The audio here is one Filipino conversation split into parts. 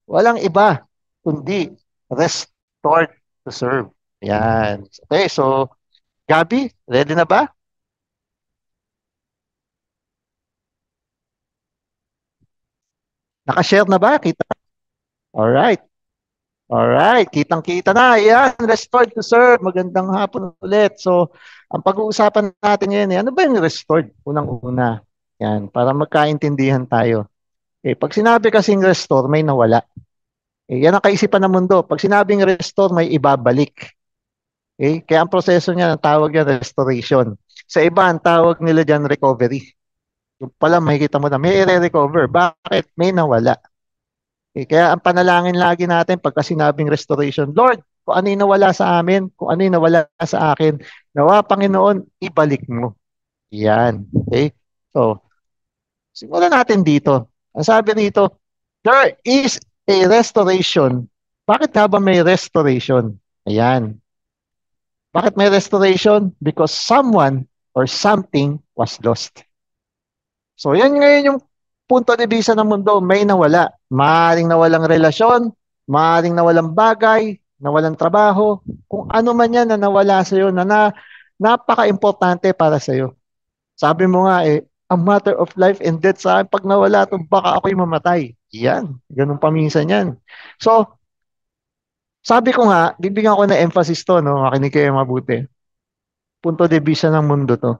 Walang iba, kundi restored to serve. Yan. Okay, so, Gabi, ready na ba? Nakashare na ba? Kita? Alright. Alright, kitang-kita na. Yan, restored to serve. Magandang hapon ulit. So, ang pag-uusapan natin ngayon, ano ba yung restored? Unang-una. Yan, para magkaintindihan tayo. Pag sinabi kasing restore, may nawala. Yan ang kaisipan ng mundo. Pag sinabing restore, may ibabalik. Kaya ang proseso niya, ang tawag niya restoration. Sa iba, ang tawag nila dyan recovery. Yung pala, makikita mo na may i-recover. Bakit? May nawala. Kaya ang panalangin lagi natin pagka sinabing restoration, Lord, kung ano yung nawala sa amin, kung ano yung nawala sa akin, nawa Panginoon, ibalik mo. Yan. Okay? So, simulan natin dito. Ang sabi dito, there is a restoration. Bakit nga ba may restoration? Ayan. Bakit may restoration? Because someone or something was lost. So, yan ngayon yung punto de vista ng mundo. May nawala. Maaring nawalang relasyon, maaring nawalang bagay, nawalang trabaho. Kung ano man yan na nawala sa'yo, napaka-importante para sa'yo. Sabi mo nga a matter of life and death sa akin. Pag nawala to, baka ako'y mamatay. Yan. Ganun paminsan yan. So, sabi ko nga, bibigyan ko na emphasis to, no? Makinig kayo mabuti. Punto de vista ng mundo to.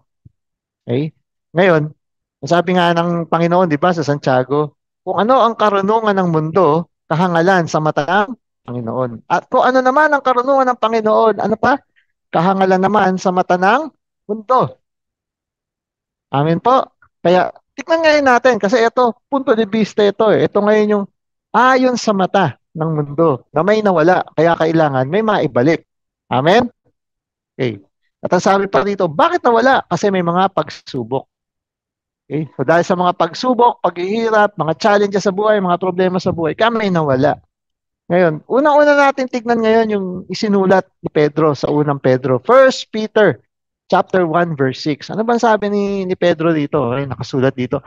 Okay? Ngayon, sabi nga ng Panginoon, di ba, sa Santiago, kung ano ang karunungan ng mundo, kahangalan sa mata ng Panginoon. At kung ano naman ang karunungan ng Panginoon, ano pa? Kahangalan naman sa mata ng mundo. Amen po. Kaya, tignan ngayon natin, kasi ito, punto de vista ito. Ito ngayon yung ayon sa mata ng mundo na may nawala, kaya kailangan may maibalik. Amen? Okay. At ang sabi pa dito, bakit nawala? Kasi may mga pagsubok. Okay? So dahil sa mga pagsubok, paghihirap, mga challenges sa buhay, mga problema sa buhay, kaya may nawala. Ngayon, unang-una natin tignan ngayon yung isinulat ni Pedro sa unang Pedro. First Peter chapter 1 verse 6. Ano ba sabi ni Pedro dito? Ay, nakasulat dito.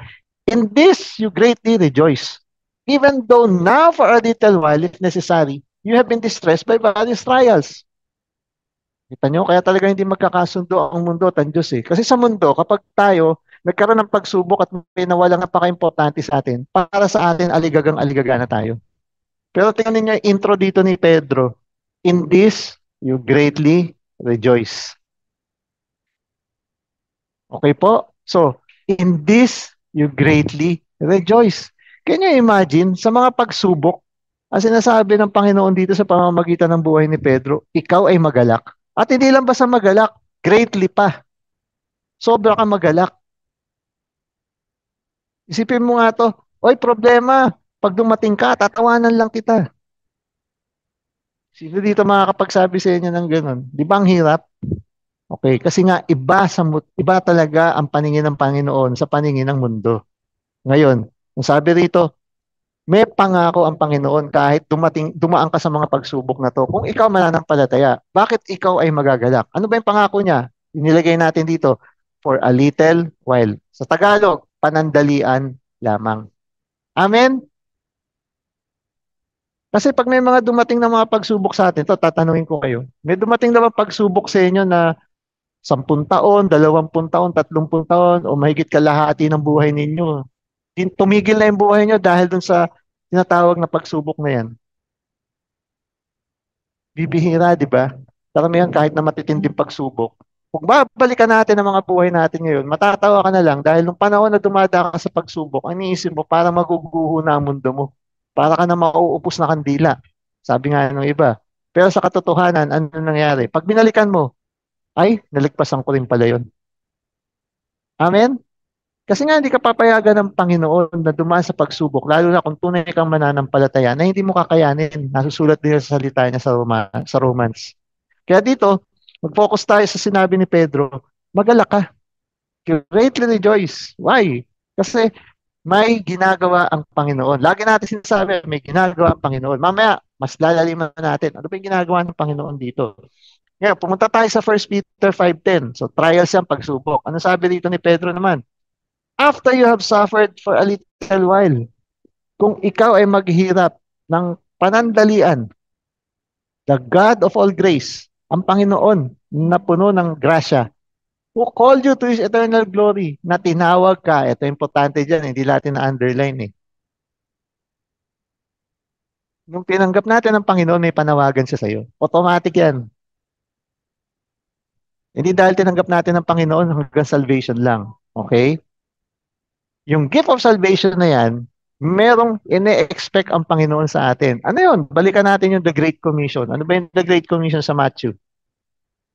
In this you greatly rejoice, even though now for a little while, if necessary, you have been distressed by various trials. Kita nyo? Kaya talaga hindi magkakasundo ang mundo at ang Diyos eh. Kasi sa mundo, kapag tayo nagkaroon ng pagsubok at may nawalang napaka-importante sa atin, para sa atin, aligagang-aligaga na tayo. Pero tingnan niyo yung intro dito ni Pedro. In this, you greatly rejoice. Okay po? So, in this, you greatly rejoice. Can you imagine, sa mga pagsubok, ang sinasabi ng Panginoon dito sa pamamagitan ng buhay ni Pedro, ikaw ay magalak. At hindi lang basta magalak, greatly pa. Sobra ka magalak. Isipin mo nga to, oy problema, pag dumating ka, tatawanan lang kita. Sino dito makakapagsabi sa inyo ng ganun? Di ba ang hirap? Okay, kasi nga iba talaga ang paningin ng Panginoon sa paningin ng mundo. Ngayon, ang sabi rito, may pangako ang Panginoon kahit dumaan ka sa mga pagsubok na to. Kung ikaw mananampalataya, bakit ikaw ay magagalak? Ano ba yung pangako niya? Inilagay natin dito, for a little while. Sa Tagalog, panandalian lamang. Amen? Kasi pag may mga dumating na mga pagsubok sa atin, to tatanungin ko kayo, may dumating na ba pagsubok sa inyo na 10 taon, 20 taon, 30 taon, o mahigit kalahati ng buhay ninyo? Tumigil na yung buhay nyo dahil dun sa tinatawag na pagsubok na yan. Bibihira, di ba? Karamihan kahit na matitinding pagsubok. Kung babalikan natin ang mga buhay natin ngayon, matatawa ka na lang dahil nung panahon na dumada ka sa pagsubok, ang iniisip mo, parang maguguho na ang mundo mo. Para ka na mauupos na kandila. Sabi nga ng iba. Pero sa katotohanan, ano nangyari? Pag binalikan mo, ay, naligpasan ko rin pala yun. Amen? Kasi nga hindi ka papayagan ng Panginoon na dumaan sa pagsubok, lalo na kung tunay kang mananampalataya na hindi mo kakayanin. Nasusulat din sa salita niya sa Romans. Kaya dito, mag-focus tayo sa sinabi ni Pedro, magalak ka. Greatly rejoice. Why? Kasi may ginagawa ang Panginoon. Lagi natin sinasabi, may ginagawa ang Panginoon. Mamaya, mas lalaliman natin. Ano ba yung ginagawa ng Panginoon dito? Ngayon, pumunta tayo sa 1 Peter 5:10. So, trials yan, pagsubok. Ano sabi dito ni Pedro naman? After you have suffered for a little while, kung ikaw ay maghihirap ng panandalian, the God of all grace, ang Panginoon na puno ng grasya, who called you to His eternal glory, na tinawag ka. Ito importante dyan, hindi natin na-underline eh. Nung tinanggap natin ng Panginoon, may panawagan siya sa'yo. Automatic yan. Hindi dahil tinanggap natin ng Panginoon hanggang salvation lang. Okay? Yung gift of salvation na yan, merong ine-expect ang Panginoon sa atin. Ano yun? Balikan natin yung The Great Commission. Ano ba yung The Great Commission sa Matthew?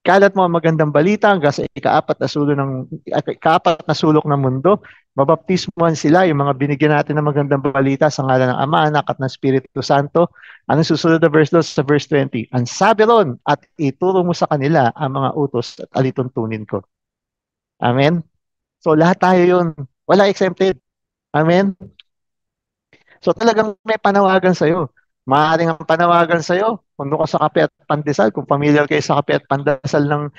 Kalat mo ang magandang balita hanggang sa ikaapat na sulok ng mundo. Mabaptismuhan sila, yung mga binigyan natin ng magandang balita sa ngalan ng Ama, Anak at ng Espiritu Santo. Anong susunod na verse doon sa verse 20? Ang sabi ron, at ituro mo sa kanila ang mga utos at alituntunin ko. Amen? So lahat tayo yun. Wala exempted. Amen? So talagang may panawagan sa'yo. Maaaring ang panawagan sa'yo, kung doon ka sa kape at pandesal, kung familiar kayo sa kape at pandesal ng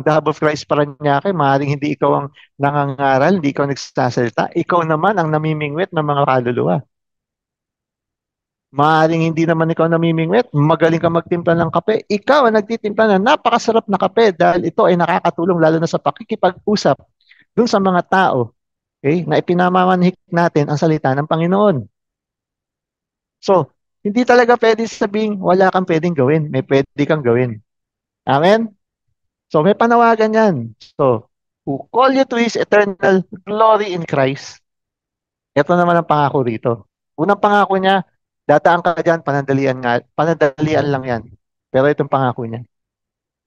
The Hub of Christ Parañaque, maaaring hindi ikaw ang nangangaral, hindi ikaw nagsasalita, ikaw naman ang namimingwit ng mga kaluluwa. Maaaring hindi naman ikaw namimingwit, magaling ka magtimpla ng kape, ikaw ang nagtitimpla ng napakasarap na kape dahil ito ay nakakatulong lalo na sa pakikipag-usap dun sa mga tao, okay, na ipinamamanhik natin ang salita ng Panginoon. So, hindi talaga pwede sabing wala kang pwedeng gawin. May pwede kang gawin. Amen? So, may panawagan yan. So, who call you to His eternal glory in Christ. Ito naman ang pangako rito. Unang pangako niya, dataan ka dyan, panandalian lang yan. Pero itong pangako niya.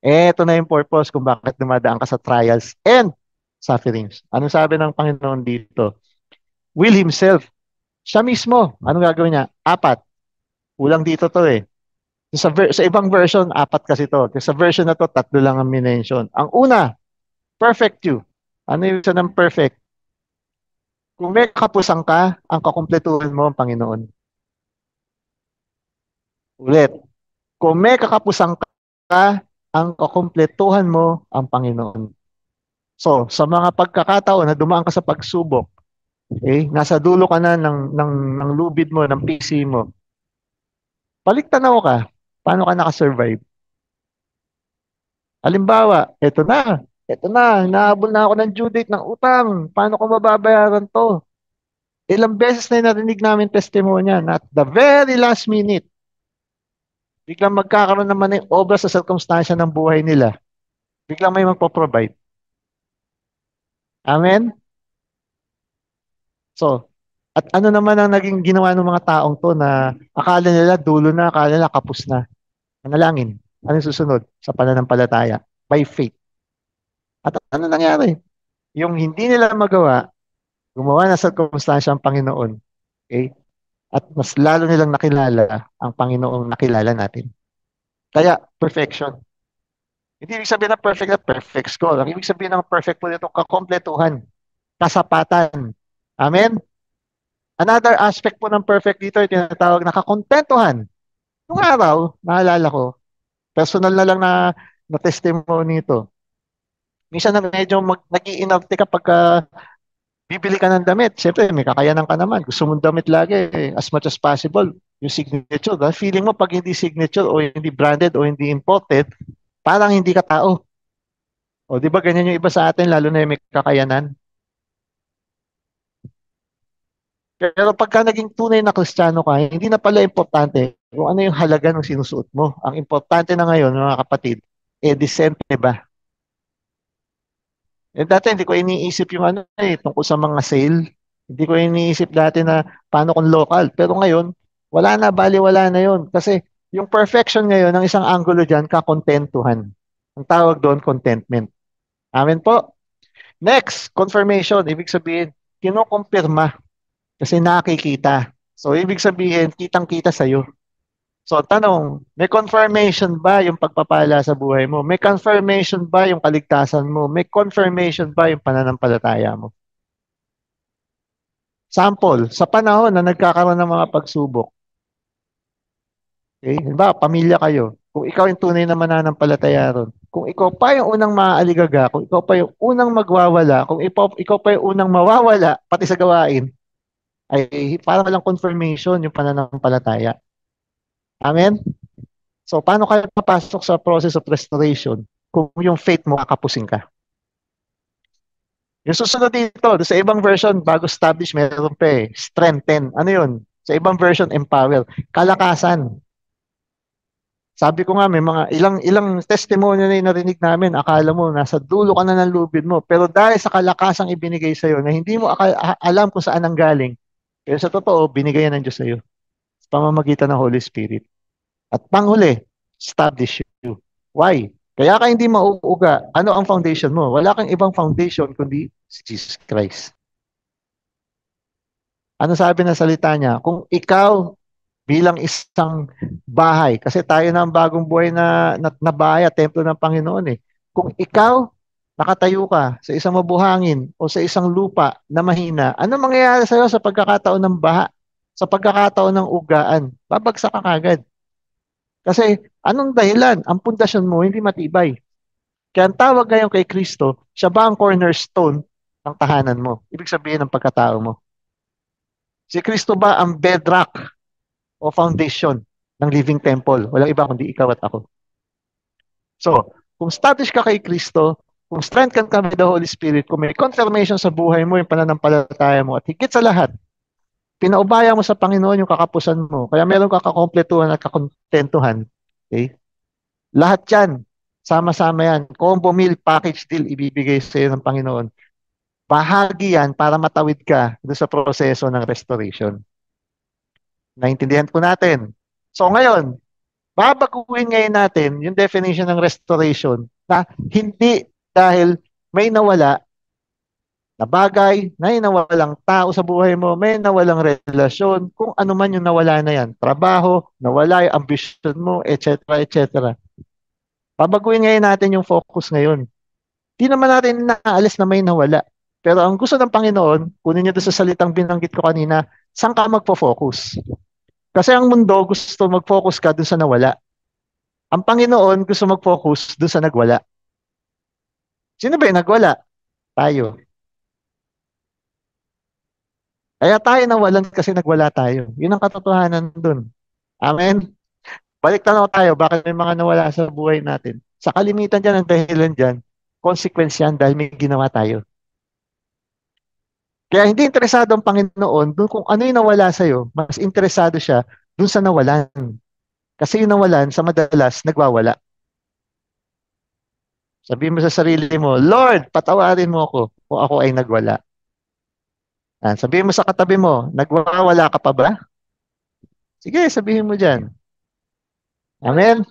Ito na yung purpose kung bakit dumadaan ka sa trials and sufferings. Anong sabi ng Panginoon dito? Will Himself. Siya mismo. Anong gagawin niya? 4. Kulang dito to eh. Sa ibang version, 4 kasi to. Sa version na to, 3 lang ang minention. Ang una, perfect you. Ano yung isa ng perfect? Kung may kapusan ka, ang kakumpletuhan mo ang Panginoon. Ulit. Kung may kakapusan ka, ang kakumpletuhan mo ang Panginoon. So, sa mga pagkakataon na dumaan ka sa pagsubok, okay, nasa dulo ka na ng lubid mo, ng PC mo, balik tanaw ka, paano ka nakasurvive? Halimbawa, ito na, nahabol na ako ng due date ng utang, paano ko mababayaran to? Ilang beses na narinig namin testimonya na at the very last minute, biglang magkakaroon naman ng obra sa sirkumstansya ng buhay nila. Biglang may magpo-provide. Amen? So, at ano naman ang naging ginawa ng mga taong to na akala nila dulo na, akala nila kapos na. Manalangin. Ano susunod sa pananampalataya? By faith. At ano nangyari? Yung hindi nila magawa, gumawa na sa sirkumstansya ang Panginoon. Okay? At mas lalo nilang nakilala ang Panginoong nakilala natin. Kaya, perfection. Hindi ibig sabihin na perfect score. Ang ibig sabihin ng perfect po dito, kakompletuhan, kasapatan. Amen? Another aspect po ng perfect dito ay tinatawag na kakontentuhan. Nung araw, naalala ko, personal na lang na testimony ito. Minsan na medyo nag-iinarte kapag bibili ka ng damit. Siyempre, may kakayanan ka naman. Gusto mong damit lagi, as much as possible, yung signature. Feeling mo pag hindi signature o hindi branded o hindi imported, parang hindi ka tao. O di ba ganyan yung iba sa atin, lalo na yung may kakayanan. Pero pagka naging tunay na Kristiyano ka, hindi na pala importante kung ano yung halaga ng sinusuot mo. Ang importante na ngayon, mga kapatid, decente ba? Dati hindi ko iniisip yung tungkol sa mga sale. Hindi ko iniisip dati na paano kung local. Pero ngayon, wala na, wala na yun. Kasi yung perfection ngayon, ng isang angulo dyan, kakontentuhan. Ang tawag doon, contentment. Amen po. Next, confirmation. Ibig sabihin, kinukumpirma. Kasi nakikita. So, ibig sabihin, kitang-kita sa'yo. So, tanong, may confirmation ba yung pagpapala sa buhay mo? May confirmation ba yung kaligtasan mo? May confirmation ba yung pananampalataya mo? Sample, sa panahon na nagkakaroon ng mga pagsubok, okay? Diba, pamilya kayo. Kung ikaw yung tunay na mananampalataya ron, kung ikaw pa yung unang maaaligaga, kung ikaw pa yung unang magwawala, kung ikaw pa yung unang mawawala, pati sa gawain, ay parang walang confirmation yung pananampalataya. Amen? So, paano ka papasok sa process of restoration kung yung faith mo kakapusing ka? Yung susunod dito, sa ibang version, bago establish, meron pa eh. Strengthen. Ano yun? Sa ibang version, empower. Kalakasan. Sabi ko nga, may mga ilang testimony na yung narinig namin. Akala mo, nasa dulo ka na ng lubid mo. Pero dahil sa kalakasang ibinigay sa'yo, na hindi mo alam kung saan ang galing, pero sa totoo, binigay yan ng Diyos sa'yo. Sa pamamagitan ng Holy Spirit. At panghuli, establish you. Why? Kaya ka hindi mauuga. Ano ang foundation mo? Wala kang ibang foundation kundi si Jesus Christ. Ano sabi ng salita niya? Kung ikaw bilang isang bahay, kasi tayo na ang bagong buhay na bahay at templo ng Panginoon eh. Kung ikaw nakatayo ka sa isang mabuhangin o sa isang lupa na mahina, ano mangyayari sa iyo sa pagkakataon ng baha? Sa pagkakataon ng ugaan? Babagsak ka kagad. Kasi anong dahilan? Ang pundasyon mo hindi matibay. Kaya ang tawag ngayon kay Kristo, siya ba ang cornerstone ng tahanan mo? Ibig sabihin ng pagkatao mo. Si Kristo ba ang bedrock o foundation ng living temple? Walang iba kundi ikaw at ako. So, kung established ka kay Kristo, kung strengthened ka by the Holy Spirit, kung may confirmation sa buhay mo, yung pananampalataya mo, at higit sa lahat, pinaubaya mo sa Panginoon yung kakapusan mo, kaya meron ka kakompletuhan at kakontentuhan. Okay? Lahat yan, sama-sama yan. Combo meal, package deal, ibibigay sa iyo ng Panginoon. Bahagi yan para matawid ka doon sa proseso ng restoration. Naintindihan po natin. So ngayon, babaguhin ngayon natin yung definition ng restoration na hindi dahil may nawala na bagay, may nawalang tao sa buhay mo, may nawalang relasyon, kung ano man yung nawala na yan, trabaho, nawala yung ambition mo, etc., etc. Babaguhin ngayon natin yung focus ngayon. Di naman natin naalis na may nawala. Pero ang gusto ng Panginoon, kunin niyo doon sa salitang binanggit ko kanina, saan ka magpo-focus? Kasi ang mundo gusto mag-focus ka doon sa nawala. Ang Panginoon gusto mag-focus doon sa nagwala. Sino ba yung nagwala? Tayo. Kaya tayo nawalan kasi nagwala tayo. Yun ang katotohanan doon. Amen? Balik tanaw tayo, bakit may mga nawala sa buhay natin? Sa kalimitan dyan, ang dahilan dyan, consequence yan dahil may ginawa tayo. Kaya hindi interesado ang Panginoon doon kung ano yung nawala sa'yo, mas interesado siya doon sa nawalan. Kasi yung nawalan, sa madalas, nagwawala. Sabihin mo sa sarili mo, Lord, patawarin mo ako kung ako ay nagwala. Sabihin mo sa katabi mo, nagwawala ka pa ba? Sige, sabihin mo dyan. Amen?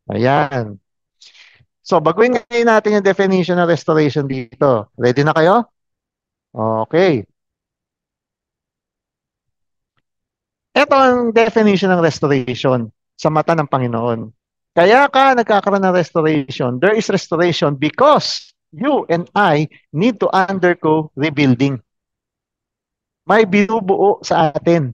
Ayan. So, baguhin ngayon natin yung definition ng restoration dito. Ready na kayo? Okay. Ito ang definition ng restoration sa mata ng Panginoon. Kaya ka nagkakaroon ng restoration. There is restoration because you and I need to undergo rebuilding. May binubuo sa atin.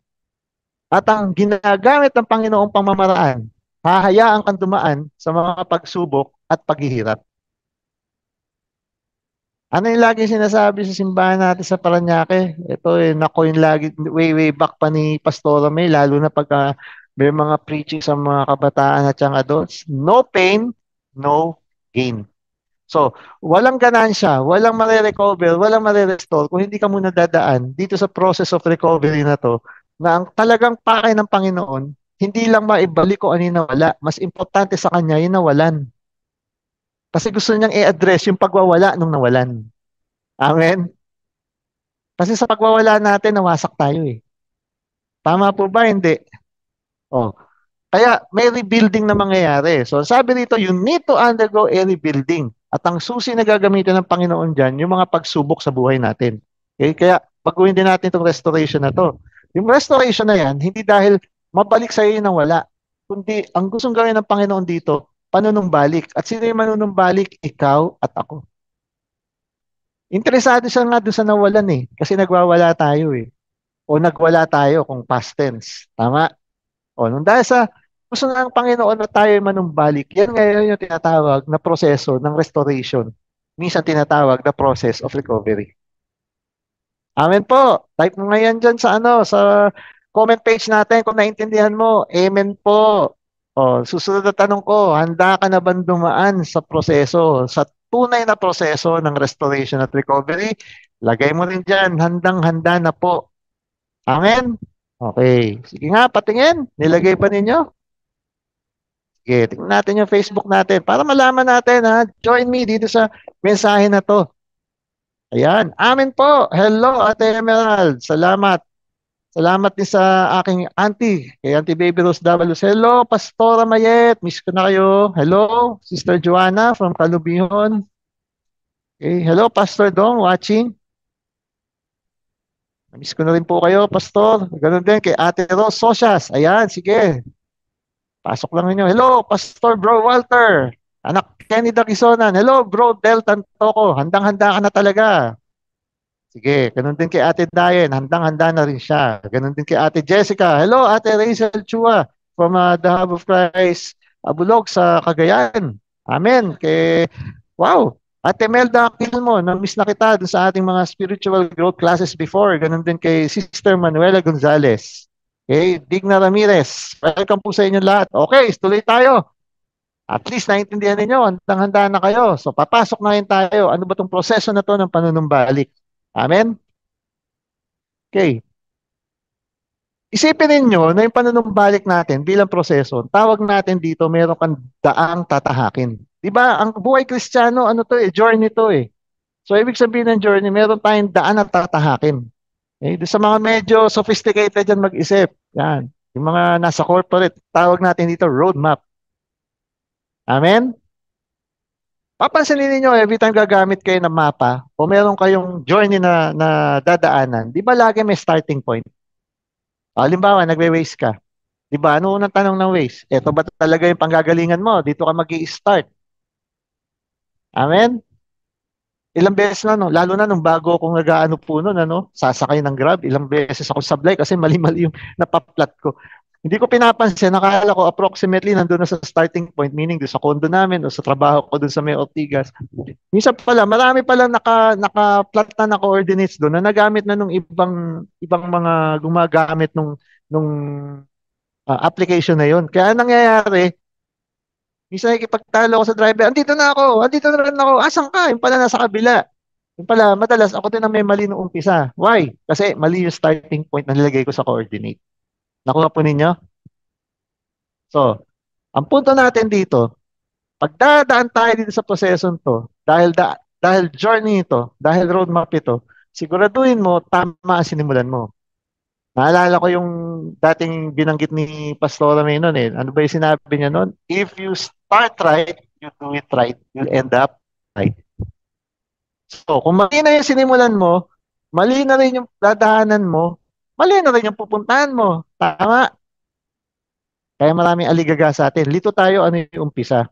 At ang ginagamit ng Panginoong pamamaraan, hahayaan kang dumaan sa mga pagsubok at paghihirap. Ano yung lagi sinasabi sa simbahan natin sa Parañaque? Ito na-coin lagi, way back pa ni Pastora May, lalo na pagka may mga preaching sa mga kabataan at young adults. No pain, no gain. So, walang ganansya, walang mare-recover, walang mare-restore kung hindi ka muna dadaan dito sa process of recovery na to, na ang talagang pakay ng Panginoon, hindi lang maibalik kung ano yung nawala. Mas importante sa kanya yung nawalan. Kasi gusto niyang i-address yung pagwawala nung nawalan. Amen? Kasi sa pagwawala natin, nawasak tayo eh. Tama po ba? Hindi. Oh. Kaya may rebuilding na mangyayari. So sabi dito, you need to undergo a rebuilding. At ang susi na gagamitin ng Panginoon dyan, yung mga pagsubok sa buhay natin. Okay? Kaya baguhin din natin itong restoration na to. Yung restoration na yan, hindi dahil mabalik sa iyo yung nawala, kundi ang gustong gawin ng Panginoon dito, panunumbalik. At sino yung manunumbalik? Ikaw at ako. Interesado siya nga doon sa nawalan eh. Kasi nagwawala tayo eh. O nagwala tayo kung past tense. Tama? O nung dahil sa gusto ng Panginoon na tayo ay manumbalik, yan ngayon yung tinatawag na proseso ng restoration. Minsan tinatawag na process of recovery. Amen po. Type mo ngayon dyan sa comment page natin kung naintindihan mo. Amen po. O, susunod na tanong ko, handa ka na bang dumaan sa proseso, sa tunay na proseso ng restoration at recovery? Lagay mo rin dyan, handang-handa na po. Amen? Okay. Sige nga, patingin. Nilagay ba ninyo? Sige, tingnan natin yung Facebook natin para malaman natin ha. Join me dito sa mensahe na to. Ayan. Amen po. Hello, Ate Emerald. Salamat. Salamat din sa aking auntie, kay Auntie Baby Rose Davalos. Hello, Pastora Mayet. Miss ko na kayo. Hello, Sister Joanna from Calubihon. Okay. Hello, Pastor Dong, watching. Miss ko na rin po kayo, Pastor. Ganun din kay Ate Rose Socias. Ayan, sige. Pasok lang ninyo. Hello, Pastor Bro Walter. Anak Kenny Dagisonan. Hello, Bro Del Tantoko. Handang-handa ka na talaga. Sige, ganun din kay Ate Dayen. Handang-handa na rin siya. Ganun din kay Ate Jessica. Hello, Ate Rachel Chua from The Hub of Christ, Abulog sa Cagayan. Amen. Wow. Ate Melda Aquilmo, na-miss na kita dun sa ating mga spiritual growth classes before. Ganun din kay Sister Manuela Gonzalez. Okay, Digna Ramirez. Welcome po sa inyo lahat. Okay, tuloy tayo. At least naintindihan ninyo, handang-handa na kayo. So papasok na rin tayo. Ano ba itong proseso na to ng panunumbalik? Amen? Okay. Isipin ninyo na yung panunumbalik natin bilang proseso, tawag natin dito, meron kang daang tatahakin. Di ba? Ang buhay Kristiyano, ano to eh, journey to eh. So ibig sabihin ng journey, meron tayong daan na tatahakin. Eh, doon sa mga medyo sophisticated dyan mag-isip, yan. Yung mga nasa corporate, tawag natin dito roadmap. Amen? Papansinin niyo every time gagamit kayo ng mapa o meron kayong journey na dadaanan, di ba lagi may starting point? Halimbawa, nagwe-waste ka. Di ba? Ano unang tanong ng waste? Ito ba talaga yung panggagalingan mo? Dito ka mag-i-start. Amen? Ilang beses na, no? Lalo na nung bago akong nag-aano po nun, ano? Sasakay ng Grab, ilang beses ako sablay kasi mali-mali yung napaplat ko. Hindi ko pinapansin, nakala ko approximately nandun na sa starting point, meaning doon sa condo namin o sa trabaho ko doon sa May Ortigas. Minsan pala, marami pala naka-plot na coordinates doon na nagamit na nung ibang mga gumagamit nung application na yon. Kaya nangyayari, minsan nakikipagtalo ako sa driver, andito na rin ako, asan ka? Yung pala nasa kabila. Yung pala, madalas ako din ang may mali nung umpisa. Why? Kasi mali yung starting point na nilagay ko sa coordinate. Nakuha po ninyo? So, ang punto natin dito, pagdadaan tayo dito sa prosesong to, dahil journey ito, dahil roadmap ito, siguraduhin mo tama ang sinimulan mo. Naalala ko yung dating binanggit ni Pastora May noon eh. Ano ba yung sinabi niya noon? If you start right, you do it right, you'll end up right. So, kung mali na yung sinimulan mo, mali na rin yung dadaanan mo, mali na rin yung pupuntahan mo. Tama? Kaya maraming aligaga sa atin. Lito tayo ano yung umpisa.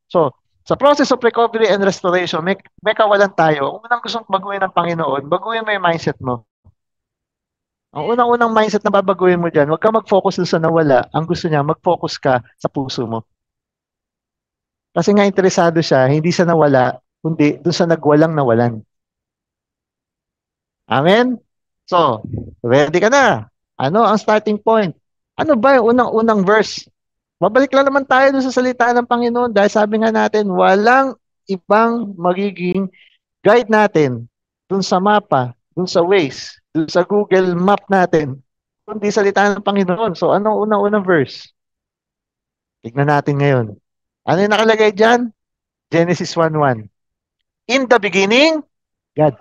So, sa process of recovery and restoration, may kawalan tayo. Kung unang gustong baguhin ng Panginoon, baguhin mo yung mindset mo. Ang unang-unang mindset na babaguhin mo dyan, huwag ka mag-focus dun sa nawala. Ang gusto niya, mag-focus ka sa puso mo. Kasi nga interesado siya, hindi sa nawala, kundi dun sa nagwalang nawalan. Amen? So, ready ka na? Ano ang starting point? Ano ba yung unang-unang verse? Mabalik lang naman tayo dun sa salita ng Panginoon dahil sabi nga natin, walang ibang magiging guide natin dun sa mapa, dun sa Waze, dun sa Google Map natin, kundi salita ng Panginoon. So, anong unang-unang verse? Tignan natin ngayon. Ano yung nakalagay dyan? Genesis 1:1. In the beginning, God.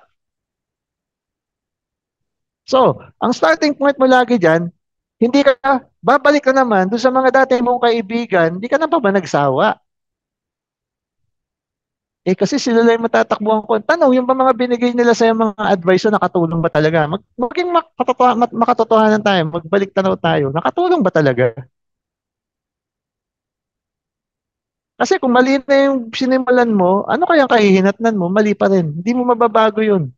So, ang starting point mo lagi dyan, hindi ka, babalik ka naman doon sa mga dati mong kaibigan, hindi ka na pa ba nagsawa? Eh kasi sila lang yung matatakbuhan ko. Tanong, yung ba mga binigay nila sa mga advice na nakatulong ba talaga? Maging makatotohanan tayo, magbalik tanaw tayo. Nakatulong ba talaga? Kasi kung mali na yung sinimulan mo, ano kayang kahihinatnan mo? Mali pa rin. Hindi mo mababago yun.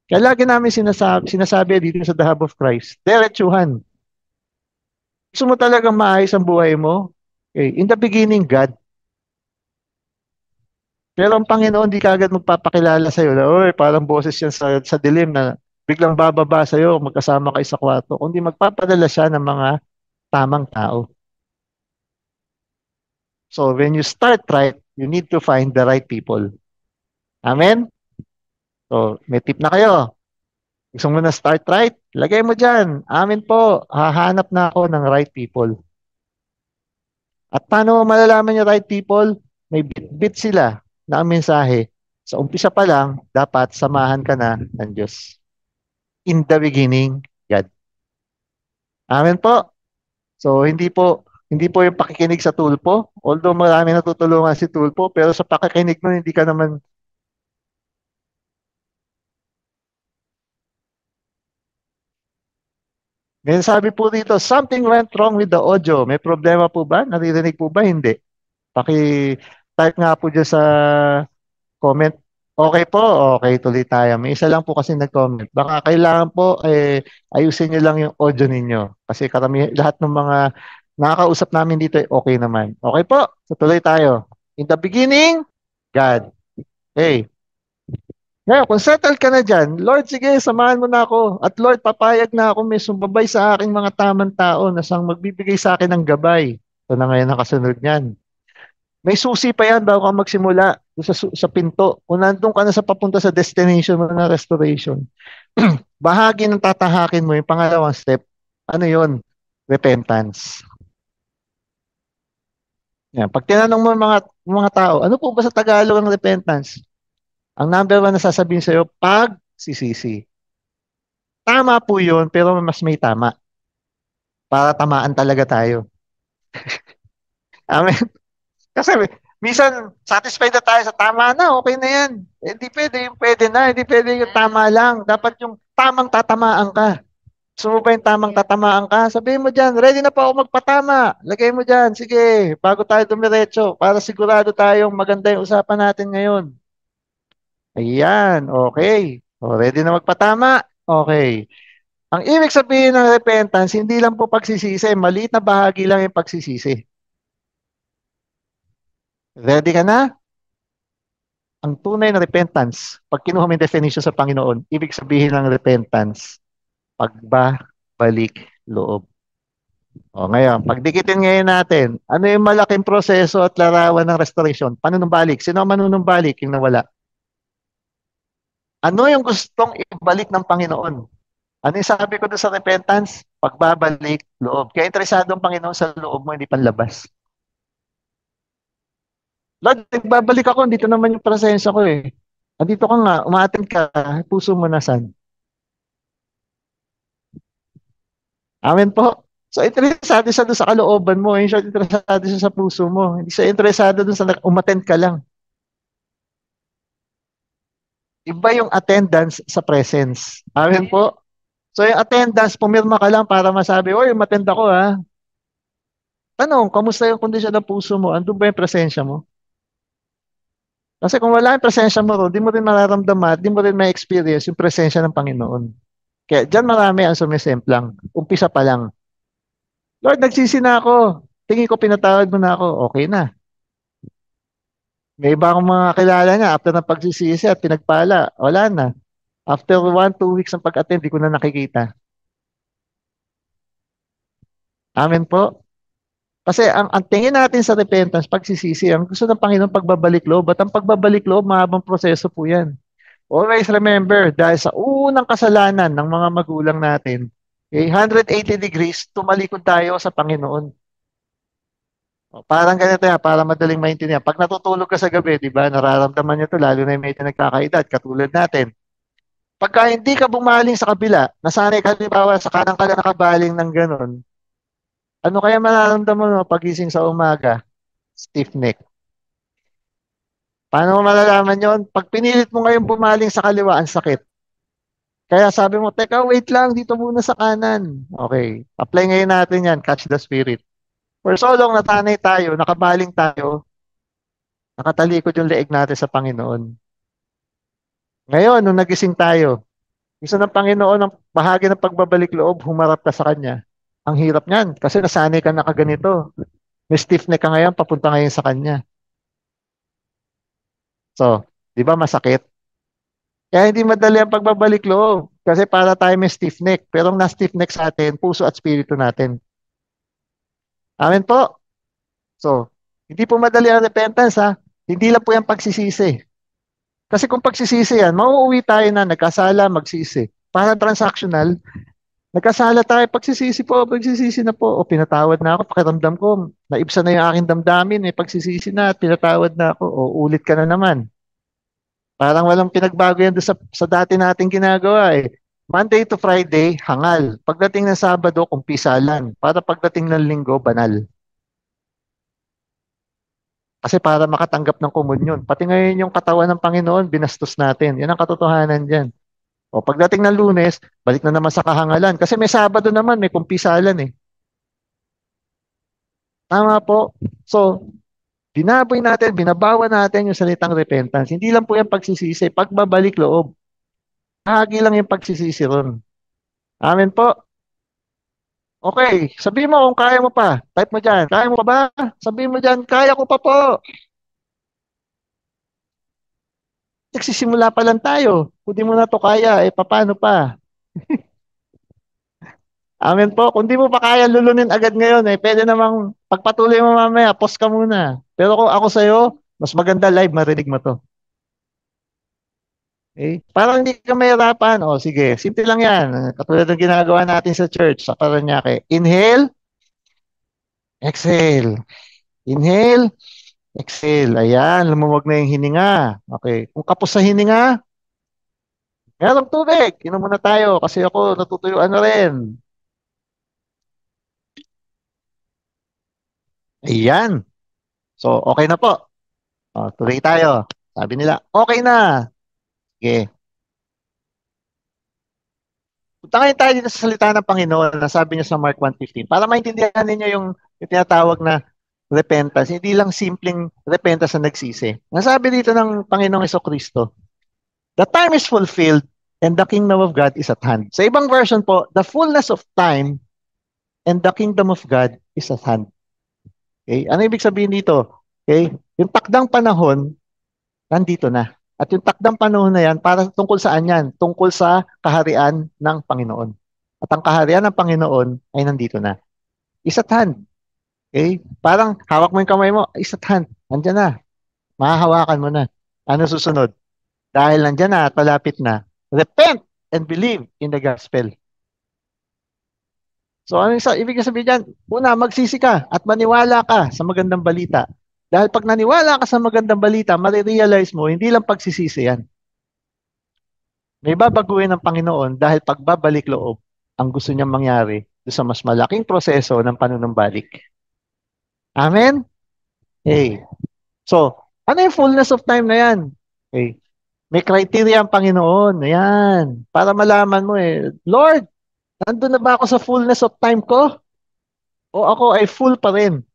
Kaya lagi namin sinasabi dito sa The Hub of Christ, diretsuhan. Gusto mo talagang maayos ang buhay mo? Okay. In the beginning, God. Pero ang Panginoon di kaagad magpapakilala sa'yo na, oy, parang boses yan sa dilim na biglang bababa sa'yo, magkasama kayo sa kwarto, kundi magpapadala siya ng mga tamang tao. So when you start right, you need to find the right people. Amen? So may tip na kayo. Gusto mo na start right? Lagay mo dyan. Amen po. Hahanap na ako ng right people. At paano mo malalaman yung right people? May bit-bit sila na ang mensahe. Sa umpisa pa lang, dapat samahan ka na ng Diyos. In the beginning, God. Amen po. So hindi po yung pakikinig sa tulpo. Although marami natutulungan si tulpo, pero sa pakikinig mo hindi ka naman. May sabi po dito, something went wrong with the audio. May problema po ba? Naririnig po ba? Hindi. Paki-type nga po dyan sa comment. Okay po, okay, tuloy tayo. May isa lang po kasi nag-comment. Baka kailangan po ayusin niyo lang yung audio ninyo. Kasi lahat ng mga nakakausap namin dito okay naman. Okay po, so tuloy tayo. In the beginning, God. Hey, ngayon, kung settle ka na dyan, Lord, sige, samahan mo na ako. At Lord, papayag na ako may sumbabay sa aking mga tamang tao na siyang magbibigay sa akin ng gabay. Ito na ngayon ang kasunod niyan. May susi pa yan bago ka magsimula doon sa pinto. Kung nandun ka na sa papunta sa destination mo na restoration, bahagi ng tatahakin mo, yung pangalawang step, ano yon? Repentance. Yan. Pag tinanong mo mga tao, ano po ba sa Tagalog ang repentance? Ang number one na sasabihin sa'yo, pagsisisi. Tama po yun, pero mas may tama. Para tamaan talaga tayo. Amen. Kasi minsan, satisfied na tayo sa tama na, okay na yan. Hindi pwede yung pwede na, hindi pwede yung tama lang. Dapat yung tamang tatamaan ka. Gusto mo ba yung tamang tatamaan ka? Sabihin mo dyan, ready na pa ako magpatama. Lagay mo dyan, sige, bago tayo dumiretso, para sigurado tayong maganda yung usapan natin ngayon. Ayan, okay. O, ready na magpatama? Okay. Ang ibig sabihin ng repentance, hindi lang po pagsisisi, maliit na bahagi lang yung pagsisisi. Ready ka na? Ang tunay na repentance, pag kinuha mo yung definition sa Panginoon, ibig sabihin ng repentance, pagbabalik loob. O ngayon, pagdikitin ngayon natin, ano yung malaking proseso at larawan ng restoration? Panunumbalik. Sino ang manunumbalik? Yung nawala. Ano yung gustong ibalik ng Panginoon? Ano yung sabi ko doon sa repentance? Pagbabalik loob. Kaya interesado ang Panginoon sa loob mo, hindi panlabas. Lord, nagbabalik ako, dito naman yung presensya ko eh. Andito ka nga, umaattend ka, puso mo nasan? Amen po. So, interesado siya doon sa kalooban mo, hindi siya interesado siya sa puso mo. Hindi siya interesado doon sa umattend ka lang. Iba yung attendance sa presence. Amen po. So, yung attendance, pumirma ka lang para masabi, oy, umattend ako ha. Tanong, kamusta yung kondisyon ng puso mo? Andun ba yung presensya mo? Kasi kung wala yung presensya mo ro, di mo rin mararamdaman, di mo rin ma-experience yung presensya ng Panginoon. Kaya dyan marami ang sumisemplang. Umpisa pa lang. Lord, nagsisi na ako. Tingin ko pinatawad mo na ako. Okay na. May iba akong mga kilala niya after ng pagsisisi at pinagpala. Wala na. After 1, 2 weeks ng pag-attend, di ko na nakikita. Amen po. Kasi ang tingin natin sa repentance, pagsisisi, ang gusto ng Panginoon pagbabalik loob. At ang pagbabalik loob, mahabang proseso po yan. Always remember, dahil sa unang kasalanan ng mga magulang natin, 180 degrees, tumalikod tayo sa Panginoon. Parang ganito yan, para madaling maintindihan. Pag natutulog ka sa gabi, di ba, nararamdaman niyo to, lalo na yung medyo nagkakaedad, katulad natin. Pagka hindi ka bumaling sa kabila, nasanay ka, halimbawa, sa kanang ka na nakabaling ng ganun, ano kaya mararamdaman mo pagising sa umaga? Stiff neck. Paano mo malalaman yon? Pag pinilit mo ngayon bumaling sa kaliwa, ang sakit. Kaya sabi mo, teka, wait lang, dito muna sa kanan. Okay, apply ngayon natin yan, catch the spirit. For so long, natanay tayo, nakabaling tayo, nakatalikod yung leeg natin sa Panginoon. Ngayon, nung nagising tayo, gusto ng Panginoon ng bahagi ng pagbabalik loob, humarap ka sa Kanya. Ang hirap niyan, kasi nasanay ka na kaganito. May stiff neck ka ngayon, papunta ngayon sa Kanya. So, di ba masakit? Kaya hindi madali ang pagbabalik loob. Kasi para tayo may stiff neck. Pero ang na-stiff neck sa atin, puso at spirito natin. Amen po. So, hindi po madali ang repentance ha. Hindi lang po yung pagsisisi. Kasi kung pagsisisi yan, mauuwi tayo na nagkasala, magsisi. Para transactional, nagkasala tayo, pagsisisi na po. O pinatawad na ako, pakiramdam ko, naibsan na yung aking damdamin, pagsisisi na at pinatawad na ako. O ulit ka na naman. Parang walang pinagbago yan doon sa dati nating ginagawa eh. Monday to Friday, hangal. Pagdating ng Sabado, kumpisalan. Para pagdating ng Linggo, banal. Kasi para makatanggap ng komunyon. Pati ngayon yung katawan ng Panginoon, binastos natin. Yan ang katotohanan dyan. O pagdating ng Lunes, balik na naman sa kahangalan. Kasi may Sabado naman, may kumpisalan eh. Tama po. So, binaboy natin, binabawa natin yung salitang repentance. Hindi lang po yung pagsisisi, pagbabalik loob. Hagi lang yung pagsisisi ron. Amen po. Okay, sabihin mo kung kaya mo pa. Type mo dyan. Kaya mo pa ba? Sabihin mo dyan, kaya ko pa po. Nagsisimula pa lang tayo. Kung di mo na to kaya, paano pa? Amen po. Kung di mo pa kaya lulunin agad ngayon, pwede namang pagpatuloy mo mamaya, pause ka muna. Pero kung ako sa'yo, mas maganda live, marinig mo to. Okay? Parang hindi ka mahirapan. O sige, simple lang yan. Katulad ng ginagawa natin sa church, sa Paranaque. Inhale, exhale. Inhale, exhale. Ayan, lumawag na yung hininga. Okay. Kung kapos sa hininga, merong tubig. Inom muna tayo kasi ako natutuyuan na rin. Ayan. So, okay na po. O, tuloy tayo. Sabi nila, okay na. Sige. Punta ngayon tayo dito sa salita ng Panginoon na sabi niya sa Mark 1:15 para maintindihan ninyo yung tinatawag na repentance. Hindi lang simpleng repentance na nagsisi. Nasabi dito ng Panginoong Kristo, the time is fulfilled and the kingdom of God is at hand. Sa ibang version po, the fullness of time and the kingdom of God is at hand. Okay? Ano ibig sabihin dito? Okay? Yung takdang panahon, nandito na. At yung takdang panahon na yan, para tungkol saan yan? Tungkol sa kaharian ng Panginoon. At ang kaharian ng Panginoon ay nandito na. Is at hand. Okay? Parang hawak mo yung kamay mo, is at hand. Nandiyan na. Mahahawakan mo na. Ano susunod? Dahil nandiyan na at malapit na, repent and believe in the gospel. So ano yung ibig sabihin dyan? Una, magsisi ka at maniwala ka sa magandang balita. Dahil pag naniwala ka sa magandang balita, marirealize mo, hindi lang pagsisisi yan. May babaguhin ng Panginoon dahil pagbabalik loob ang gusto niyang mangyari sa mas malaking proseso ng panunumbalik. Amen? Hey. So, ano yung fullness of time na yan? Okay. May criteria ang Panginoon. Ayan. Para malaman mo Lord, nandun na ba ako sa fullness of time ko? O ako ay full pa rin?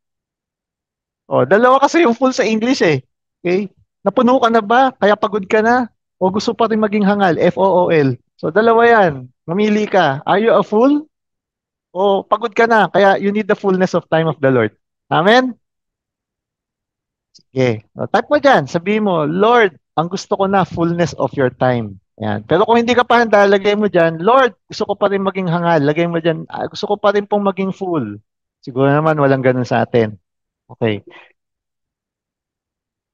O, dalawa kasi yung full sa English eh. Okay? Napuno ka na ba? Kaya pagod ka na? O gusto pa rin maging hangal? F-O-O-L. So, dalawa yan. Mamili ka. Are you a fool? O pagod ka na? Kaya you need the fullness of time of the Lord. Amen? Okay. O, type mo dyan. Sabihin mo, Lord, ang gusto ko na fullness of your time. Yan. Pero kung hindi ka pa handa, lagay mo dyan, Lord, gusto ko pa rin maging hangal. Lagay mo dyan, gusto ko pa rin pong maging full. Siguro naman walang ganun sa atin. Okay.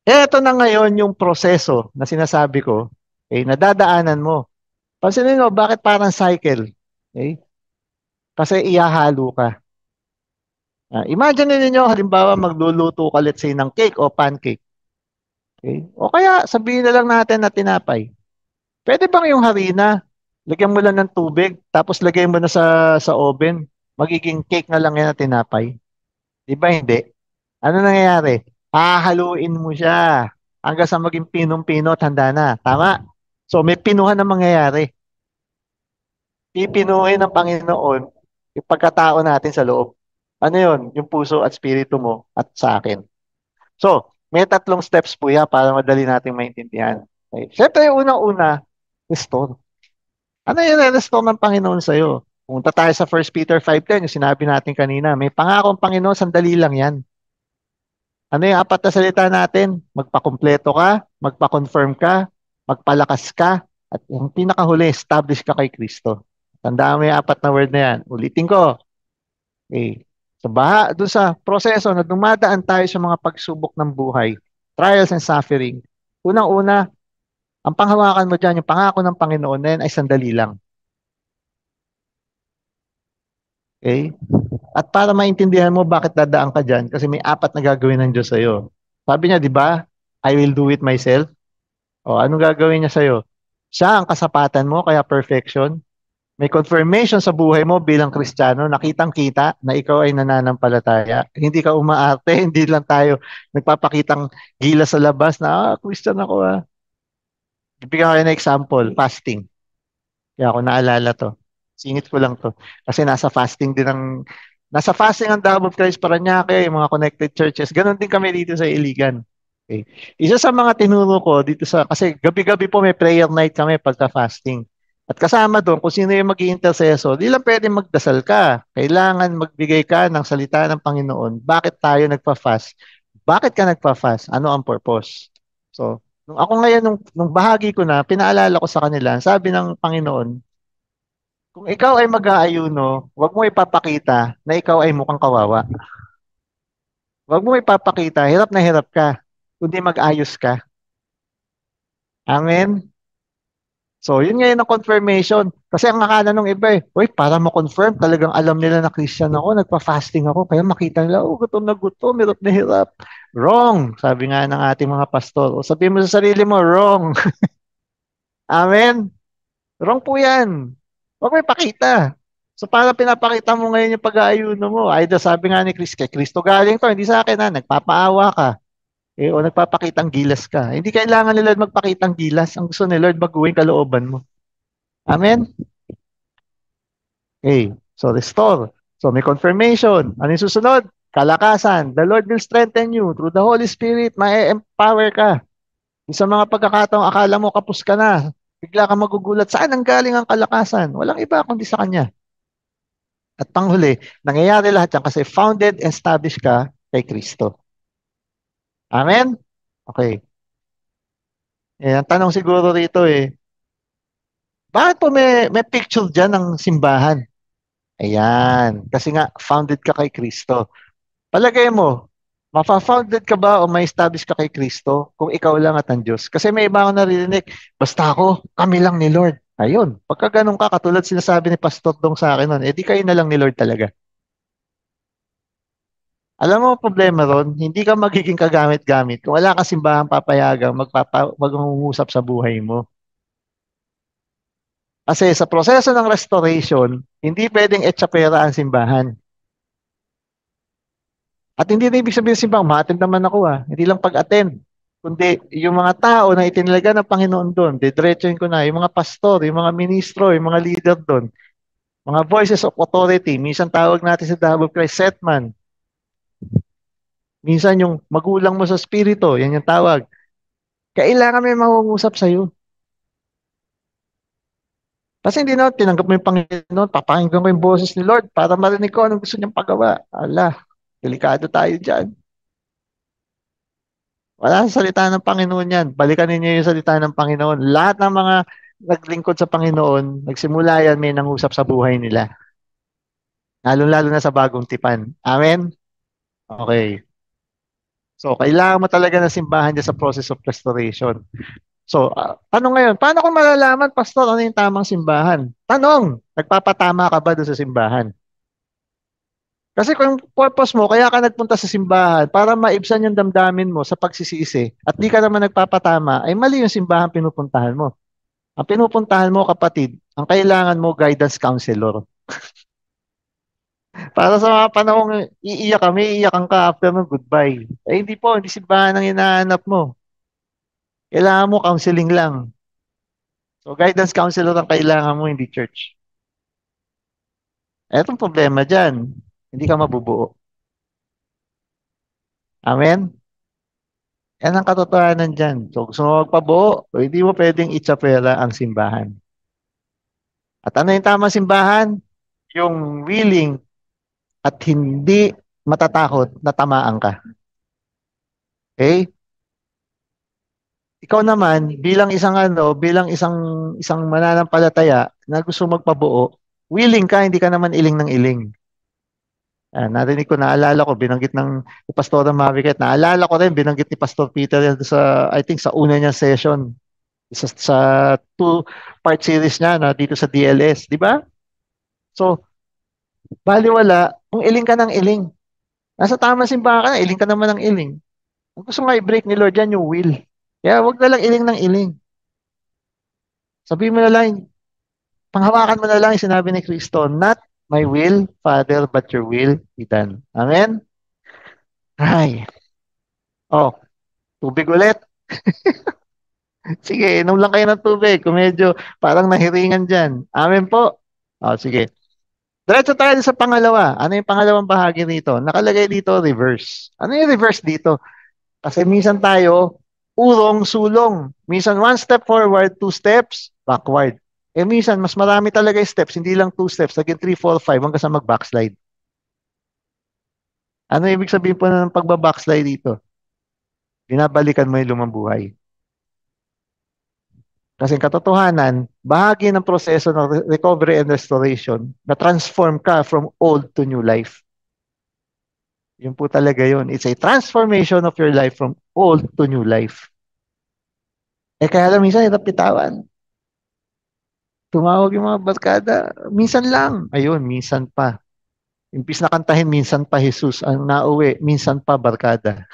Ito na ngayon yung proseso na sinasabi ko, nadadaanan mo. Pansinin mo, bakit parang cycle? Okay? Kasi ihahalo ka. Imagine niyo halimbawa magluluto ka let's say ng cake o pancake. Okay? O kaya sabihin na lang natin na tinapay. Pwede bang yung harina, lagyan mo lang ng tubig, tapos lagay mo na sa oven, magiging cake na lang yan na tinapay? Di ba hindi? Ano nangyayari? Hahaluin mo siya hanggang sa maging pinong-pino at handa na. Tama? So may pinuhan na mangyayari. Pipinuhin ng Panginoon yung pagkatao natin sa loob. Ano yun? Yung puso at spirito mo at sa akin. So, may tatlong steps po yan para madali natin maintindihan. Okay. Siyempre, yung unang-una, restore. Ano yung restore ng Panginoon sa'yo? Punta tayo sa 1 Peter 5:10, yung sinabi natin kanina. May pangako ang Panginoon, sandali lang yan. Ano yung apat na salita natin? Magpakumpleto ka, magpa-confirm ka, magpalakas ka, At yung pinakahuli, establish ka kay Kristo. Tandaan mo yung apat na word na yan. Ulitin ko. Okay. Doon sa proseso na dumadaan tayo sa mga pagsubok ng buhay, trials and suffering, unang-una, ang panghawakan mo dyan, yung pangako ng Panginoon na yan ay sandali lang. Okay? At para maintindihan mo bakit dadaan ka dyan, kasi may apat na gagawin ng Diyos sa'yo. Sabi niya, di ba? I will do it myself. O, anong gagawin niya sa'yo? Siya ang kasapatan mo, kaya perfection. May confirmation sa buhay mo bilang Kristiyano, nakitang-kita na ikaw ay nananampalataya. Hindi ka umaarte, hindi lang tayo nagpapakitang gila sa labas na, Christian ako ah. Bibigyan ko kayo ng example, fasting. Kaya ako naalala to. Singit ko lang to. Kasi nasa fasting ang Dove of Christ Parañaque, yung mga connected churches. Ganon din kami dito sa Iligan. Okay. Isa sa mga tinuro ko dito kasi gabi-gabi po may prayer night kami pagka fasting. At kasama doon, kung sino yung mag-i-intercessor, di lang pwede magdasal ka. Kailangan magbigay ka ng salita ng Panginoon. Bakit tayo nagpa-fast? Bakit ka nagpa-fast? Ano ang purpose? So, nung ako ngayon, nung bahagi ko na, pinaalala ko sa kanila, sabi ng Panginoon, kung ikaw ay mag-aayuno, huwag mo ipapakita na ikaw ay mukhang kawawa. Huwag mo ipapakita, hirap na hirap ka, kundi mag-ayos ka. Amen? So, yun ngayon ang confirmation. Kasi ang akala nung iba uy, para ma-confirm, talagang alam nila na Christian ako, nagpa-fasting ako, kaya makita nila, gutom, hirap na hirap. Wrong, sabi nga ng ating mga pastor. O sabihin mo sa sarili mo, wrong. Amen? Wrong po yan. Huwag mo ipakita. So, para pinapakita mo ngayon yung pag-aayuno mo, either sabi nga ni Chris, kay Kristo galing to, hindi sa akin ha, nagpapaawa ka. O nagpapakitang gilas ka. Hindi kailangan ni Lord magpakitang gilas. Ang gusto ni Lord mag-uwing kalooban mo. Amen? Okay. So, restore. So, may confirmation. Ano yung susunod? Kalakasan. The Lord will strengthen you. Through the Holy Spirit, ma-empower ka. Yung sa mga pagkakataong akala mo kapos ka na, bigla ka magugulat, saan ang galing ang kalakasan? Walang iba kundi sa Kanya. At panghuli, nangyayari lahat yan kasi founded and established ka kay Kristo. Amen? Okay. Ang tanong siguro rito bakit po may picture dyan ng simbahan? Ayan. Kasi nga, founded ka kay Kristo. Palagay mo, mafa-founded ka ba o may establish ka kay Kristo kung ikaw lang at ang Diyos? Kasi may iba akong naririnig, basta ako, kami lang ni Lord. Ayun, pagka ganun ka, katulad sinasabi ni Pastor Dong sa akin nun, di kayo na lang ni Lord talaga. Alam mo, problema ron, hindi ka magiging kagamit-gamit kung wala kang simbahang papayagang magmungusap sa buhay mo. Kasi sa proseso ng restoration, hindi pwedeng etsyapera ang simbahan. At hindi na ibig sabihin simbahan, ma-attend naman ako Hindi lang pag-attend. Kundi yung mga tao na itinalaga ng Panginoon doon, didiretsuhin ko na, yung mga pastor, yung mga ministro, yung mga leader doon, mga voices of authority, minsan tawag natin sa Dove of Christ, setman. Minsan yung magulang mo sa spirito, yan yung tawag. Kailangan may mangungusap sa'yo. Kasi hindi na, tinanggap mo yung Panginoon, papakinggan ko yung boses ni Lord para marinig ko anong gusto niyang pagawa. Ala, delikado tayo dyan. Wala sa salita ng Panginoon yan. Balikan ninyo yung salita ng Panginoon. Lahat ng mga naglingkod sa Panginoon, nagsimula yan, may nangusap sa buhay nila. Lalo-lalo na sa bagong tipan. Amen? Okay. So, kailangan mo talaga ng simbahan dyan sa process of restoration. So, tanong ngayon, paano ko malalaman, Pastor, ano yung tamang simbahan? Tanong, nagpapatama ka ba doon sa simbahan? Kasi kung purpose mo, kaya ka nagpunta sa simbahan para maibsan yung damdamin mo sa pagsisisi at di ka naman nagpapatama, ay mali yung simbahan pinupuntahan mo. Ang pinupuntahan mo, kapatid, ang kailangan mo, guidance counselor. Para sa mga panahong iiyakan ka after ng goodbye. Hindi po, hindi simbahan ang hinahanap mo. Kailangan mo counseling lang. So, guidance counselor ang kailangan mo, hindi church. Etong problema dyan, hindi ka mabubuo. Amen? Yan ang katotohanan dyan. So, gusto mo magpabuo, o hindi mo pwedeng itsapera ang simbahan. At ano yung tamang simbahan? Yung willing at hindi matatakot na tamaan ka. Okay? Ikaw naman, bilang isang bilang isang isang mananampalataya na gusto magpabuo, willing ka, hindi ka naman iling ng iling. Narinig ko, naalala ko, binanggit ni Pastor Mavicat, naalala ko rin, binanggit ni Pastor Peter yan sa, I think, sa una niya session, sa two-part series niya na dito sa DLS, di ba? So, baliwala, kung iling ka ng iling. Nasa tamang simbahan ka na, iling ka naman ng iling. Ang gusto nga i-break ni Lord yan, yung will. Kaya wag na lang iling ng iling. Sabihin mo na lang, panghawakan mo na lang yung sinabi ni Kristo, not my will, Father, but your will be done. Amen? Ay, oh, tubig ulit. Sige, inom lang kayo ng tubig kung medyo parang nahiringan dyan. Amen po. Oh, sige. Diretso tayo sa pangalawa. Ano yung pangalawang bahagi nito? Nakalagay dito, reverse. Ano yung reverse dito? Kasi minsan tayo, urong, sulong. Minsan one step forward, two steps backward. Minsan, mas marami talaga yung steps, hindi lang two steps, naging 3, 4, 5 hanggang sa mag-backslide. Ano ibig sabihin po ng pagba-backslide dito? Binabalikan mo yung lumang buhay. Kasi ang katotohanan, bahagi ng proseso ng recovery and restoration na transform ka from old to new life. Yun po talaga yun. It's a transformation of your life from old to new life. Kaya lang minsan, hirap bitawan. Tumawag yung mga barkada. Minsan lang. Ayun, minsan pa. Imbis na kantahin, minsan pa Jesus. Ang nauwi, minsan pa barkada.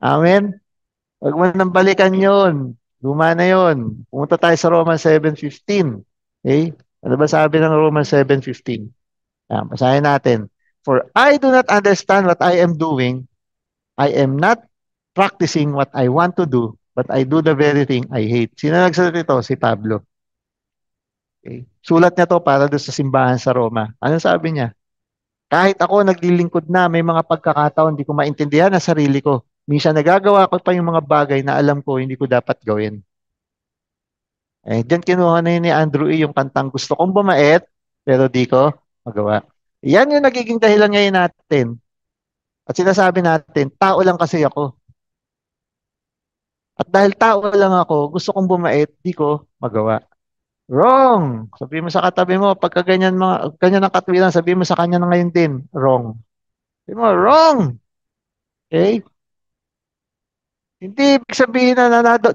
Amen? Huwag mo nang balikan yun. Luma na yun. Pumunta tayo sa Romans 7:15. Okay? Ano ba sabi ng Romans 7:15? Basahin natin. For I do not understand what I am doing. I am not practicing what I want to do, but I do the very thing I hate. Sino nagsalit ito? Si Pablo. Okay? Sulat niya to para doon sa simbahan sa Roma. Ano sabi niya? Kahit ako naglilingkod na, may mga pagkakataon hindi ko maintindihan ang sarili ko. Minsan nagagawa ko pa yung mga bagay na alam ko hindi ko dapat gawin. Diyan kinuha na yun ni Andrew E. yung kantang gusto kong bumait, pero di ko magawa. Yan yung nagiging dahilan ngayon natin. At sinasabi natin, tao lang kasi ako. At dahil tao lang ako, gusto kong bumait, di ko magawa. Wrong. Sabi mo sa katabi mo, pagka ganyan ang katwiran, sabi mo sa kanya na ngayon din, wrong. Sabi mo, wrong. Okay? Hindi ibig sabihin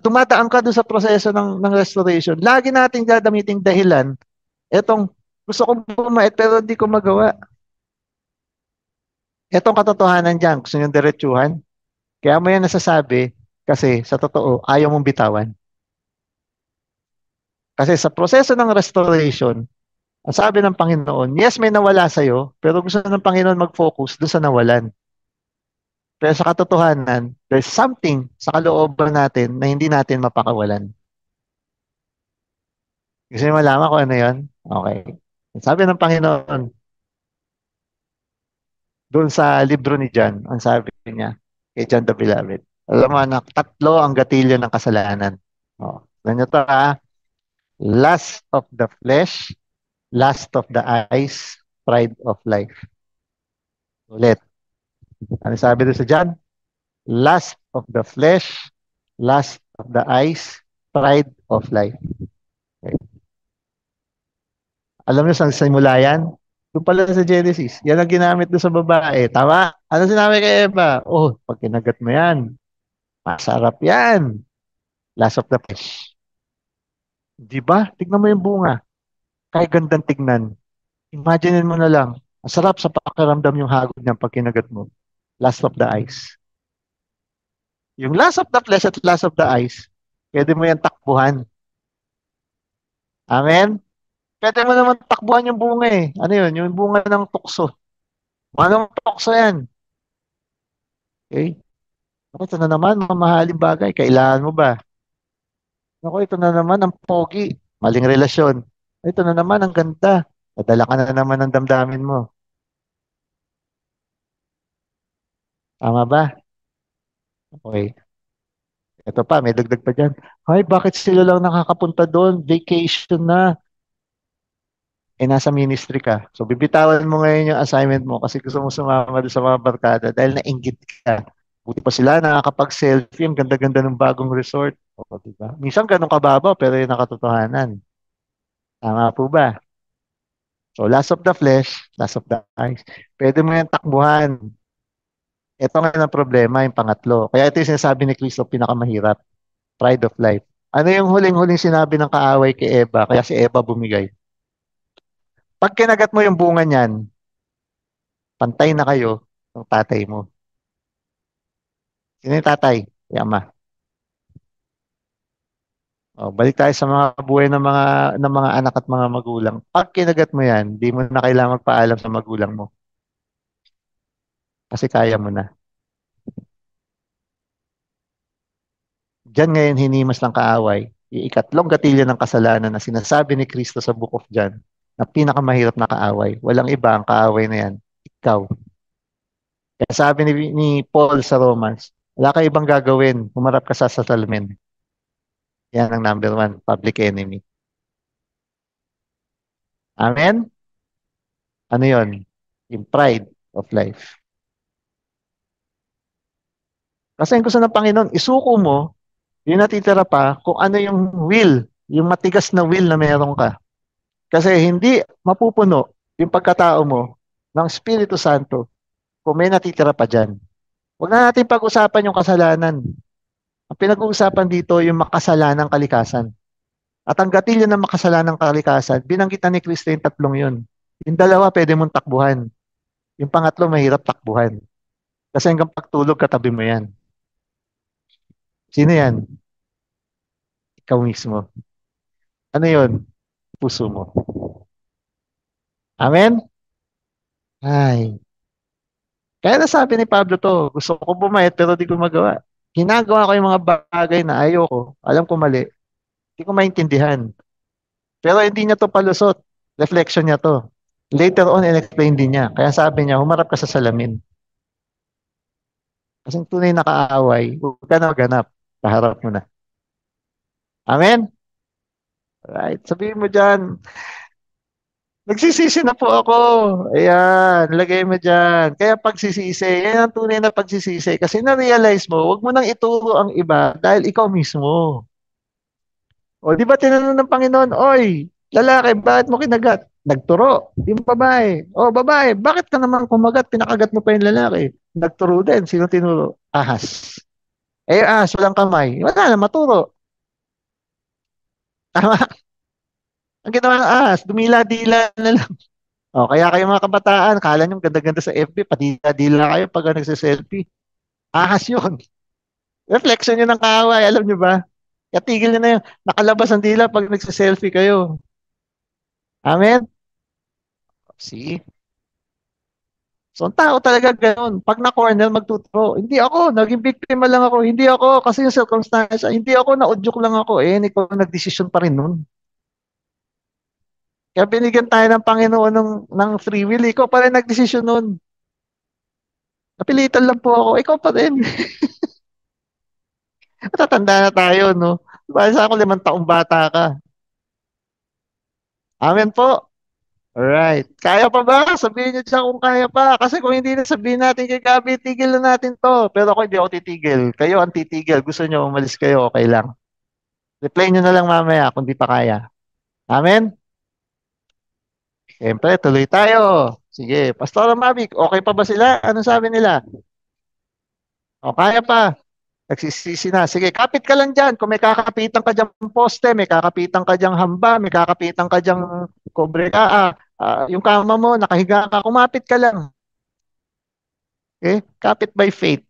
dumadaan ka doon sa proseso ng restoration. Lagi nating gagamiting dahilan, etong gusto kong bumait pero hindi ko magawa. Etong katotohanan dyan, gusto nyo diretsuhan? Kaya mo yan nasasabi kasi sa totoo, ayaw mong bitawan. Kasi sa proseso ng restoration, ang sabi ng Panginoon, yes, may nawala sa'yo, pero gusto ng Panginoon mag-focus doon sa nawalan. Pero sa katotohanan, there's something sa kalooban natin na hindi natin mapakawalan. Gusto niyo malaman kung ano yan? Okay. Sabi ng Panginoon, doon sa libro ni John, ang sabi niya, kay John the Beloved, alam mo anak, tatlo ang gatilyo ng kasalanan. Ganyan to lust of the flesh, lust of the eyes, pride of life. Ulit. Ano sabi doon sa John? Lust of the flesh, lust of the eyes, pride of life. Okay. Alam niyo saan simula yan? Doon pala sa Genesis. Yan ang ginamit doon sa babae. Tama? Ano sinabi kay Eva? Oh, pag kinagat mo yan, masarap yan. Lust of the flesh. Di ba? Tignan mo yung bunga. Kaya gandang tignan. Imagine mo na lang. Masarap sa pakiramdam yung hagod niyan pag kinagat mo. Lust of the eyes. Yung lust of the flesh at lust of the eyes, pwede mo yan takbuhan. Amen? Pwede mo naman takbuhan yung bunga eh. Ano yun? Yung bunga ng tukso. Anong tukso yan? Okay? Ako, ito na naman, mamahaling bagay. Kailangan mo ba? Ako, ito na naman, ang pogi. Maling relasyon. Ito na naman, ang ganda. Nadala ka na naman ng damdamin mo. Tama ba? Okay. Ito pa, may dagdag pa dyan. Ay, bakit sila lang nakakapunta doon? Vacation na. Nasa ministry ka. So, bibitawan mo ngayon yung assignment mo kasi gusto mo sumama doon sa mga barkada dahil nainggit ka. Buti pa sila nakakapag-selfie, ang ganda-ganda ng bagong resort. O, diba? Minsan ganun kababaw, pero yung nakatotohanan. Tama po ba? So, last of the flesh, last of the eyes. Pwede mo yan takbuhan. Ito nga ang problema, yung pangatlo. Kaya ito yung sinasabi ni Kristo, pinakamahirap. Pride of life. Ano yung huling-huling sinabi ng kaaway kay Eva? Kaya si Eva bumigay. Pag kinagat mo yung bunga niyan, pantay na kayo ng tatay mo. Sino yung tatay? Yung ama. O, balik tayo sa mga buhay ng mga anak at mga magulang. Pag kinagat mo yan, di mo na kailangan magpaalam sa magulang mo. Kasi kaya mo na. Diyan ngayon hinimas ng kaaway, yung ikatlong gatilyo ng kasalanan na sinasabi ni Kristo sa Book of John na pinakamahirap na kaaway. Walang iba ang kaaway na yan. Ikaw. Kaya sabi ni Paul sa Romans, wala ka ibang gagawin, humarap ka sa salamin. Yan ang number one, public enemy. Amen? Ano yon? Yung pride of life. Kasi ang gusto ng Panginoon, isuko mo, yung natitira pa, kung ano yung will, yung matigas na will na meron ka. Kasi hindi mapupuno yung pagkatao mo ng Espiritu Santo kung may natitira pa dyan. Huwag na natin pag-usapan yung kasalanan. Ang pinag-uusapan dito yung makasalanang kalikasan. At ang gatilyo ng makasalanang kalikasan, binanggitan ni Kristo yung tatlong yun. Yung dalawa, pwede mong takbuhan. Yung pangatlo, mahirap takbuhan. Kasi hanggang pagtulog, katabi mo yan. Sino yan? Ikaw mismo. Ano yun? Puso mo. Amen? Ay. Kaya nasabi ni Pablo to, gusto ko bumayat pero di ko magawa. Ginagawa ko yung mga bagay na ayoko. Alam ko mali. Hindi ko maintindihan. Pero hindi niya to palusot. Reflection niya to. Later on, in-explain din niya. Kaya sabi niya, humarap ka sa salamin. Kasi tunay na kaaway, huwag ka na maghanap. Kaharap mo na. Amen? Right. Sabihin mo dyan, nagsisisi na po ako. Ayan, lagay mo dyan. Kaya pagsisisi, yan ang tunay na pagsisisi. Kasi na-realize mo, huwag mo nang ituro ang iba dahil ikaw mismo. O di ba tinanong ng Panginoon, Oy, lalaki, bakit mo kinagat? Nagturo. Yung babae. O babae, bakit ka naman kumagat? Pinakagat mo pa yung lalaki. Nagturo din. Sino tinuro? Ahas. Eh, ahas, walang kamay. Wala na, maturo. Tama. Ang ginawa ng ahas, dumila-dila na lang. O, kaya kayo mga kabataan, kala nyo ganda-ganda sa FB, padila-dila kayo pag nagsiselfie. Ahas yun. Reflection yun ng kaaway, alam nyo ba? Kaya tigil nyo na yun. Nakalabas ang dila pag nagsiselfie kayo. Amen? See? So, ang tao talaga ganoon. Pag na-corner, magtuturo. Hindi ako, naging biktima lang ako. Hindi ako, kasi yung circumstance, hindi ako, naudyok lang ako. Eh, ikaw nagdesisyon pa rin nun. Kaya binigyan tayo ng Panginoon ng free will. Ikaw pa rin nagdesisyon nun. Napilitan lang po ako. Ikaw pa rin. Matatanda na tayo, no? Diba, sa ako 5 taong bata ka. Amen po. Alright. Kaya pa ba? Sabihin niyo dyan kung kaya pa. Kasi kung hindi na sabihin natin kay Gabi, tigil na natin to. Pero ako hindi ako titigil. Kayo ang titigil. Gusto niyo umalis kayo, okay lang. Reply niyo na lang mamaya kung di pa kaya. Amen? Siyempre, tuloy tayo. Sige, Pastor Mavic, okay pa ba sila? Anong sabi nila? O, kaya pa. Nagsisisi na. Sige, kapit ka lang dyan. Kung may kakapitan ka dyan poste, may kakapitan ka dyan hamba, may kakapitan ka dyan kobre ka, yung kama mo, nakahiga ka, kumapit ka lang. Okay? Kapit by faith.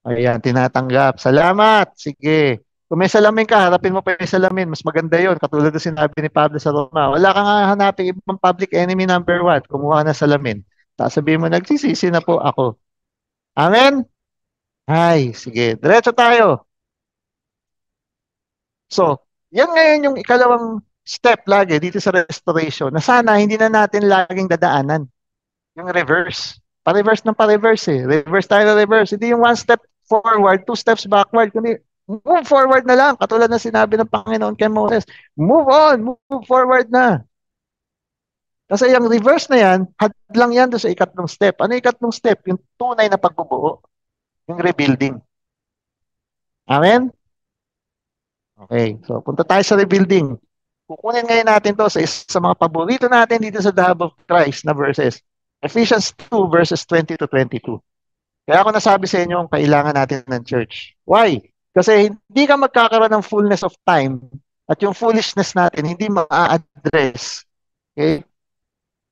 Ayan, tinatanggap. Salamat. Sige. Kung may salamin ka, harapin mo pa yung salamin. Mas maganda yon. Katulad ng sinabi ni Pablo sa Roma. Wala kang hanapin ibang public enemy number one. Kumuha na salamin. Tapos sabihin mo, nagsisisi na po ako. Amen? Ay, sige. Diretso tayo. So, yan ngayon yung ikalawang step lagi dito sa restoration na sana hindi na natin laging dadaanan. Yung reverse. Pa-reverse ng pa-reverse eh. Reverse tayo na reverse. Hindi yung one step forward, 2 steps backward. Kundi move forward na lang. Katulad na sinabi ng Panginoon kay Moses. Move on, move forward na. Kasi yung reverse na yan, hadlang yan doon sa ikatlong step. Ano yung ikatlong step? Yung tunay na pagbubuo. Yung rebuilding. Amen? Okay. So, punta tayo sa rebuilding. Kukunin ngayon natin to sa isa sa mga paborito natin dito sa The Hub of Christ na verses. Ephesians 2 verses 20 to 22. Kaya ako nasabi sa inyo ang kailangan natin ng church. Why? Kasi hindi ka magkakaroon ng fullness of time at yung foolishness natin hindi ma-address. Okay?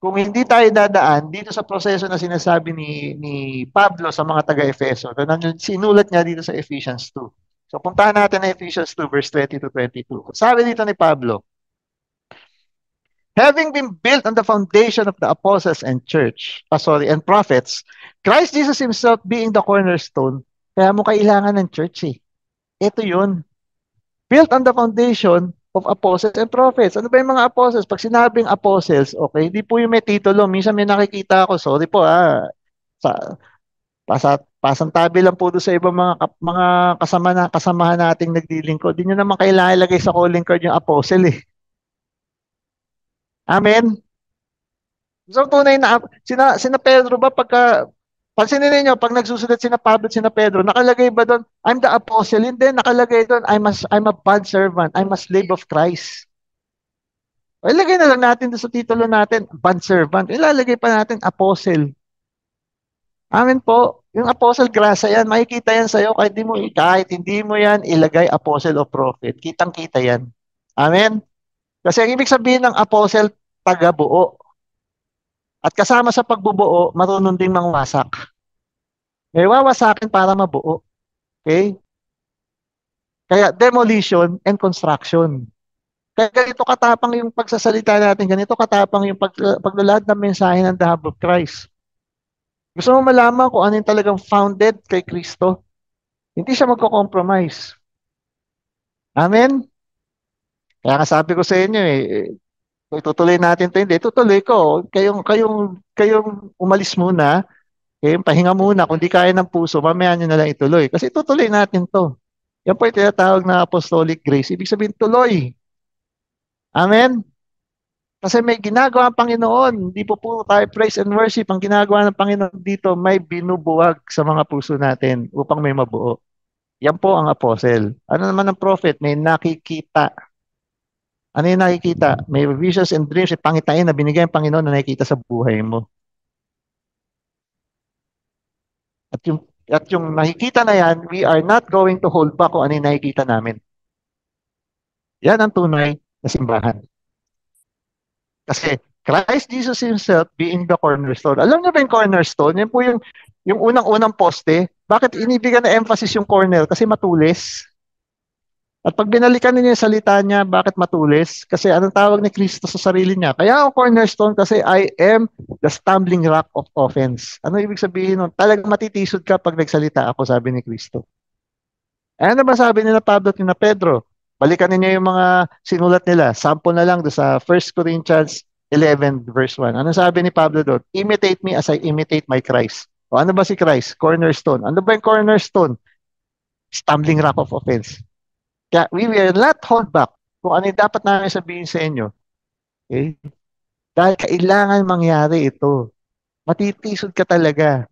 Kung hindi tayo dadaan dito sa proseso na sinasabi ni Pablo sa mga taga-Efeso, na sinulat niya dito sa Ephesians 2. So puntahan natin na Ephesians 2 verse 20 to 22. Sabi dito ni Pablo, having been built on the foundation of the apostles and and prophets, Christ Jesus himself being the cornerstone, kaya mo kailangan ng church eh. Ito yun. Built on the foundation of apostles and prophets. Ano ba yung mga apostles? Pag sinabing apostles, okay, hindi po yung may titulo. Minsan may nakikita ako, sorry po sa, pasantabi lang po doon sa ibang mga kasamahan nating naglilingkod. Hindi nyo naman kailangan ilagay sa calling card yung apostle eh. Amen? So tunay na sina Pedro ba pansinin niyo pag nagsusulat sina Pablo at sina Pedro, nakalagay ba doon I'm the apostle? Hindi, nakalagay doon I'm a bond servant, I'm a slave of Christ. O ilagay na lang natin doon sa titulo natin, bond servant. Ilalagay pa natin apostle. Amen po. Yung apostle grasa yan, makikita yan sa'yo kahit hindi mo yan ilagay apostle o prophet. Kitang-kita yan. Amen? Kasi ang ibig sabihin ng apostle, taga-buo. At kasama sa pagbubuo, marunong ding mangwasak. May wawasakin para mabuo. Okay? Kaya demolition and construction. Kaya ganito katapang yung pagsasalita natin, ganito katapang yung paglalahad ng mensahe ng The Hub of Christ. Gusto mo malaman kung ano yung talagang founded kay Kristo? Hindi siya magko-compromise. Amen? Kaya nga sabi ko sa inyo kung itutuloy natin ito, hindi, itutuloy ko. Kayong umalis muna, pahinga muna. Kung di kaya ng puso, mamaya nyo na lang ituloy. Kasi itutuloy natin to. Yan po yung tinatawag na apostolic grace. Ibig sabihin, tuloy. Amen? Kasi may ginagawa ang Panginoon. Hindi po puro tayo praise and worship. Ang ginagawa ng Panginoon dito, may binubuwag sa mga puso natin upang may mabuo. Yan po ang apostle. Ano naman ang prophet? May nakikita. Ano yung nakikita? May visions and dreams, pangitain na binigay ng Panginoon na nakikita sa buhay mo. At yung nakikita na yan, we are not going to hold back kung ano yung nakikita namin. Yan ang tunay na simbahan. Kasi Christ Jesus himself being the cornerstone. Alam niyo ba yung cornerstone? Yan po yung unang-unang poste. Bakit inibigyan na emphasis yung corner? Kasi matulis. At pag binalikan niyo yung salita niya, bakit matulis? Kasi anong tawag ni Kristo sa sarili niya? Kaya ako cornerstone kasi I am the stumbling rock of offense. Ano ibig sabihin nun? Talagang matitisod ka pag nagsalita ako, sabi ni Kristo. Ano ba sabi nila Pablo at nila Pedro? Balikan niyo yung mga sinulat nila. Sample na lang do sa 1 Corinthians 11 verse 1. Ano sabi ni Pablo doon? Imitate me as I imitate my Christ. O ano ba si Christ? Cornerstone. Ano ba yung cornerstone? Stumbling rock of offense. Kaya we will not hold back kung ano yung dapat namin sabihin sa inyo. Okay? Dahil kailangan mangyari ito. Matitisod ka talaga.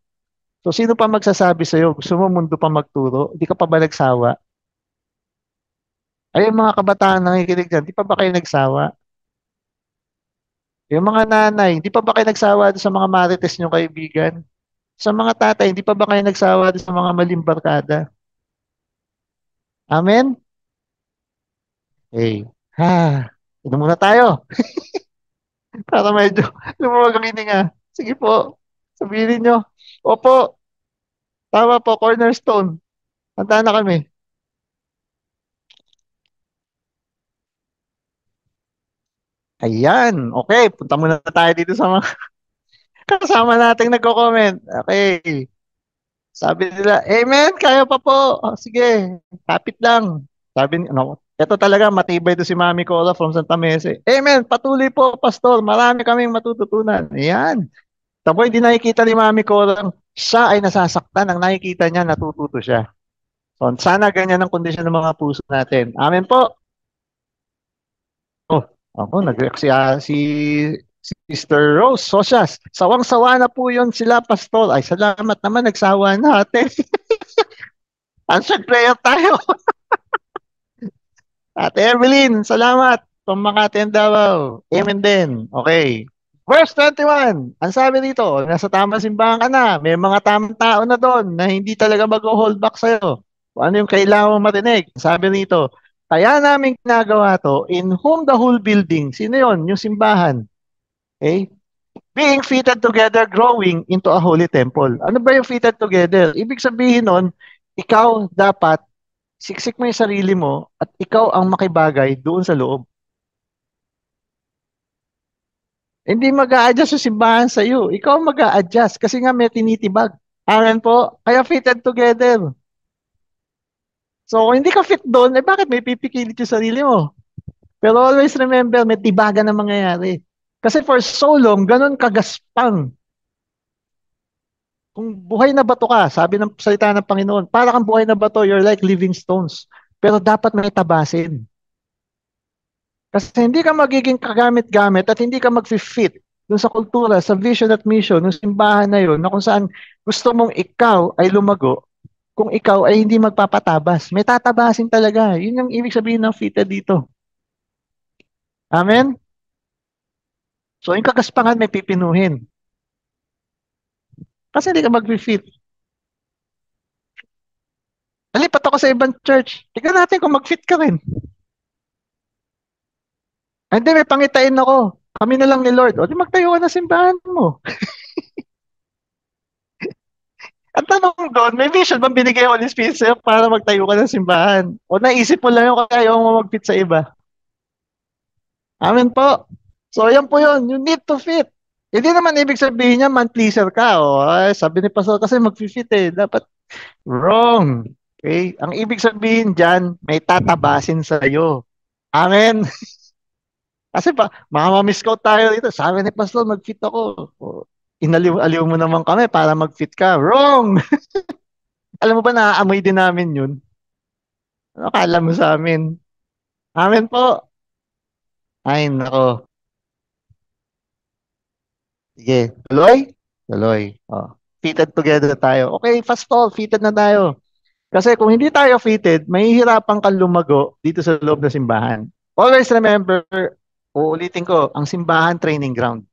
So sino pa magsasabi sa'yo? Gusto mo mundo pa magturo? Hindi ka pa ba nagsawa? Ay, yung mga kabataan nakikinig dyan, di pa ba kayo nagsawa? Yung mga nanay, di pa ba kayo nagsawa sa mga marites nyo kaibigan? Sa mga tatay, di pa ba kayo nagsawa sa mga maling barkada? Amen? Okay. Ito muna tayo. Para medyo lumuwag ang hininga. Sige po, sabihin nyo. Opo, tama po, cornerstone. Handa na kami. Ayan, okay. Punta muna tayo dito sa mga kasama nating nagko-comment. Okay. Sabi nila, Amen, kaya pa po. Oh, sige, kapit lang. Sabi ni, no, ito talaga matibay to si Mami Cola from Santa Mesa. Amen, patuloy po, Pastor. Marami kaming matututunan. Ayan. Tapos hindi nakikita ni Mami Cola, siya ay nasasaktan. Ang nakikita niya, natututo siya. So, sana ganyan ang kondisyon ng mga puso natin. Amen po. Oh, ako, nag-react si Sister Rose Socias. Sawang-sawa na po yun sila, Pastor. Ay, salamat naman, nagsawa na ate. Answered prayer tayo. Ate Evelyn, salamat. From Makati and Davao. Amen din. Okay. Verse 21, ang sabi dito, nasa tamang simbahan ka na, may mga tamang tao na doon na hindi talaga mag-hold back sa'yo. Kung ano yung kailangan mo marinig. Sabi dito, kaya namin ginagawa to, in whom the whole building, sino yun? Yung simbahan. Okay? Being fitted together, growing into a holy temple. Ano ba yung fitted together? Ibig sabihin nun, ikaw dapat, siksik mo yung sarili mo at ikaw ang makibagay doon sa loob. Hindi mag-a-adjust sa simbahan sa iyo. Ikaw mag-a-adjust kasi nga may tinitibag. Amen po. Kaya fitted together. So, kung hindi ka fit doon, eh bakit may pipikilit yung sarili mo? Pero always remember, may tibagan na mangyayari. Kasi for so long, ganun kagaspang. Kung buhay na bato ka, sabi ng salita ng Panginoon, para kang buhay na bato, you're like living stones. Pero dapat may tabasin. Kasi hindi ka magiging kagamit-gamit at hindi ka mag-fit dun sa kultura, sa vision at mission ng simbahan na yun na kung saan gusto mong ikaw ay lumago, kung ikaw ay hindi magpapatabas. May tatabasin talaga. Yun yung ibig sabihin ng fitted dito. Amen? So, yung kagaspangan may pipinuhin. Kasi hindi ka mag-fit. Nalipat ako sa ibang church. Tignan natin kung mag-fit ka rin. Ay, hindi, may pangitain ako. Kami na lang ni Lord. O, di magtayo ka na simbahan mo. Ang tanong doon, may vision bang binigay ng Holy Spirit sa'yo para magtayo ka ng simbahan? O naisip mo lang yung kaya ayaw mo mag-fit sa iba? Amen po. So, yan po yun. You need to fit. Hindi naman ibig sabihin niya, man pleaser ka. O, ay, sabi ni Pastor kasi mag-fit eh. Dapat wrong. Okay? Ang ibig sabihin dyan, may tatabasin sa'yo. Amen. Kasi pa, mamamiss-out tayo dito. Sabi ni Pastor, mag-fit ako. O, inaliw-aliw mo naman kami para mag-fit ka. Wrong! Alam mo ba, naaamoy din namin yun. Ano akala mo sa amin? Amen po. Ay, nako. Sige, tuloy? Tuloy. Oh. Fitted together tayo. Okay, fast talk, fitted na tayo. Kasi kung hindi tayo fitted, mahihirapan kang lumago dito sa loob ng simbahan. Always remember, uulitin ko, ang simbahan training ground.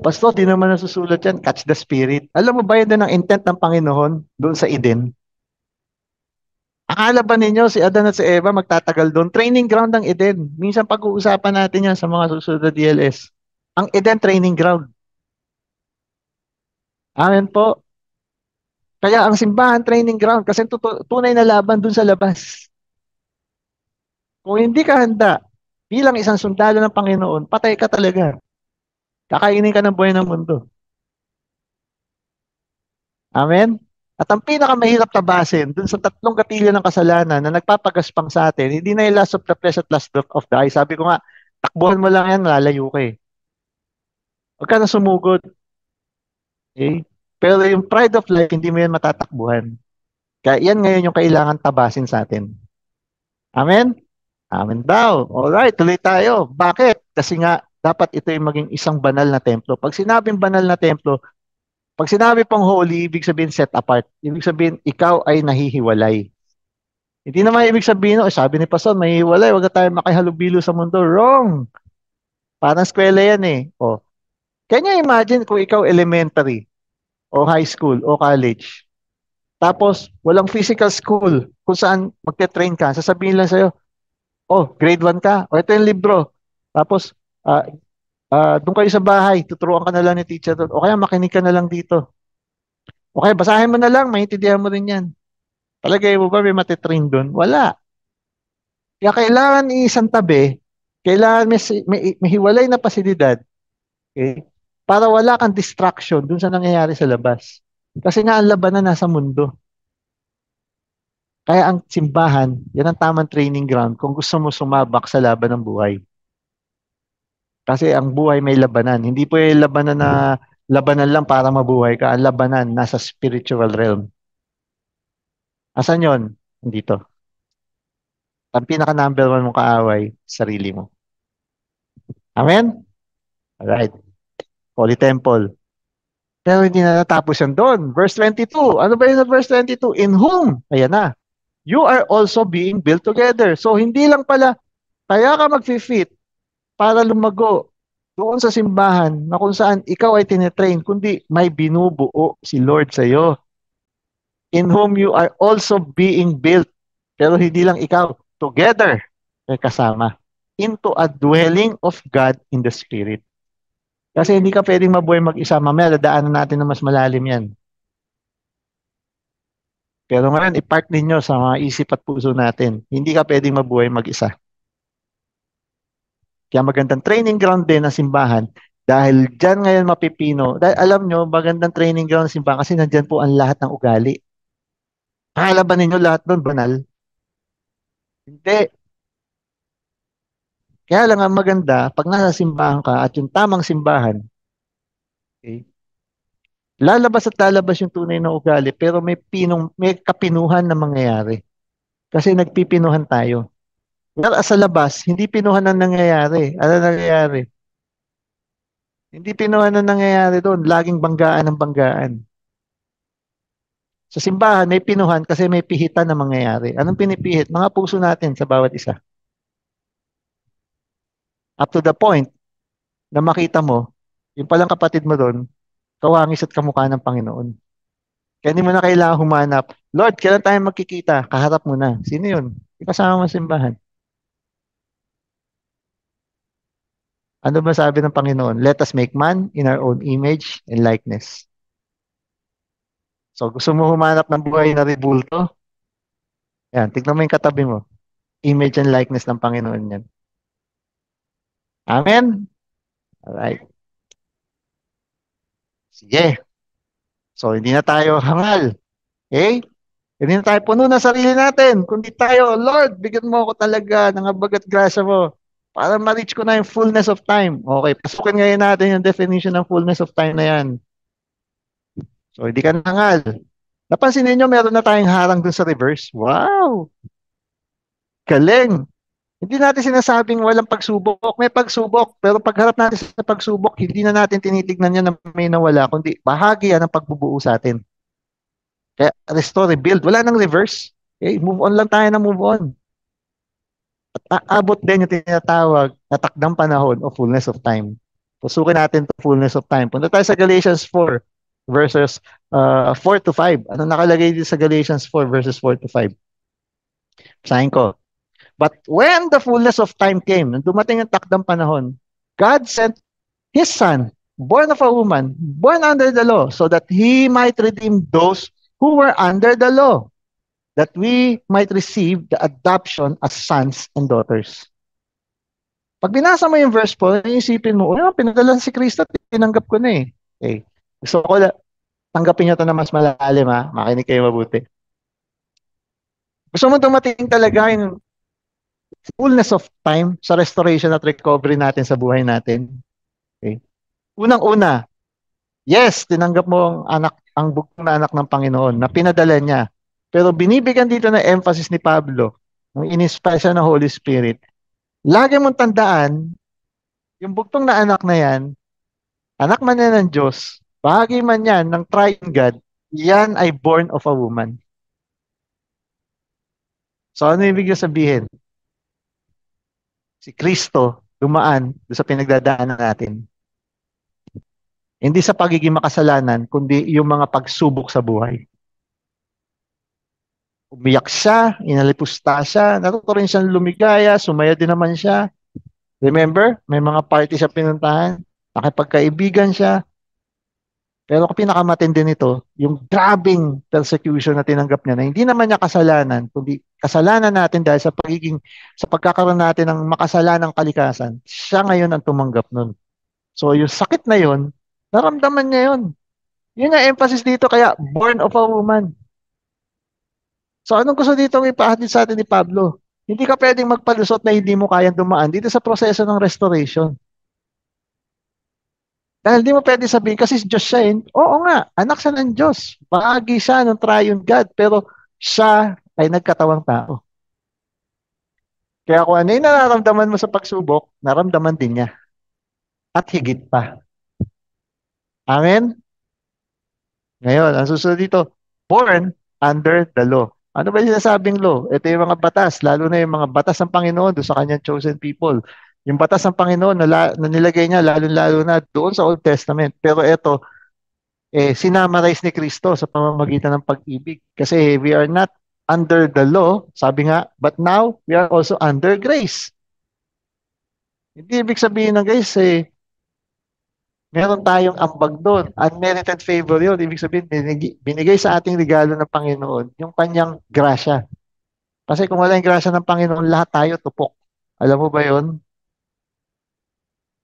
Pastor, di naman nasusulat yan. Catch the spirit. Alam mo ba yun din ang intent ng Panginoon doon sa Eden? Akala ba ninyo si Adan at si Eva magtatagal doon? Training ground ng Eden. Minsan pag-uusapan natin yan sa mga susunod na DLS. Ang Eden training ground. Amen po. Kaya ang simbahan training ground kasi tunay na laban doon sa labas. Kung hindi ka handa bilang isang sundalo ng Panginoon, patay ka talaga. Kakainin ka ng buhay ng mundo. Amen? At ang pinakamahirap tabasin dun sa tatlong gatilyo ng kasalanan na nagpapagaspang sa atin, hindi na yung lust of the flesh at lust of the eye. Sabi ko nga, takbuhan mo lang yan, lalayo ka eh. Huwag ka na sumugod. Okay? Pero yung pride of life, hindi mo yan matatakbuhan. Kaya yan ngayon yung kailangan tabasin sa atin. Amen? Amen daw. Alright, tuloy tayo. Bakit? Kasi nga, dapat ito yung maging isang banal na templo. Pag sinabing banal na templo, pag sinabi pang holy, ibig sabihin set apart. Ibig sabihin, ikaw ay nahihiwalay. Hindi naman ibig sabihin, oh, sabi ni Pastor, mahihiwalay, huwag na tayo makihalubilo sa mundo. Wrong. Parang eskwela yan eh. Oh. Can you imagine kung ikaw elementary, o high school, o college, tapos walang physical school kung saan magte-train ka, sasabihin lang sa'yo, oh, grade 1 ka, o ito yung libro. Tapos, doon kayo sa bahay, tuturuan ka na lang ni teacher doon. O kaya makinig ka na lang dito. O kaya basahin mo na lang, maintindihan mo rin yan. Palagay mo ba may matitrain doon? Wala. Kaya kailangan isang tabi, kailangan may hiwalay na pasilidad, okay? Para wala kang distraction dun sa nangyayari sa labas. Kasi nga ang labanan nasa mundo. Kaya ang simbahan, yan ang tamang training ground kung gusto mo sumabak sa laban ng buhay. Kasi ang buhay may labanan. Hindi po yung labanan na labanan lang para mabuhay ka. Ang labanan nasa spiritual realm. Asan yon? Dito. Ang pinaka number one mong kaaway, sarili mo. Amen? Alright. Holy Temple. Pero hindi na natapos yan doon. Verse 22. Ano ba yun sa verse 22? In whom, ayan na, you are also being built together. So, hindi lang pala, kaya ka mag-fit para lumago doon sa simbahan na kung saan ikaw ay tinetrain, kundi may binubuo si Lord sa iyo. In whom you are also being built. Pero hindi lang ikaw, together, may kasama, into a dwelling of God in the Spirit. Kasi hindi ka pwedeng mabuhay mag-isa. Mamaya, dadaanan natin na mas malalim yan. Pero ngayon, i-park ninyo sa mga isip at puso natin. Hindi ka pwedeng mabuhay mag-isa. Kaya magandang training ground din ang simbahan dahil dyan ngayon mapipino. Dahil alam nyo, magandang training ground ng simbahan kasi nandyan po ang lahat ng ugali. Akala ba ninyo lahat doon banal? Hindi. Kaya lang ang maganda, pag nasa simbahan ka at yung tamang simbahan, okay, lalabas at lalabas yung tunay na ugali pero may kapinuhan na mangyayari. Kasi nagpipinuhan tayo. Sa labas, hindi pinuhan ang nangyayari. Ano nangyayari? Hindi pinuhan ang nangyayari doon. Laging banggaan ng banggaan. Sa simbahan, may pinuhan kasi may pihitan na mangyayari. Anong pinipihit? Mga puso natin sa bawat isa. Up to the point na makita mo, yung palang kapatid mo doon, kawangis at kamukha ng Panginoon. Kaya hindi mo na kailangan humanap. Lord, kailan tayo magkikita? Kaharap mo na. Sino yun? Ikasama mo sa simbahan. Ano ba sabi ng Panginoon? Let us make man in our own image and likeness. So, gusto mo humanap ng buhay na rebulto? Yan, tignan mo yung katabi mo. Image and likeness ng Panginoon yan. Amen? Alright. Sige. So, hindi na tayo hangal. Okay? Hindi na tayo puno ng sarili natin. Kundi tayo, Lord, bigyan mo ako talaga ng habag at grasya mo para ma-reach ko na yung fullness of time. Okay, pasukin ngayon natin yung definition ng fullness of time na yan. So, hindi ka nangal. Napansin ninyo, meron na tayong harang dun sa reverse. Wow! Galing! Hindi natin sinasabing walang pagsubok. May pagsubok. Pero pagharap natin sa pagsubok, hindi na natin tinitignan yan na may nawala, kundi bahagi yan ng pagbubuo sa atin. Kaya restore, rebuild. Wala nang reverse. Okay, move on lang tayo na move on. At aabot din yung tinatawag na takdang panahon o fullness of time. Pusukin natin to fullness of time. Punta tayo sa Galatians 4 verses 4 to 5. Ano nakalagay dito sa Galatians 4 verses 4 to 5? Basahin ko. But when the fullness of time came, nung dumating ang takdang panahon, God sent His Son, born of a woman, born under the law, so that He might redeem those who were under the law, that we might receive the adoption as sons and daughters. Pag binasa mo yung verse po, isipin mo, pinadala si Kristo at tinanggap ko na eh. Okay. Gusto ko tanggapin nyo ito na mas malalim ha. Makinig kayo mabuti. Gusto mo dumating talaga yung fullness of time sa restoration at recovery natin sa buhay natin. Okay. Unang-una, yes, tinanggap mo ang anak, ang bugtong na anak ng Panginoon na pinadala niya. Pero binibigyan dito na emphasis ni Pablo, nung in-inspire siya ng Holy Spirit, lagi mong tandaan, yung bugtong na anak na yan, anak man yan ng Diyos, bahagi man yan ng triune God, yan ay born of a woman. So ano ibig sabihin? Si Kristo dumaan doon sa pinagdadaanan natin. Hindi sa pagiging makasalanan, kundi yung mga pagsubok sa buhay. Umiyak siya, inalipusta siya, natuto rin siyang lumigaya, sumaya din naman siya. Remember, may mga party siya pinuntahan, nakipagkaibigan siya. Pero ang pinakamatindi nito, yung grabing persecution na tinanggap niya na hindi naman niya kasalanan, kundi kasalanan natin dahil sa pagkakaroon natin ng makasalanang kalikasan, siya ngayon ang tumanggap nun. So yung sakit na yun, naramdaman niya yun. Yun ang emphasis dito, kaya born of a woman. So anong gusto dito ipahatid sa atin ni Pablo? Hindi ka pwedeng magpalusot na hindi mo kayang dumaan dito sa proseso ng restoration. Dahil di mo pwede sabihin, kasi Diyos siya eh. Oo nga, anak siya ng Diyos. Bahagi siya ng triune God, pero siya ay nagkatawang tao. Kaya kung ano yung nararamdaman mo sa pagsubok, naramdaman din niya. At higit pa. Amen? Ngayon, ang susunod dito, born under the law. Ano ba yung sinasabing law? Ito yung mga batas, lalo na yung mga batas ng Panginoon doon sa kanyang chosen people. Yung batas ng Panginoon na nilagay niya, lalo-lalo na doon sa Old Testament. Pero ito, sinamarize ni Kristo sa pamamagitan ng pag-ibig. Kasi we are not under the law, sabi nga, but now we are also under grace. Hindi ibig sabihin ng grace, meron tayong ambag doon. Unmerited favor yun. Ibig sabihin, binigay sa ating regalo ng Panginoon yung kanyang grasya. Kasi kung wala yung grasya ng Panginoon, lahat tayo tupok. Alam mo ba yun?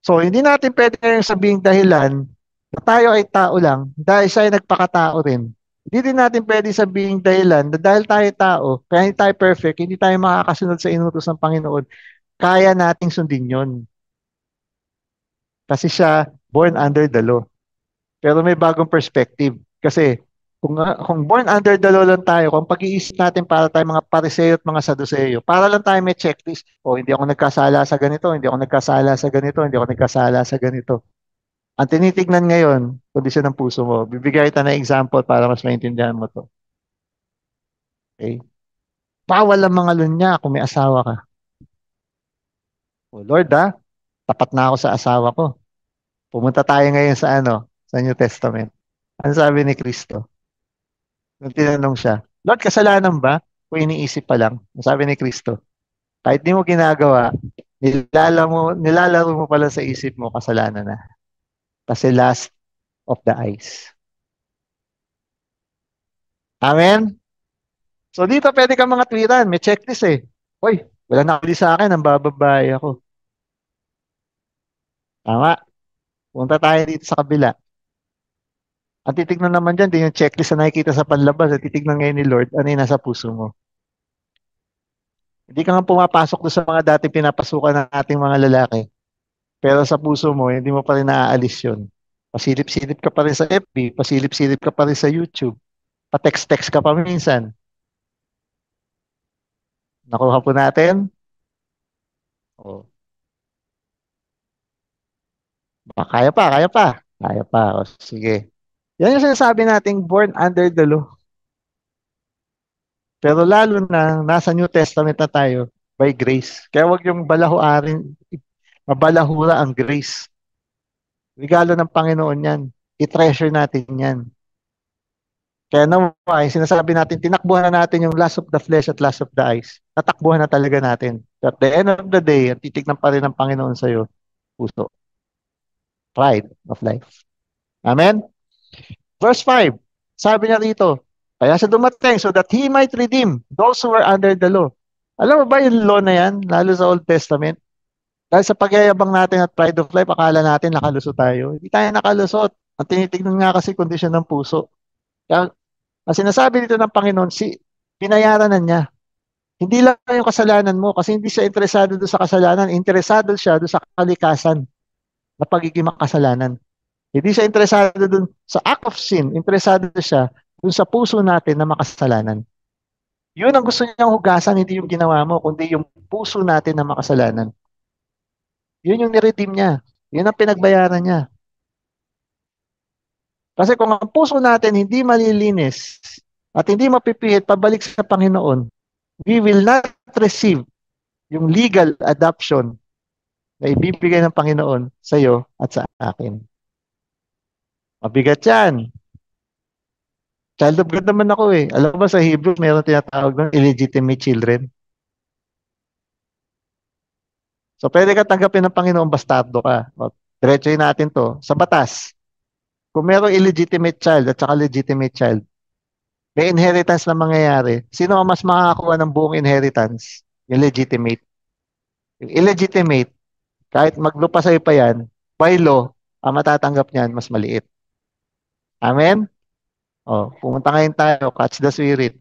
So, hindi natin pwede yung sabing dahilan na tayo ay tao lang dahil siya ay nagpakatao rin. Hindi din natin pwede sabihin dahilan na dahil tayo tao, kaya hindi tayo perfect, hindi tayo makakasunod sa inutos ng Panginoon, kaya nating sundin yon. Kasi siya born under the law. Pero may bagong perspective. Kasi kung born under the law lang tayo, kung pag-iisip natin para tayo mga Pariseo at mga Saduceo, para lang tayo may checklist, o hindi ako nagkasala sa ganito, hindi ako nagkasala sa ganito, hindi ako nagkasala sa ganito. Ang tinitignan ngayon, kondisyon ng puso mo, bibigay kita ng example para mas maintindihan mo to. Okay? Bawal ang mga lunya kung may asawa ka. O Lord tapat na ako sa asawa ko. Pumunta tayo ngayon sa sa New Testament. Ano sabi ni Kristo? Nung tinanong siya, Lord, kasalanan ba? O iniisip pa lang? Ang sabi ni Kristo, kahit di mo ginagawa, nilalaro mo pala sa isip mo, kasalanan na. Kasi last of the eyes. Amen? So dito pwede ka mga tweetan, may checklist eh. Hoy, wala nakali sa akin, ang bababae ako. Tama. Punta tayo dito sa kabila. Ang titignan naman dyan, di yung checklist na nakikita sa panlabas. Ang titignan ngayon ni Lord, ano yung nasa puso mo. Hindi ka nga pumapasok doon sa mga dati pinapasukan ng ating mga lalaki. Pero sa puso mo, hindi mo pa rin naaalis yun. Pasilip-silip ka pa rin sa FB, pasilip-silip ka pa rin sa YouTube, pa-text-text ka pa minsan. Nakuha po natin? O, kaya pa, kaya pa. Kaya pa, o sige. Yan yung sinasabi nating born under the law. Pero lalo na, nasa New Testament na tayo, by grace. Kaya wag yung mabalahura ang grace. Regalo ng Panginoon yan. I-treasure natin yan. Kaya naman, sinasabi natin, tinakbuhan na natin yung lust of the flesh at lust of the eyes. Natakbuhan na talaga natin. At the end of the day, ang titignan pa rin ng Panginoon sa'yo, puso. Pride of life. Amen? Verse 5, sabi niya rito, kaya siya dumating so that He might redeem those who were under the law. Alam mo ba yung law na yan, lalo sa Old Testament? Dahil sa pagyayabang natin at pride of life, akala natin nakalusot tayo. Hindi tayo nakalusot. Ang tinitignan nga kasi kondisyon ng puso. Kaya, ang sinasabi dito ng Panginoon, binayaran na niya. Hindi lang yung kasalanan mo kasi hindi siya interesado doon sa kasalanan. Interesado siya doon sa kalikasan na pagiging makasalanan. Hindi siya interesado doon sa act of sin. Interesado siya doon sa puso natin na makasalanan. Yun ang gusto niyang hugasan, hindi yung ginawa mo, kundi yung puso natin na makasalanan. Yun yung niredeem niya. Yun ang pinagbayaran niya. Kasi kung ang puso natin hindi malilinis at hindi mapipihit pabalik sa Panginoon, we will not receive yung legal adoption na ibibigay ng Panginoon sa iyo at sa akin. Mabigat yan. Child of God naman ako eh. Alam mo ba sa Hebrew, mayroon tinatawag ng illegitimate children. So pwede ka tanggapin ng Panginoon bastardo ka. O, diretsohin natin to. Sa batas, kung mayroong illegitimate child at saka legitimate child, may inheritance na mangyayari. Sino ang mas makakakuha ng buong inheritance? Yung legitimate. Yung illegitimate, kahit maglupa sa'yo pa yan, by law, ang matatanggap niyan mas maliit. Amen? O, pumunta ngayon tayo, catch the spirit.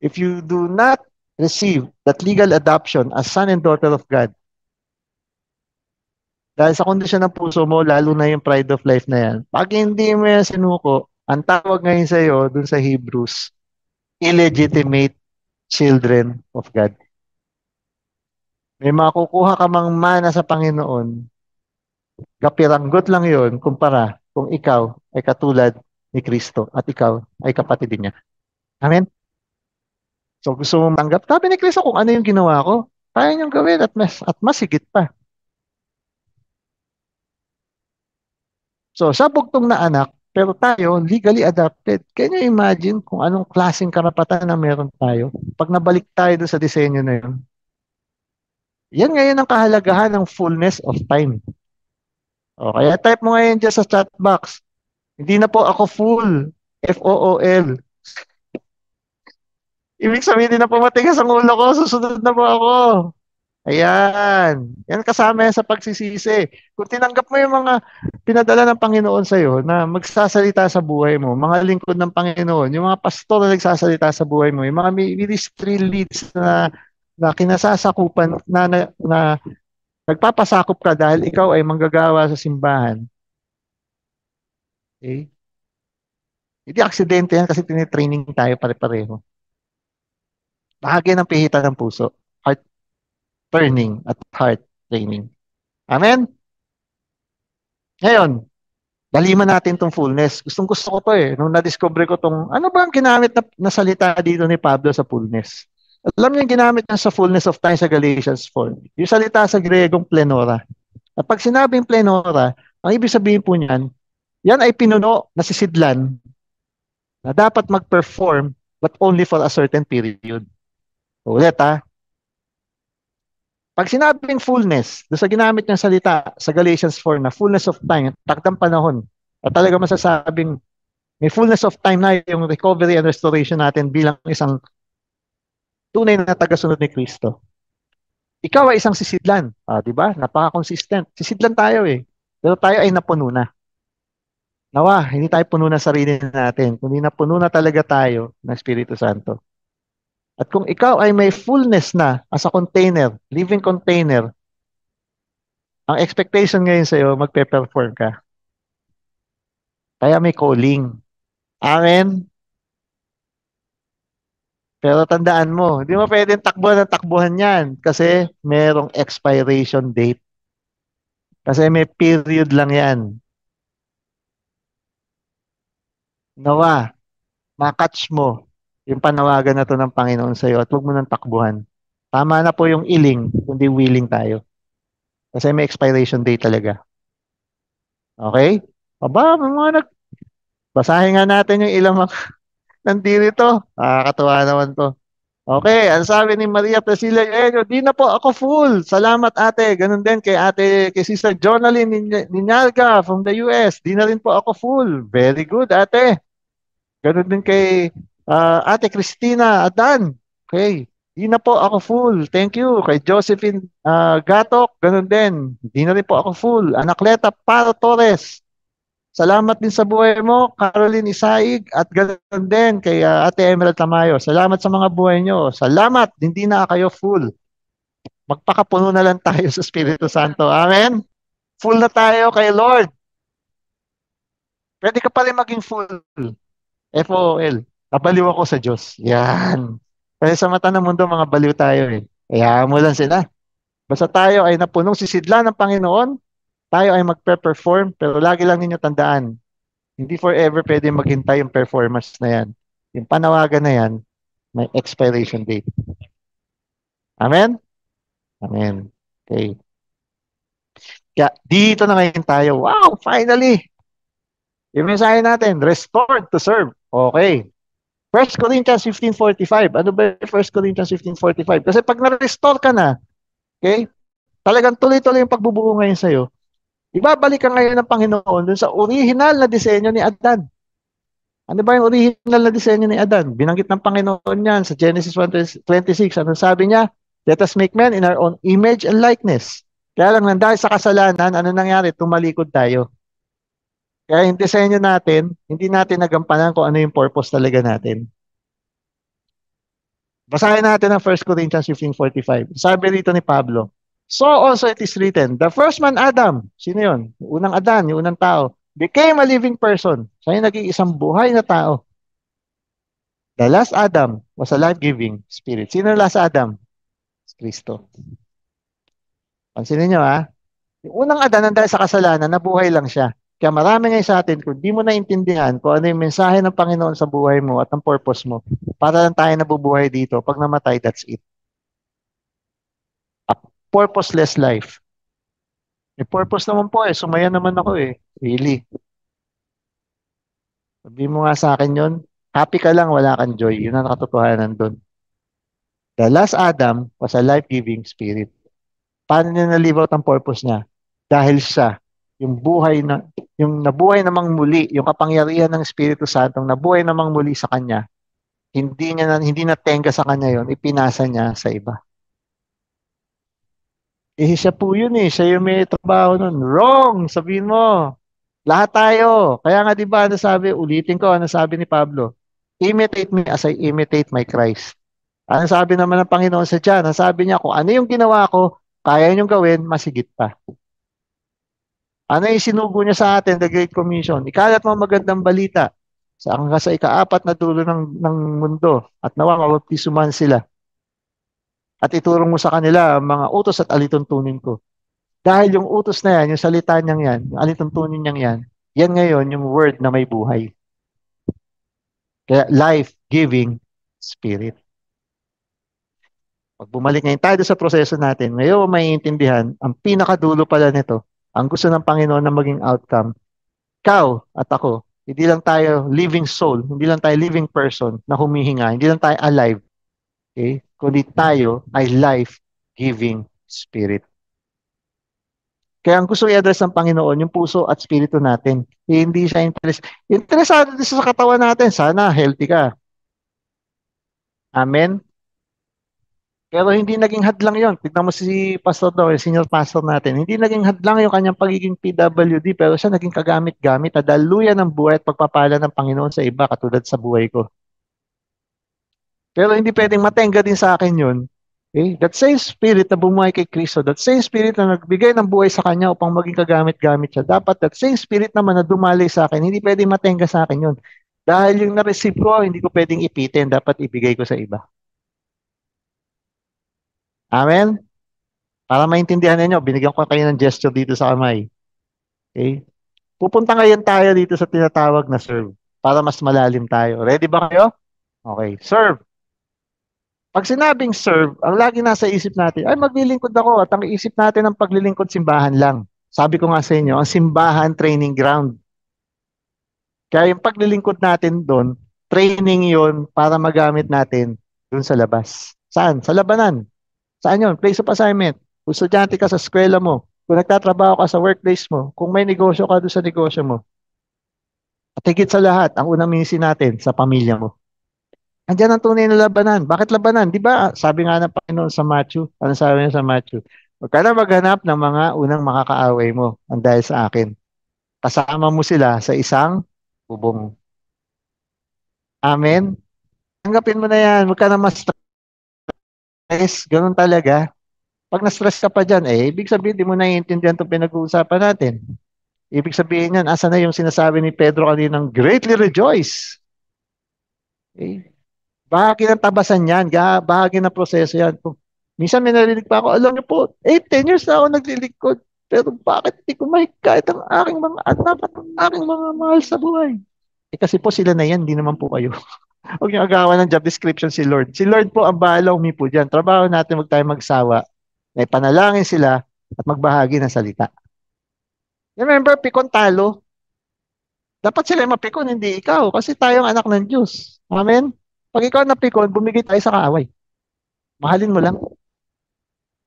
If you do not receive that legal adoption as son and daughter of God, dahil sa kondisyon ng puso mo, lalo na yung pride of life na yan, pag hindi mo yan sinuko, ang tawag ngayon sa iyo, dun sa Hebrews, illegitimate children of God. May makukuha ka mang mana sa Panginoon, kapiranggot lang yon kumpara kung ikaw ay katulad ni Kristo at ikaw ay kapatid din niya. Amen? So gusto mo manggap? Sabi ni Kristo kung ano yung ginawa ko, kaya niyong gawin at mas higit pa. So, siya bugtong na anak, pero tayo, legally adopted. Can you imagine kung anong klaseng karapatan na meron tayo? Pag nabalik tayo doon sa disenyo na yun. Yan ngayon ang kahalagahan ng fullness of time. O, kaya type mo ngayon dyan sa chat box. Hindi na po ako full. F-O-O-L. Ibig sabihin, hindi na po matigas ang ulo ko. Susunod na po ako. Ayan. Yan kasama yan sa pagsisisi. Kung tinanggap mo yung mga pinadala ng Panginoon sa'yo na magsasalita sa buhay mo, mga lingkod ng Panginoon, yung mga pastor na nagsasalita sa buhay mo, yung mga ministry leads na kinasasakupan, na nagpapasakop ka dahil ikaw ay manggagawa sa simbahan. Okay? Hindi aksidente yan kasi tinitraining tayo pare-pareho. Bahagi ng pihitan ng puso. Heart turning at heart training. Amen? Ngayon, daliman natin tong fullness. Gustong gusto ko to eh. Nung na-discover ko tong, ano ba ang ginamit na salita dito ni Pablo sa fullness? Alam niyo yung ginamit niya sa fullness of time sa Galatians 4. Yung salita sa Gregong plenora. At pag sinabing plenora, ang ibig sabihin po niyan, yan ay pinuno na sisidlan na dapat mag-perform but only for a certain period. Ulit ha. Pag sinabing fullness, doon sa ginamit niyang salita sa Galatians 4 na fullness of time, takdang panahon, at talaga masasabing may fullness of time na yung recovery and restoration natin bilang isang tunay na tagasunod ni Kristo. Ikaw ay isang sisidlan. Di ba? Napaka-consistent. Sisidlan tayo eh. Pero tayo ay napuno na. Nawa, hindi tayo puno na sarili natin, kundi napuno na talaga tayo ng Espiritu Santo. At kung ikaw ay may fullness na as a container, living container, ang expectation ngayon sa'yo, magpe-perform ka. Kaya may calling. Amen? Pero tandaan mo, hindi mo pwedeng takbuhan ng takbuhan yan kasi merong expiration date. Kasi may period lang yan. Nawa, makatch mo yung panawagan na to ng Panginoon sa'yo at huwag mo nang takbuhan. Tama na po yung iling, kundi willing tayo. Kasi may expiration date talaga. Okay? Aba, may mga basahin nga natin yung ilang mga nandito. Nakakatuwa naman to. Okay, ang sabi ni Maria Priscilla Eugenio, di na po ako full. Salamat ate. Ganun din kay Sister Jonalyn Ninyalga from the US. Di na rin po ako full. Very good ate. Ganun din kay ate Christina Adan. Okay, di na po ako full. Thank you. Kay Josephine Gatok, ganun din. Di na rin po ako full. Anakleta Paro Torres. Salamat din sa buhay mo, Caroline Isaig, at ganoon din kay Ate Emerald Tamayo. Salamat sa mga buhay nyo. Salamat, hindi na kayo full. Magpakapuno na lang tayo sa Espiritu Santo. Amen? Full na tayo kay Lord. Pwede ka pa rin maging full. F-O-L. Nabaliw ako sa Diyos. Yan. Kasi sa mata ng mundo, mga baliw tayo eh. Kaya mo lang sila. Basta tayo ay napunong sisidlan ng Panginoon, tayo ay magpe-perform, pero lagi lang ninyo tandaan, hindi forever pwede maghintay yung performance na yan. Yung panawagan na yan, may expiration date. Amen? Amen. Okay. Kaya dito na ngayon tayo. Wow, finally! Yung mensahe natin, restored to serve. Okay. 1 Corinthians 15:45. Ano ba yung 1 Corinthians 15:45? Kasi pag na-restore ka na, okay, talagang tuloy-tuloy yung pagbubuo ngayon sa'yo. Ibabalik ka ngayon ng Panginoon dun sa original na disenyo ni Adan. Ano ba yung original na disenyo ni Adan? Binanggit ng Panginoon yan sa Genesis 1:26. Ano sabi niya? Let us make man in our own image and likeness. Kaya lang dahil sa kasalanan, ano nangyari? Tumalikod tayo. Kaya yung disenyo natin, hindi natin nagampanan kung ano yung purpose talaga natin. Basahin natin ang 1 Corinthians 15:45. Sabi rito ni Pablo, so also it is written, the first man Adam, sino yun? Yung unang Adan, yung unang tao, became a living person. Siya yung naging isang buhay na tao. The last Adam was a life-giving spirit. Sino yung last Adam? Kristo. Pansinin nyo ha. Yung unang Adan, dahil sa kasalanan, nabuhay lang siya. Kaya marami ngayon sa atin, kung di mo naintindihan kung ano yung mensahe ng Panginoon sa buhay mo at ang purpose mo, para lang tayo nabubuhay dito. Pag namatay, that's it. A purposeless life. May purpose naman po eh. Sumaya naman ako eh. Really. Sabi mo nga sa akin yun, happy ka lang, wala kang joy. Yun ang katotohanan doon. The last Adam was a life-giving spirit. Paano niya na-live out ang purpose niya? Dahil siya, yung nabuhay namang muli, yung kapangyarihan ng Espiritu Santo, nabuhay namang muli sa kanya, hindi natenga sa kanya yon, ipinasa niya sa iba. Eh, siya po yun eh. Siya yung may trabaho nun. Wrong! Sabihin mo. Lahat tayo. Kaya nga di ba, ano sabi, ulitin ko, ano sabi ni Pablo? Imitate me as I imitate my Christ. Ano sabi naman ng Panginoon sa John? Ang sabi niya, kung ano yung ginawa ko, kaya niyong gawin, masigit pa. Ano yung sinugo niya sa atin, the Great Commission? Ikalat mo magandang balita sa hanggang sa ikaapat na dulo ng mundo at nawa mabaptisuman sila at iturong mo sa kanila ang mga utos at alituntunin ko. Dahil yung utos na yan, yung salita niyang yan, yung alituntunin niyang yan, yan ngayon yung word na may buhay. Kaya life-giving spirit. Pag bumalik ngayon tayo sa proseso natin, ngayon maiintindihan, ang pinakadulo pala nito, ang gusto ng Panginoon na maging outcome, ikaw at ako, hindi lang tayo living soul, hindi lang tayo living person na humihinga, hindi lang tayo alive, okay? Kundi tayo ay life-giving spirit. Kaya ang gusto i-address ng Panginoon, yung puso at spirito natin. Hindi siya interesado din sa katawan natin. Sana healthy ka. Amen? Pero hindi naging hadlang yon. Tignan mo si Pastor daw, yung senior pastor natin. Hindi naging hadlang yung kanyang pagiging PWD, pero siya naging kagamit-gamit at daluyan ng buhay at pagpapala ng Panginoon sa iba, katulad sa buhay ko. Pero hindi pwedeng matenga din sa akin yun. Okay? That same spirit na bumuhay kay Kristo, that same spirit na nagbigay ng buhay sa Kanya upang maging kagamit-gamit siya, dapat that same spirit naman na dumali sa akin, hindi pwedeng matenga sa akin yun. Dahil yung na-receive ko, hindi ko pwedeng ipitin, dapat ibigay ko sa iba. Amen? Para maintindihan ninyo, binigyan ko kayo ng gesture dito sa kamay. Okay? Pupunta ngayon tayo dito sa tinatawag na serve para mas malalim tayo. Ready ba kayo? Okay, serve. Pag sinabing serve, ang lagi nasa isip natin, ay maglilingkod ako at ang isip natin ng paglilingkod simbahan lang. Sabi ko nga sa inyo, ang simbahan training ground. Kaya yung paglilingkod natin doon, training yon para magamit natin doon sa labas. Saan? Sa labanan. Saan yun? Place of assignment. Kung estudyante ka sa eskwela mo, kung nagtatrabaho ka sa workplace mo, kung may negosyo ka doon sa negosyo mo, at higit sa lahat, ang unang minisi natin sa pamilya mo. Andiyan ang tunay na labanan. Bakit labanan? Di ba? Sabi nga ng Panginoon sa Matthew. Ano sabi niya sa Matthew? Huwag ka na maghanap ng mga unang makakaaway mo ang dahil sa akin. Kasama mo sila sa isang bubong. Amen? Tanggapin mo na yan. Huwag ka na ma-stress. Ganun talaga. Pag na-stress ka pa dyan, ibig sabihin, di mo naiintindihan itong pinag-uusapan natin. Ibig sabihin yan, asa na yung sinasabi ni Pedro kaninang greatly rejoice. Okay? Bahagi ng tabasan yan, bahagi ng proseso yan. Minsan may narinig pa ako, alam niyo po, 10 years na ako naglilingkod. Pero bakit hindi ko mahikayat ang aking mga anak at ang aking mga mahal sa buhay? Kasi po sila na yan, hindi naman po kayo. Huwag niyo agawan ng job description si Lord. Si Lord po ang bahala umipo dyan. Trabaho natin, huwag tayong magsawa. May panalangin sila at magbahagi ng salita. Remember, pikon talo. Dapat sila yung mapikon, hindi ikaw. Kasi tayong anak ng Diyos. Amen? Pag ikaw napikon, bumigay tayo sa kaaway. Mahalin mo lang.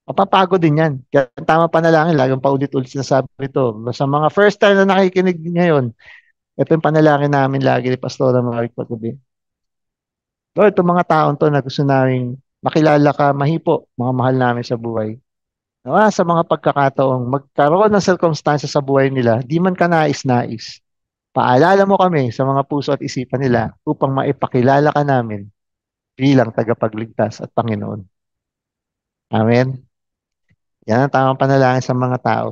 Mapapagod din yan. Kaya tama panalangin, laging paulit-ulit sinasabi ito. Sa mga first time na nakikinig ngayon, ito yung panalangin namin lagi ni Pastora Marik paggabi. Lord, itong mga taon to na gusto namin makilala ka, mahipo, mga mahal namin sa buhay. Nawa sa mga pagkakataong magkaroon ng circumstances sa buhay nila, di man ka nais-nais. Paalala mo kami sa mga puso at isipan nila upang maipakilala ka namin bilang tagapagligtas at Panginoon. Amen. Yan ang tamang panalangin sa mga tao.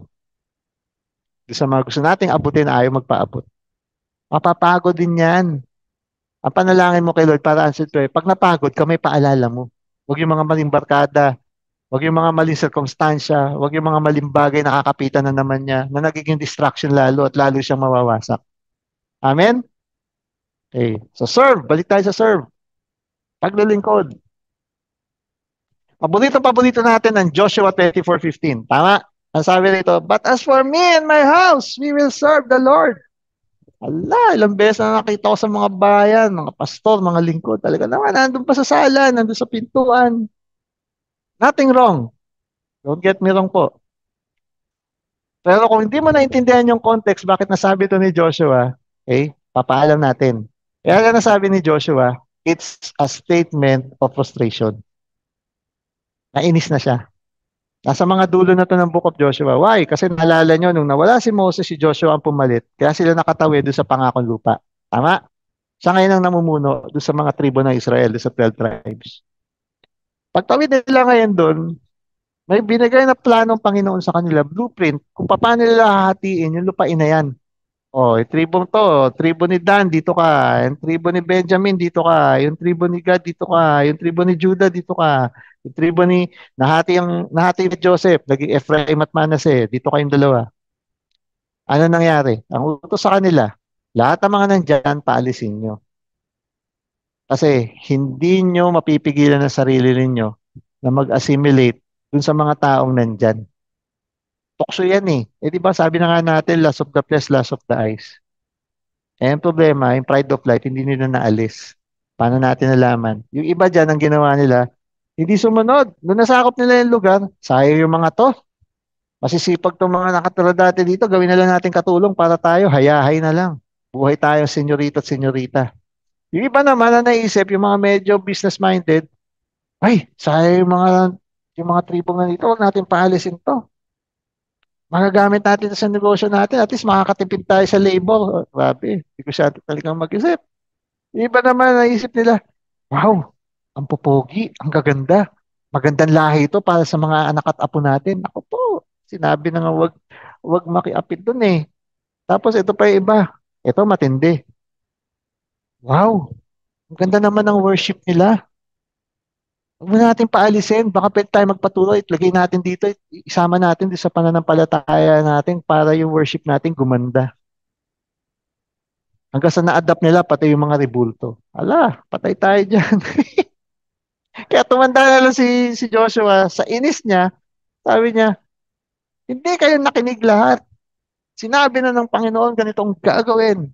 Sa mga gusto nating abutin, ayaw magpaabot. Mapapagod din yan. Ang panalangin mo kay Lord para answer prayer, pag napagod ka, may paalala mo. Huwag yung mga maling barkada Huwag yung mga maling sirkumstansya, huwag yung mga maling bagay na kakapitan na naman niya, na nagiging distraction lalo at lalo siyang mawawasak. Amen? Okay. So serve, balik tayo sa serve. Paglilingkod. Paborito natin ang Joshua 24:15. Tama? Ang sabi rito, but as for me and my house, we will serve the Lord. Ala, ilang beses na nakita ko sa mga bayan, mga pastor, mga lingkod. Talaga naman, nandun pa sa sala, nandun sa pintuan. Nothing wrong. Don't get me wrong po. Pero kung hindi mo naintindihan yung context, bakit nasabi ito ni Joshua, okay, papaalam natin. Kaya nga nasabi ni Joshua, it's a statement of frustration. Nainis na siya. Nasa mga dulo na to ng Book of Joshua. Why? Kasi naalala nyo, nung nawala si Moses, si Joshua ang pumalit. Kaya sila nakatawid doon sa pangakong lupa. Tama? Siya ngayon ang namumuno doon sa mga tribo ng Israel, doon sa 12 tribes. Pagtawid nila ngayon doon, may binigay na plano ng Panginoon sa kanila, blueprint, kung paano nila hahatiin yung lupain na yan. Oh, yung tribo to, tribo ni Dan, dito ka. Yung tribo ni Benjamin, dito ka. Yung tribo ni Gad, dito ka. Yung tribo ni Judah, dito ka. Yung tribo ni, nahati ni Joseph, naging Ephraim at Manasseh, dito kayong dalawa. Ano nangyari? Ang utos sa kanila, lahat ng mga nandyan, paalisin nyo. Kasi hindi nyo mapipigilan ang sarili ninyo na mag-assimilate dun sa mga taong nandyan. Tukso yan eh. Eh di ba sabi na nga natin, lust of the flesh, lust of the eyes. Eh, ang problema, yung pride of life, hindi nila naalis. Paano natin nalaman? Yung iba dyan, ang ginawa nila, hindi sumunod. Nung nasakop nila yung lugar, sayang yung mga to. Masisipag tong mga nakatira dati dito, gawin na lang natin katulong para tayo, hayahay na lang. Buhay tayo, senyorita at senyorita. Yung iba naman na naisip, yung mga medyo business-minded, ay, sayang yung mga tribong na dito, huwag natin paalisin to. Magagamit natin sa negosyo natin, at least makakatipid tayo sa labor. Grabe, hindi ko siya talagang mag-isip. Iba naman naisip nila, wow, ang popogi, ang gaganda. Magandang lahi ito para sa mga anak at apo natin. Ako po, sinabi na nga wag makiapit dun eh. Tapos ito pa yung iba. Ito matindi. Wow, ang ganda naman ng worship nila. Huwag mo natin paalisin. Baka pwede tayo magpatuloy. Lagay natin dito. Isama natin dito sa pananampalataya natin para yung worship natin gumanda. Hanggang sa na-adapt nila pati yung mga rebulto. Ala, patay tayo dyan. Kaya tumanda na lang si Joshua. Sa inis niya, sabi niya, hindi kayo nakinig lahat. Sinabi na ng Panginoon ganitong gagawin.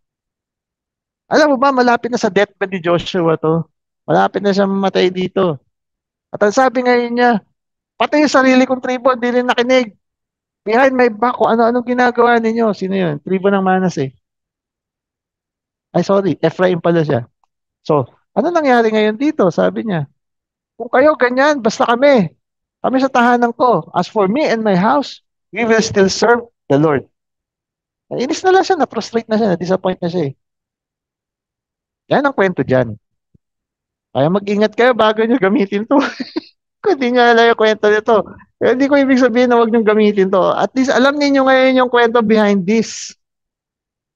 Alam mo ba, malapit na sa deathbed ni Joshua to. Malapit na siya mamatay dito. At ang sabi ngayon niya, pati yung sarili kong tribo, hindi rin nakinig. Behind my back, kung ano-anong ginagawa ninyo. Sino yun? Tribo ng Manas eh. Ay, sorry, Ephraim pala siya. So, ano nangyari ngayon dito? Sabi niya, kung kayo ganyan, basta kami. Kami sa tahanan ko. As for me and my house, we will still serve the Lord. Nainis na lang siya, na-frustrate na siya, na-disappoint na siya eh. Yan ang kwento dyan. Kaya mag-ingat kayo bago nyo gamitin to. Kung hindi nyo alam yung kwento nito. Kaya hindi ko ibig sabihin na huwag nyo gamitin to. At least alam niyo ngayon yung kwento behind this.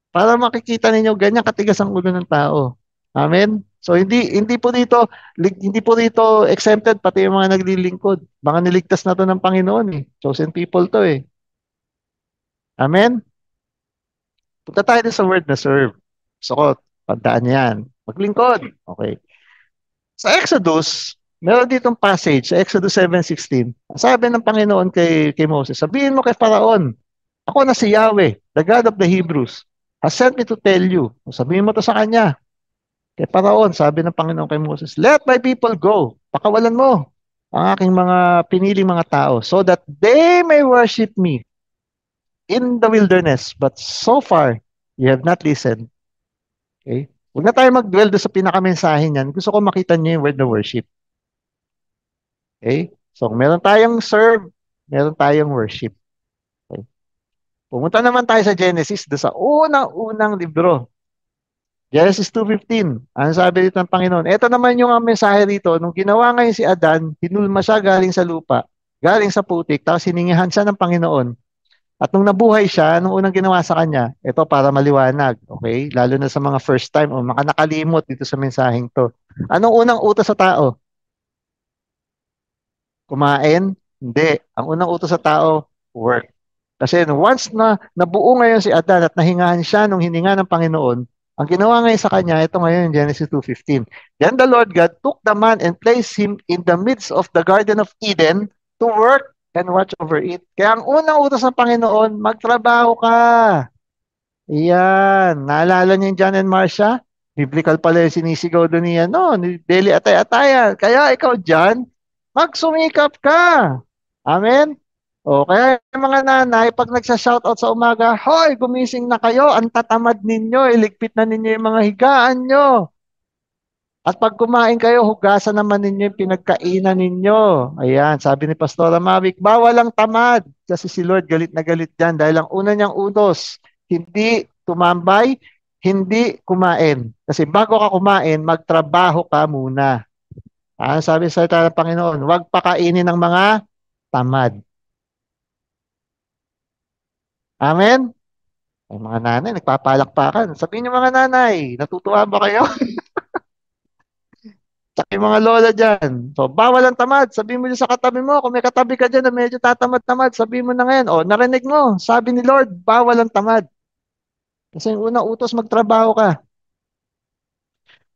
Para makikita ninyo ganyan katigas ang ulo ng tao. Amen? So hindi po dito exempted pati yung mga naglilingkod. Mga niligtas na to ng Panginoon eh. Chosen people to eh. Amen? Punta tayo din sa word na serve. So ko, tandaan yan. Maglingkod. Okay. Sa Exodus, meron ditong passage sa Exodus 7:16. Sabi ng Panginoon kay Moses, sabihin mo kay Faraon, ako na si Yahweh, the God of the Hebrews, has sent me to tell you. Sabihin mo to sa kanya. Kay Faraon, sabi ng Panginoon kay Moses, let my people go. Pakawalan mo ang aking mga piniling mga tao so that they may worship me in the wilderness. But so far, you have not listened. Okay? Huwag na tayo mag-dwell doon sa pinakamensahe niyan. Gusto ko makita niyo yung word na worship. Okay? So, meron tayong serve, meron tayong worship. Okay? Pumunta naman tayo sa Genesis, doon sa unang-unang libro. Genesis 2:15. Ano sabi dito ng Panginoon? Ito naman yung mensahe dito. Nung ginawa ngayon si Adan, hinulma siya galing sa lupa, galing sa putik, tapos hiningihan siya ng Panginoon. At nung nabuhay siya, nung unang ginawa sa kanya, ito para maliwanag, okay? Lalo na sa mga first time o mga nakalimot dito sa mensaheng to. Anong unang utos sa tao? Kumain, Hindi. Ang unang utos sa tao, work. Kasi once na nabuo ngayon si Adan at nahingahan siya nung hininga ng Panginoon, ang ginawa ngayon sa kanya, ito ngayon in Genesis 2:15. Then the Lord God took the man and placed him in the midst of the Garden of Eden to work and watch over it. Kaya ang unang utos ng Panginoon, magtrabaho ka. Iyan. Naalala niyo yung John and Marcia? Biblical pala yung sinisigaw doon niya, no? Ni Daily Atay-Atayan. Kaya ikaw, John, magsumikap ka. Amen? O, kaya yung mga nanay, pag nagsa-shoutout sa umaga, hoy, gumising na kayo, ang tatamad ninyo, iligpit na ninyo yung mga higaan nyo. At pag kumain kayo, hugasan naman ninyo yung pinagkainan ninyo. Ayan, sabi ni Pastora Mavic, bawal ang tamad. Kasi si Lord galit na galit dyan dahil ang una niyang utos, hindi tumambay, hindi kumain. Kasi bago ka kumain, magtrabaho ka muna. Sabi sa salita ng Panginoon, huwag pakainin ng mga tamad. Amen? Ay, mga nanay, nagpapalakpakan. Sabihin niyo mga nanay, natutuwa ba kayo? Tsaka yung mga lola dyan. So, bawal ang tamad. Sabihin mo dyan sa katabi mo, kung may katabi ka dyan na medyo tatamad-tamad, sabihin mo na ngayon, o, narinig mo, sabi ni Lord, bawal ang tamad. Kasi yung unang utos, magtrabaho ka.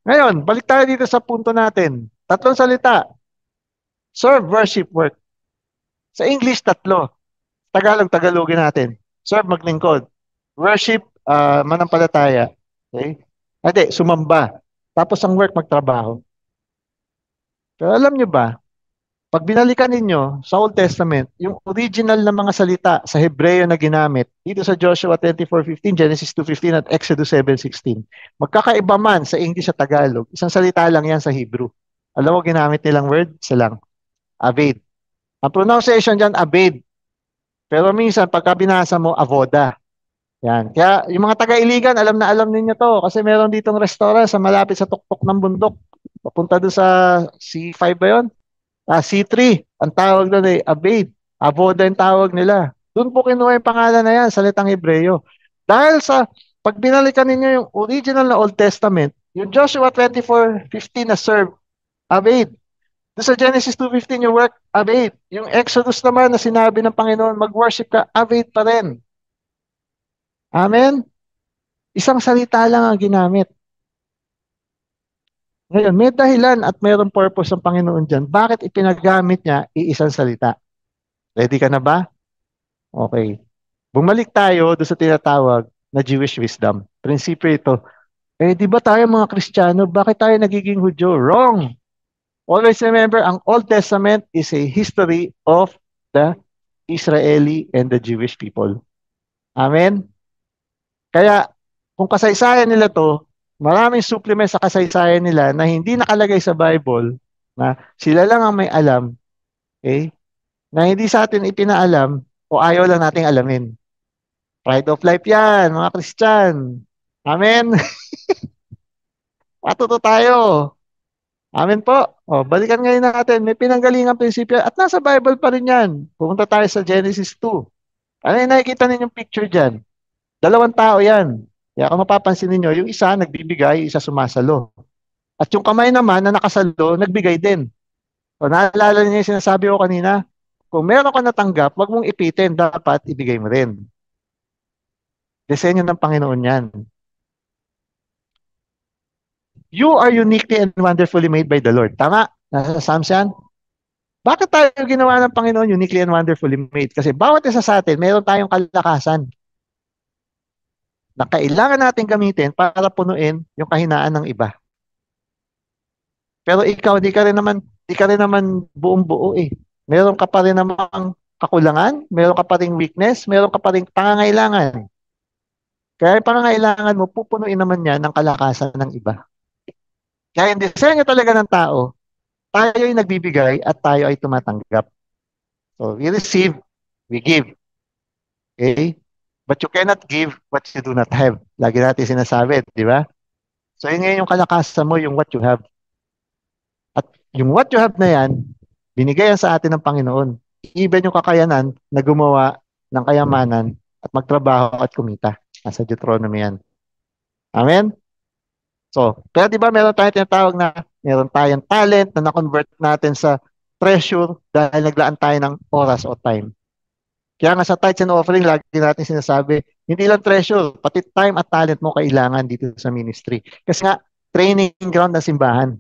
Ngayon, balik tayo dito sa punto natin. Tatlong salita. Serve, worship, work. Sa English, tatlo. Tagalog, Tagalogin natin. Serve, maglingkod. Worship, manampalataya. Okay? Hindi, sumamba. Tapos ang work, magtrabaho. Pero alam nyo ba, pag binalikan ninyo sa Old Testament, yung original na mga salita sa Hebreo na ginamit, dito sa Joshua 24:15, Genesis 2:15 at Exodus 7:16, magkakaiba man sa English at Tagalog, isang salita lang yan sa Hebrew. Alam mo, ginamit nilang word? Isa lang. Aved. Ang pronunciation dyan, Aved. Pero minsan, pagka binasa mo, Avoda. Yan. Kaya yung mga taga-Iligan, alam na alam ninyo to kasi meron ditong restaurant sa malapit sa tuktok ng bundok. Papunta doon sa C5 ba yun? C3, ang tawag doon ay Abed. Avoda yung tawag nila. Doon po kinuha yung pangalan na yan, salitang Hebreo. Dahil sa, pag binalikan ninyo yung original na Old Testament, yung Joshua 24:15 na serve, Abed. Doon sa Genesis 2:15 yung work, Abed. Yung Exodus naman na sinabi ng Panginoon, mag-worship ka, Abed pa rin. Amen? Isang salita lang ang ginamit. Ngayon, may dahilan at mayroong purpose ng Panginoon dyan. Bakit ipinagamit niya iisang salita? Ready ka na ba? Okay. Bumalik tayo doon sa tinatawag na Jewish wisdom. Prinsipyo ito. Di ba tayo mga Kristiyano, bakit tayo nagiging Hudyo? Wrong! Always remember, ang Old Testament is a history of the Israeli and the Jewish people. Amen? Kaya, kung kasaysayan nila to, maraming supplement sa kasaysayan nila na hindi nakalagay sa Bible, na sila lang ang may alam, okay? Na hindi sa atin ipinaalam o ayaw lang nating alamin. Pride of life yan, mga Christian. Amen? Matuto tayo. Amen po. O, balikan ngayon natin. May pinanggalingang prinsipyo at nasa Bible pa rin yan. Pumunta tayo sa Genesis 2. Ano yung nakikita ninyong picture dyan? Dalawang tao yan. Kaya kung mapapansin ninyo, yung isa nagbibigay, yung isa sumasalo. At yung kamay naman na nakasalo, nagbigay din. O, naalala niyo yung sinasabi ko kanina? Kung meron ka natanggap, wag mong ipitin. Dapat ibigay mo rin. Disenyo ng Panginoon yan. You are uniquely and wonderfully made by the Lord. Tama? Nasa Psalms yan? Bakit tayo ginawa ng Panginoon uniquely and wonderfully made? Kasi bawat isa sa atin, meron tayong kalakasan na kailangan natin gamitin para punuin yung kahinaan ng iba. Pero ikaw, di ka rin naman buong buo eh. Meron ka pa rin namang kakulangan, meron ka pa rin weakness, meron ka pa rin pangangailangan. Kaya yung pangangailangan mo, pupunuin naman yan ng kalakasan ng iba. Kaya yung disenyo talaga ng tao, tayo ay nagbibigay at tayo ay tumatanggap. So, we receive, we give. Okay? But you cannot give what you do not have. Lagi natin sinasabi, di ba? So, yun ngayon yung kalakasan mo, yung what you have. At yung what you have na yan, binigay yan sa atin ng Panginoon. Even yung kakayanan na gumawa ng kayamanan at magtrabaho at kumita. Nasa Deuteronomy yan. Amen? So, kaya di ba meron tayong tinatawag na meron tayong talent na na-convert natin sa treasure dahil naglaan tayo ng oras o time. Kaya nga sa tithes and offering, lagi natin sinasabi, hindi lang treasure, pati time at talent mo kailangan dito sa ministry. Kasi nga, training ground ng simbahan.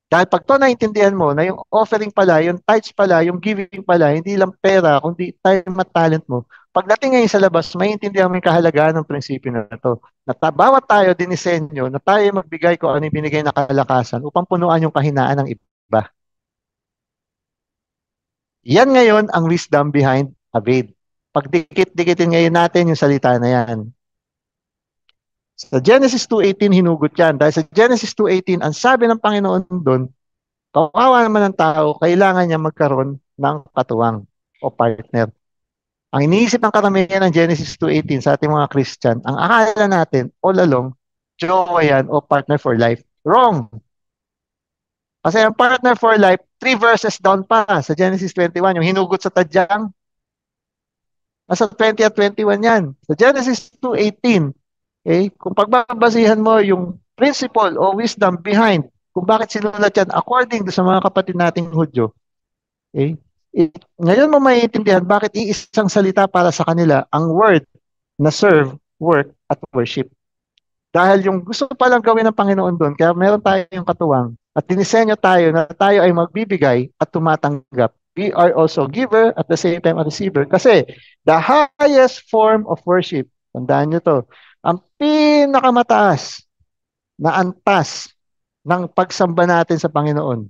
Dahil pag to naintindihan mo na yung offering pala, yung tithes pala, yung giving pala, hindi lang pera, kundi time at talent mo. Pagdating ngayon sa labas, maintindihan mo yung kahalagahan ng prinsipyo na ito. Na bawat tayo dinisenyo, na tayo magbigay ko ano yung binigay na kalakasan upang punuan yung kahinaan ng iba. Yan ngayon ang wisdom behind Abed. Pagdikit-dikitin ngayon natin yung salita na yan. Sa Genesis 2:18 hinugot yan. Dahil sa Genesis 2:18, ang sabi ng Panginoon doon, kawawa naman ng tao, kailangan niya magkaroon ng katuwang o partner. Ang iniisip ng karamihan ng Genesis 2:18 sa ating mga Christian, ang akala natin all along, jowa yan o partner for life. Wrong! Kasi ang partner for life, 3 verses down pa sa Genesis 21, yung hinugot sa tadyang, nasa 20 at 21 yan. Sa Genesis 2:18, okay, kung pagbabasihan mo yung principle o wisdom behind kung bakit sinulat yan according to sa mga kapatid nating Hudyo, okay, ngayon mo maiintindihan bakit iisang salita para sa kanila ang word na serve, work, at worship. Dahil yung gusto palang gawin ng Panginoon doon, kaya meron tayong katuwang at dinisenyo tayo na tayo ay magbibigay at tumatanggap. We are also giver at the same time a receiver. Kasi the highest form of worship, tandaan nyo to, ang pinakamataas na antas ng pagsamba natin sa Panginoon,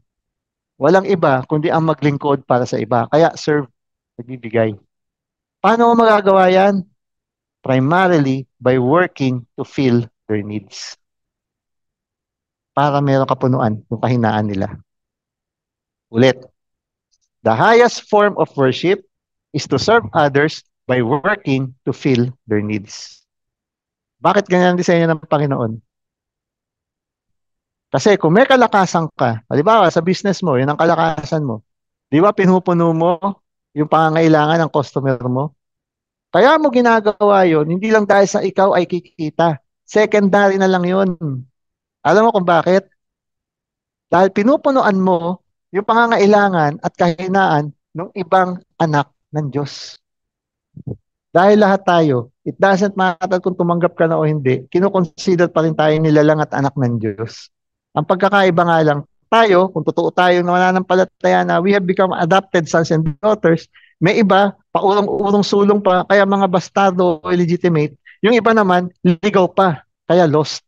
walang iba kundi ang maglingkod para sa iba. Kaya serve, nagbibigay. Paano mo magagawa yan? Primarily by working to fill their needs. Para meron kapunuan yung kahinaan nila. Ulit, the highest form of worship is to serve others by working to fill their needs. Bakit ganyan ang disenyo ng Panginoon? Kasi kung may kalakasan ka, halimbawa sa business mo, yun ang kalakasan mo, di ba pinupuno mo yung pangangailangan ng customer mo? Kaya mo ginagawa yun, hindi lang dahil sa ikaw ay kikita. Secondary na lang yun. Alam mo kung bakit? Dahil pinupunuan mo yung pangangailangan at kahinaan ng ibang anak ng Diyos. Dahil lahat tayo, it doesn't matter kung tumanggap ka na o hindi, kinukonsider pa rin tayo nilalang at anak ng Diyos. Ang pagkakaiba nga lang, tayo, kung totoo tayo na mananampalataya na we have become adopted sons and daughters, may iba, paurong-urong sulong pa, kaya mga bastardo o illegitimate, yung iba naman, ligaw pa, kaya lost.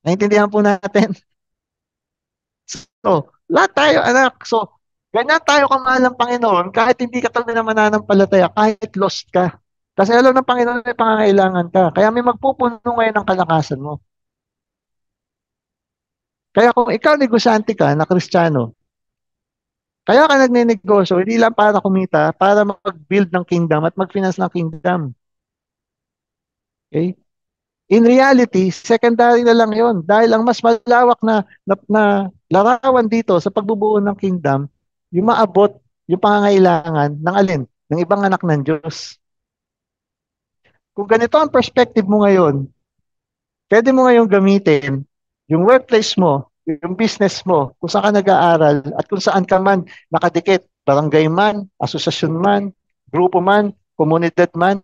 Naintindihan po natin? So, lahat tayo anak. So, ganyan tayo kamahal ng Panginoon kahit hindi ka talaga mananampalataya, kahit lost ka. Kasi alam ng Panginoon may pangangailangan ka. Kaya may magpupuno ngayon ng kalakasan mo. Kaya kung ikaw negosyante ka na Kristiyano, kaya ka nagnenegosyo, hindi lang para kumita, para mag-build ng kingdom at mag-finance ng kingdom. Okay? In reality, secondary na lang yon dahil ang mas malawak na larawan dito sa pagbubuo ng kingdom, yung maabot yung pangangailangan ng alin? Ng ibang anak ng Diyos. Kung ganito ang perspective mo ngayon, pwede mo ngayong gamitin yung workplace mo, yung business mo, kung saan ka nag-aaral at kung saan ka man nakadikit, barangay man, asosasyon man, grupo man, komunidad man.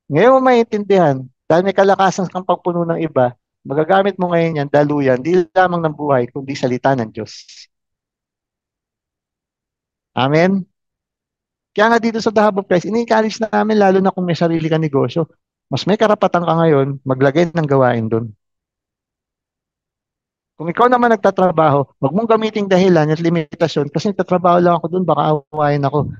Ngayon mo maintindihan, dahil may kalakasan kang pagpuno ng iba, magagamit mo ngayon yan, daluyan, di lamang ng buhay, kundi salita ng Diyos. Amen? Kaya nga dito sa The Hub of Christ, ini-encourage namin lalo na kung may sarili kang negosyo, mas may karapatan ka ngayon maglagay ng gawain doon. Kung ikaw naman nagtatrabaho, wag mong gamiting dahilan at limitasyon kasi nagtatrabaho lang ako doon, baka awayin ako.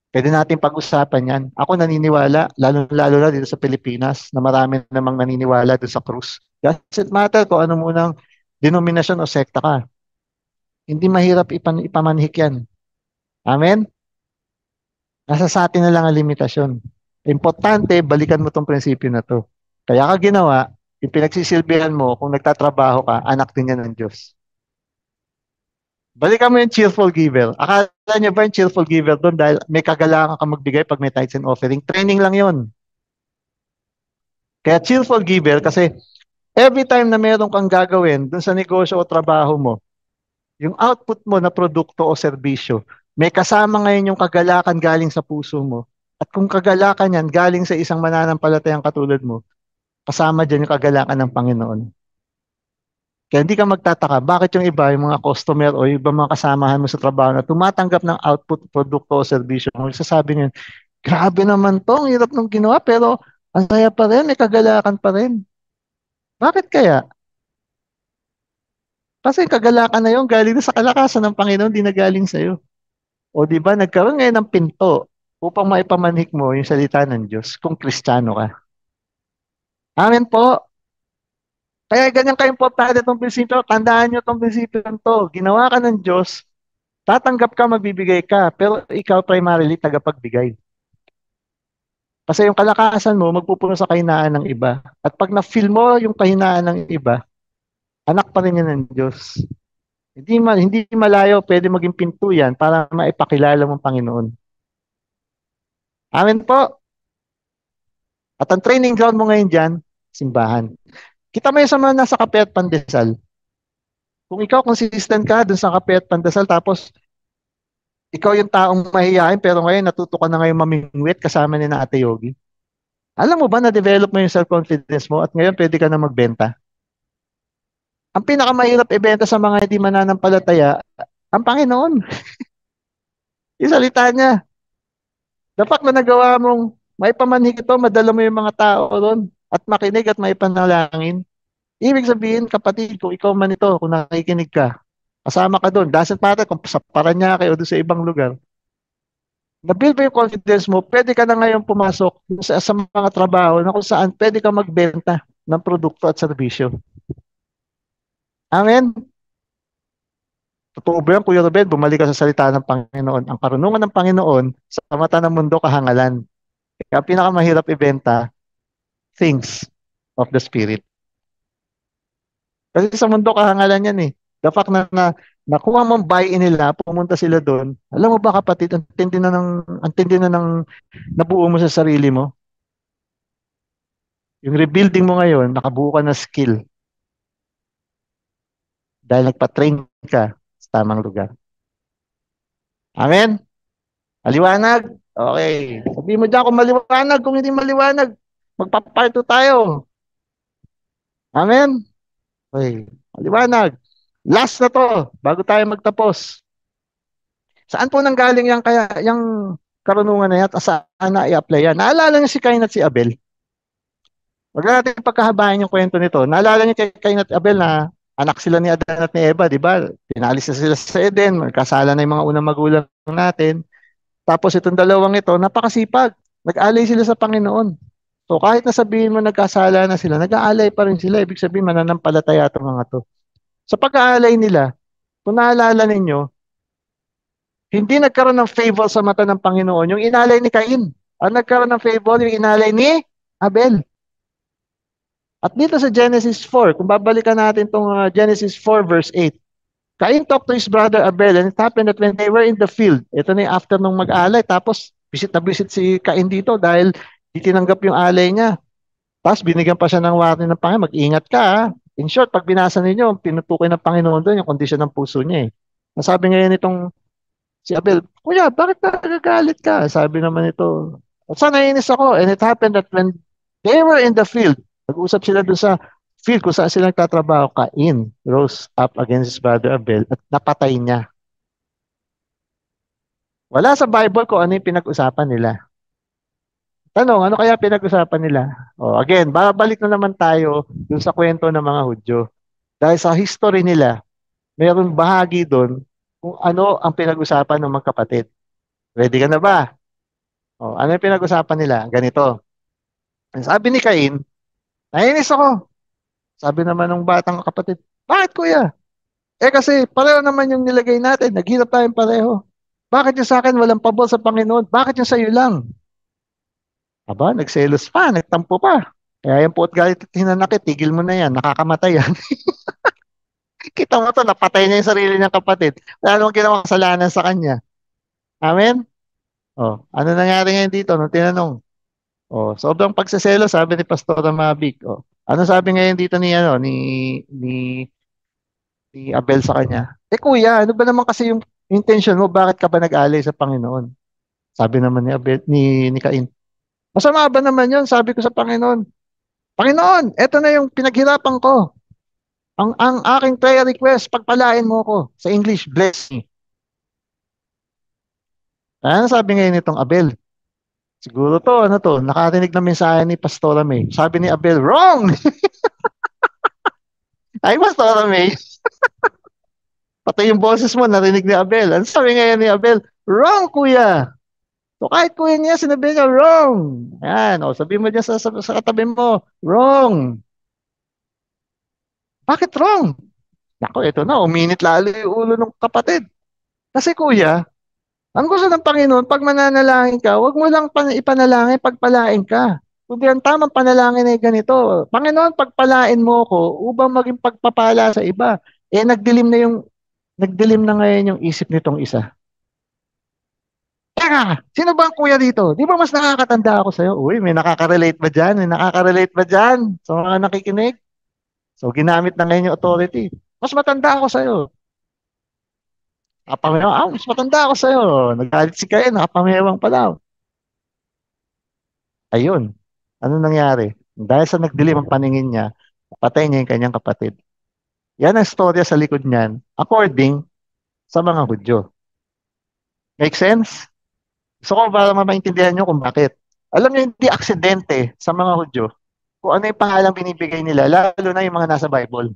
Pwede natin pag-usapan yan. Ako naniniwala, lalo na dito sa Pilipinas, na marami namang naniniwala doon sa krus. Doesn't matter kung ano munang denominasyon o sekta ka. Hindi mahirap ipamanhik yan. Amen? Nasa sa atin na lang ang limitasyon. Importante, balikan mo tong prinsipyo na to. Kaya ka ginawa, yung pinagsisilbihan mo, kung nagtatrabaho ka, anak din yan ng Diyos. Balikan mo yung cheerful giver. Akala niyo ba yung cheerful giver doon dahil may kagalangan ka magbigay pag may tithes and offering? Training lang yon. Kaya cheerful giver kasi every time na meron kang gagawin doon sa negosyo o trabaho mo, Yung output mo na produkto o serbisyo, may kasama ngayon yung kagalakan galing sa puso mo. At kung kagalakan yan galing sa isang mananampalatayang katulad mo, kasama dyan yung kagalakan ng Panginoon. Kaya hindi ka magtataka, bakit yung iba, yung mga customer o yung ibang mga kasamahan mo sa trabaho na tumatanggap ng output, produkto o serbisyo mo, sasabi nyo, grabe naman to, ang hirap nung ginawa, pero ang saya pa rin, may kagalakan pa rin. Bakit kaya? Kasi yung kagalakan na yun, galing na sa kalakasan ng Panginoon, di na galing sa'yo. O di ba, nagkaroon ngayon ng pinto upang maipamanhik mo yung salita ng Diyos kung Kristiyano ka. Amen po. Kaya ganyan ka-importante itong prinsipyo. Tandaan nyo itong prinsipyo to. Ginawa ka ng Diyos, tatanggap ka, magbibigay ka, pero ikaw primarily tagapagbigay. Kasi yung kalakasan mo, magpupuno sa kahinaan ng iba. At pag na-feel mo yung kahinaan ng iba, anak pa rin yan ng Diyos. Hindi malayo, pwede maging pinto yan para maipakilala mo ang Panginoon. Amen po. At ang training ground mo ngayon dyan, simbahan. Kita mo yung sa mga nasa kape at pandesal. Kung ikaw consistent ka dun sa kape at pandesal, tapos ikaw yung taong mahihayin, pero ngayon natuto ka na ngayon mamingwit kasama ni na Ate Yogi. Alam mo ba na-develop mo yung self-confidence mo at ngayon pwede ka na magbenta? Ang pinakamahirap ibenta sa mga hindi mananampalataya, ang Panginoon. Yung salita niya. The fact na nagawa mong may pamanhik ito, madala mo yung mga tao doon at makinig at may panalangin. Ibig sabihin, kapatid, kung ikaw man ito, kung nakikinig ka, kasama ka doon, doesn't matter kung sa Paranaque o doon sa ibang lugar, na-build ba yung confidence mo, pwede ka na ngayon pumasok sa mga trabaho na kung saan pwede ka magbenta ng produkto at serbisyo. Amen? Totoo ba yan, Kuya Ruben? Bumalik ka sa salita ng Panginoon. Ang karunungan ng Panginoon sa mata ng mundo, kahangalan. Kaya ang pinakamahirap ibenta, things of the Spirit. Kasi sa mundo, kahangalan yan eh. The fact na nakuha mong buy-in nila, pumunta sila doon. Alam mo ba kapatid, ang tindi na ng nabuo mo sa sarili mo. Yung rebuilding mo ngayon, nakabuo ka ng skill dahil nagpa-train ka sa tamang lugar. Amen? Maliwanag? Okay. Sabihin mo dyan kung maliwanag, kung hindi maliwanag, magpaparto tayo. Amen? Okay. Maliwanag. Last na to, bago tayo magtapos. Saan po nanggaling yan kaya, yung karunungan na yan at saan na i-apply yan? Naalala niyo si Cain at si Abel? Wag na natin pagkahabain yung kwento nito. Naalala niyo kay Cain at Abel na anak sila ni Adan at ni Eva, di ba? Pinalis na sila sa Eden, magkasala na yung mga unang magulang natin. Tapos itong dalawang ito, napakasipag. Nag-alay sila sa Panginoon. So kahit na sabihin mo nagkasala na sila, nag-aalay pa rin sila. Ibig sabihin mananampalataya itong mga to. Sa pag-aalay nila, kung naalala ninyo, hindi nagkaroon ng favor sa mata ng Panginoon yung inalay ni Cain. Ang nagkaroon ng favor yung inalay ni Abel. At dito sa Genesis 4, kung babalikan natin itong Genesis 4 verse 8, Cain talked to his brother Abel and it happened that when they were in the field, ito na yung after nung mag-alay, tapos visit na visit si Cain dito dahil di tinanggap yung alay niya. Tapos binigyan pa siya ng warning ng Panginoon, mag-ingat ka ha. In short, pag binasa ninyo, pinutukoy ng Panginoon doon yung kondisyon ng puso niya eh. Nasabi ngayon itong si Abel, Kuya, bakit nagagalit ka? Sabi naman ito, saan nainis ako? And it happened that when they were in the field, nag-usap sila doon sa field kung saan sila nagtatrabaho, Cain rose up against his brother Abel at napatay niya. Wala sa Bible kung ano yung pinag-usapan nila. Tanong, ano kaya pinag-usapan nila? O, again, babalik na naman tayo dun sa kwento ng mga Hudyo. Dahil sa history nila, mayroong bahagi doon kung ano ang pinag-usapan ng magkapatid. Ready ka na ba? O, ano yung pinag-usapan nila? Ganito. Sabi ni Cain, nainis ako. Sabi naman ng batang kapatid, bakit kuya? Kasi pareho naman yung nilagay natin. Naghirap tayong pareho. Bakit yung sa akin walang pabor sa Panginoon? Bakit yung sa'yo lang? Aba, nagselos pa, nagtampo pa. Kaya yung puot galit at hinanakit, tigil mo na yan, nakakamatay yan. Kita mo to, napatay niya yung sarili niyang kapatid. Wala namang ginawang kasalanan sa kanya. Amen? Oh, ano nangyari ngayon dito? Nung tinanong, oh, sobrang pagsaselo, sabi ni Pastor Mavic. Oh, ano sabi ngayon dito ni Abel sa kanya? Eh kuya, ano ba naman kasi yung intention mo? Bakit ka ba nag-alay sa Panginoon? Sabi naman ni Cain. Masama ba naman yun? Sabi ko sa Panginoon, Panginoon, eto na yung pinaghirapan ko. Ang aking prayer request, pagpalain mo ko. Sa English, bless me. Ano sabi ngayon nitong Abel? Siguro to, ano to, nakarinig na mensahe ni Pastora May. Sabi ni Abel, wrong! Ay, Pastora May, pati yung boses mo, narinig ni Abel. Ano sabi ngayon ni Abel? Wrong, kuya! So kahit kuya niya, sinabi niya, wrong! Yan, o, sabi mo dyan sa katabi mo, wrong! Bakit wrong? Nako, ito na, uminit lalo yung ulo ng kapatid. Kasi kuya, ang gusto ng Panginoon, pag mananalangin ka, huwag mo lang ipanalangin, pagpalain ka. Kundi ang tamang panalangin ay ganito, Panginoon, pagpalain mo ko upang maging pagpapala sa iba. Eh, nagdilim na ngayon yung isip nitong isa. Teka, sino ba ang kuya dito? Di ba mas nakakatanda ako sa'yo? Uy, may nakaka-relate ba dyan? May nakaka-relate ba dyan? Sa mga nakikinig? So, ginamit na ngayon yung authority. Mas matanda ako sa'yo. Kapamewang, mas matanda ako sa'yo. Nagalit si Kain, nakapamewang pa daw. Ayun. Ano nangyari? Dahil sa nagdilim ang paningin niya, patay niya yung kanyang kapatid. Yan ang storya sa likod niyan, according sa mga Hudyo. Make sense? So kung para maintindihan niyo kung bakit. Alam niyo, hindi aksidente sa mga Hudyo kung ano yung pangalang binibigay nila, lalo na yung mga nasa Bible.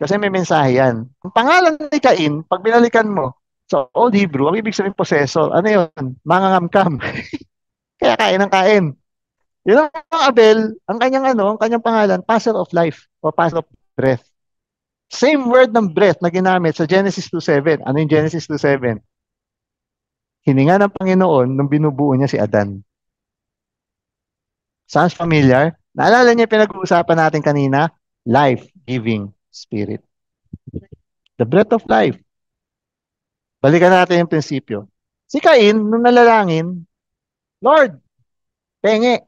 Kasi may mensahe yan. Ang pangalan ni Cain, pag binalikan mo, sa Old Hebrew, ang ibig sabihin possessor, ano yun? Mangangamkam. Kaya kain ng kain. Yun ang Abel, ang kanyang pangalan, passer of life o passer of breath. Same word ng breath na ginamit sa Genesis 2:7. Ano yung Genesis 2:7? Hininga ng Panginoon nung binubuo niya si Adan. Sounds familiar? Naalala niyo yung pinag-uusapan natin kanina? Life-giving spirit. The breath of life. Balikan natin yung prinsipyo. Si Cain, nung nalalangin, Lord, penge.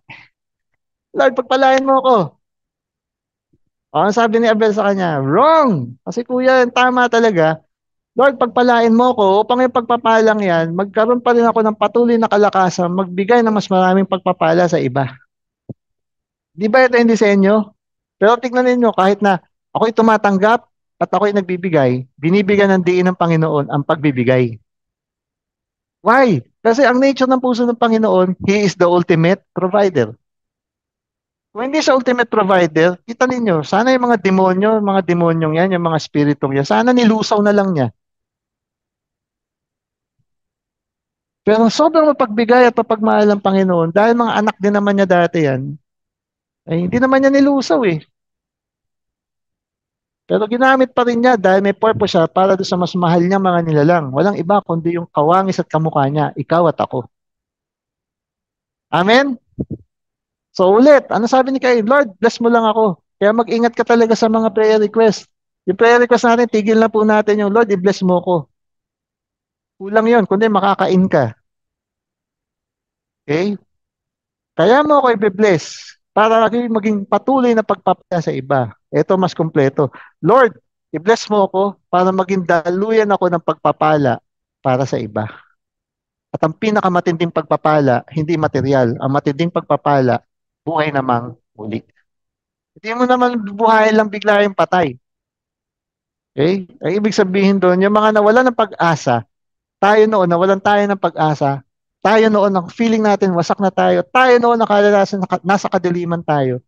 Lord, pagpalain mo ako. O, ang sabi ni Abel sa kanya, wrong. Kasi kuya, tama talaga. Lord, pagpalain mo ko upang yung pagpapalang yan, magkaroon pa rin ako ng patuloy na kalakasan, magbigay ng mas maraming pagpapala sa iba. Di ba ito yung disenyo? Pero tignan ninyo, kahit na ako'y tumatanggap at ako'y nagbibigay, binibigyan ng diin ng Panginoon ang pagbibigay. Why? Kasi ang nature ng puso ng Panginoon, He is the ultimate provider. Kung hindi siya ultimate provider, kita ninyo, sana yung mga demonyong yan, yung mga spiritong yan, sana nilusaw na lang niya. Pero sobrang mapagbigay at mapagmahal ng Panginoon, dahil mga anak din naman niya dati yan, ay hindi naman niya nilusaw eh. Pero ginamit pa rin niya dahil may purpose siya para doon sa mas mahal niya mga nilalang. Walang iba kundi yung kawangis at kamukha niya, ikaw at ako. Amen? So ulit, ano sabi ni Cain? Lord, bless mo lang ako. Kaya mag-ingat ka talaga sa mga prayer request. Yung prayer request natin, tigil na po natin yung Lord, i-bless mo ko. Kulang yun, kundi makakain ka. Okay? Kaya mo ako i-bless para maging patuloy na pagpapala sa iba. Ito mas kompleto. Lord, i-bless mo ako para maging daluyan ako ng pagpapala para sa iba. At ang pinakamatinding pagpapala, hindi material. Ang matinding pagpapala, buhay namang muli. Hindi mo naman buhay lang bigla yung patay. Okay? Ang ibig sabihin doon, yung mga nawalan ng pag-asa, tayo noon, nawalan tayo ng pag-asa, tayo noon, ang feeling natin, wasak na tayo noon, nakalalasan, nasa kadiliman tayo.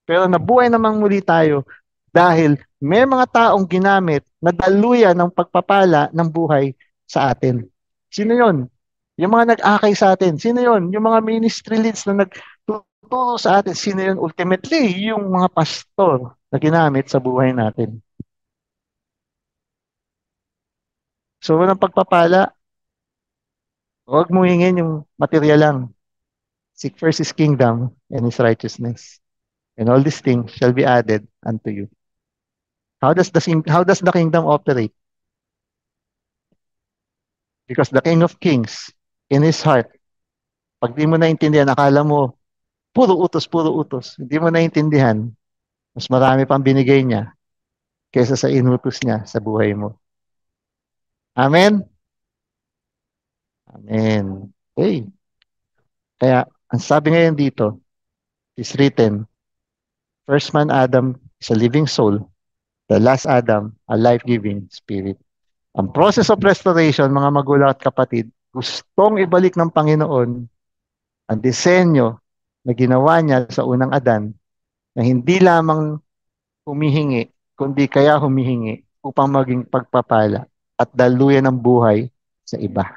Pero nabuhay namang muli tayo dahil may mga taong ginamit na daluyan ng pagpapala ng buhay sa atin. Sino yon? Yung mga nag-akay sa atin. Sino yon? Yung mga ministry leads na nagtuturo sa atin. Sino yon? Ultimately, yung mga pastor na ginamit sa buhay natin. So, ng pagpapala, huwag mo hingin yung material lang. Seek first His kingdom and His righteousness. And all these things shall be added unto you. How does the kingdom operate? Because the King of Kings, in His heart, pag di mo naintindihan, akala mo, puro utos, puro utos. Hindi mo naintindihan, mas marami pang binigay niya kaysa sa inutos niya sa buhay mo. Amen? Amen. Okay. Kaya, ang sabi ngayon dito, is written, first man Adam is a living soul, the last Adam, a life-giving spirit. Ang process of restoration, mga magulang at kapatid, gustong ibalik ng Panginoon ang disenyo na ginawa niya sa unang Adan na hindi lamang humihingi, kundi kaya humihingi upang maging pagpapala at daluyan ng buhay sa iba.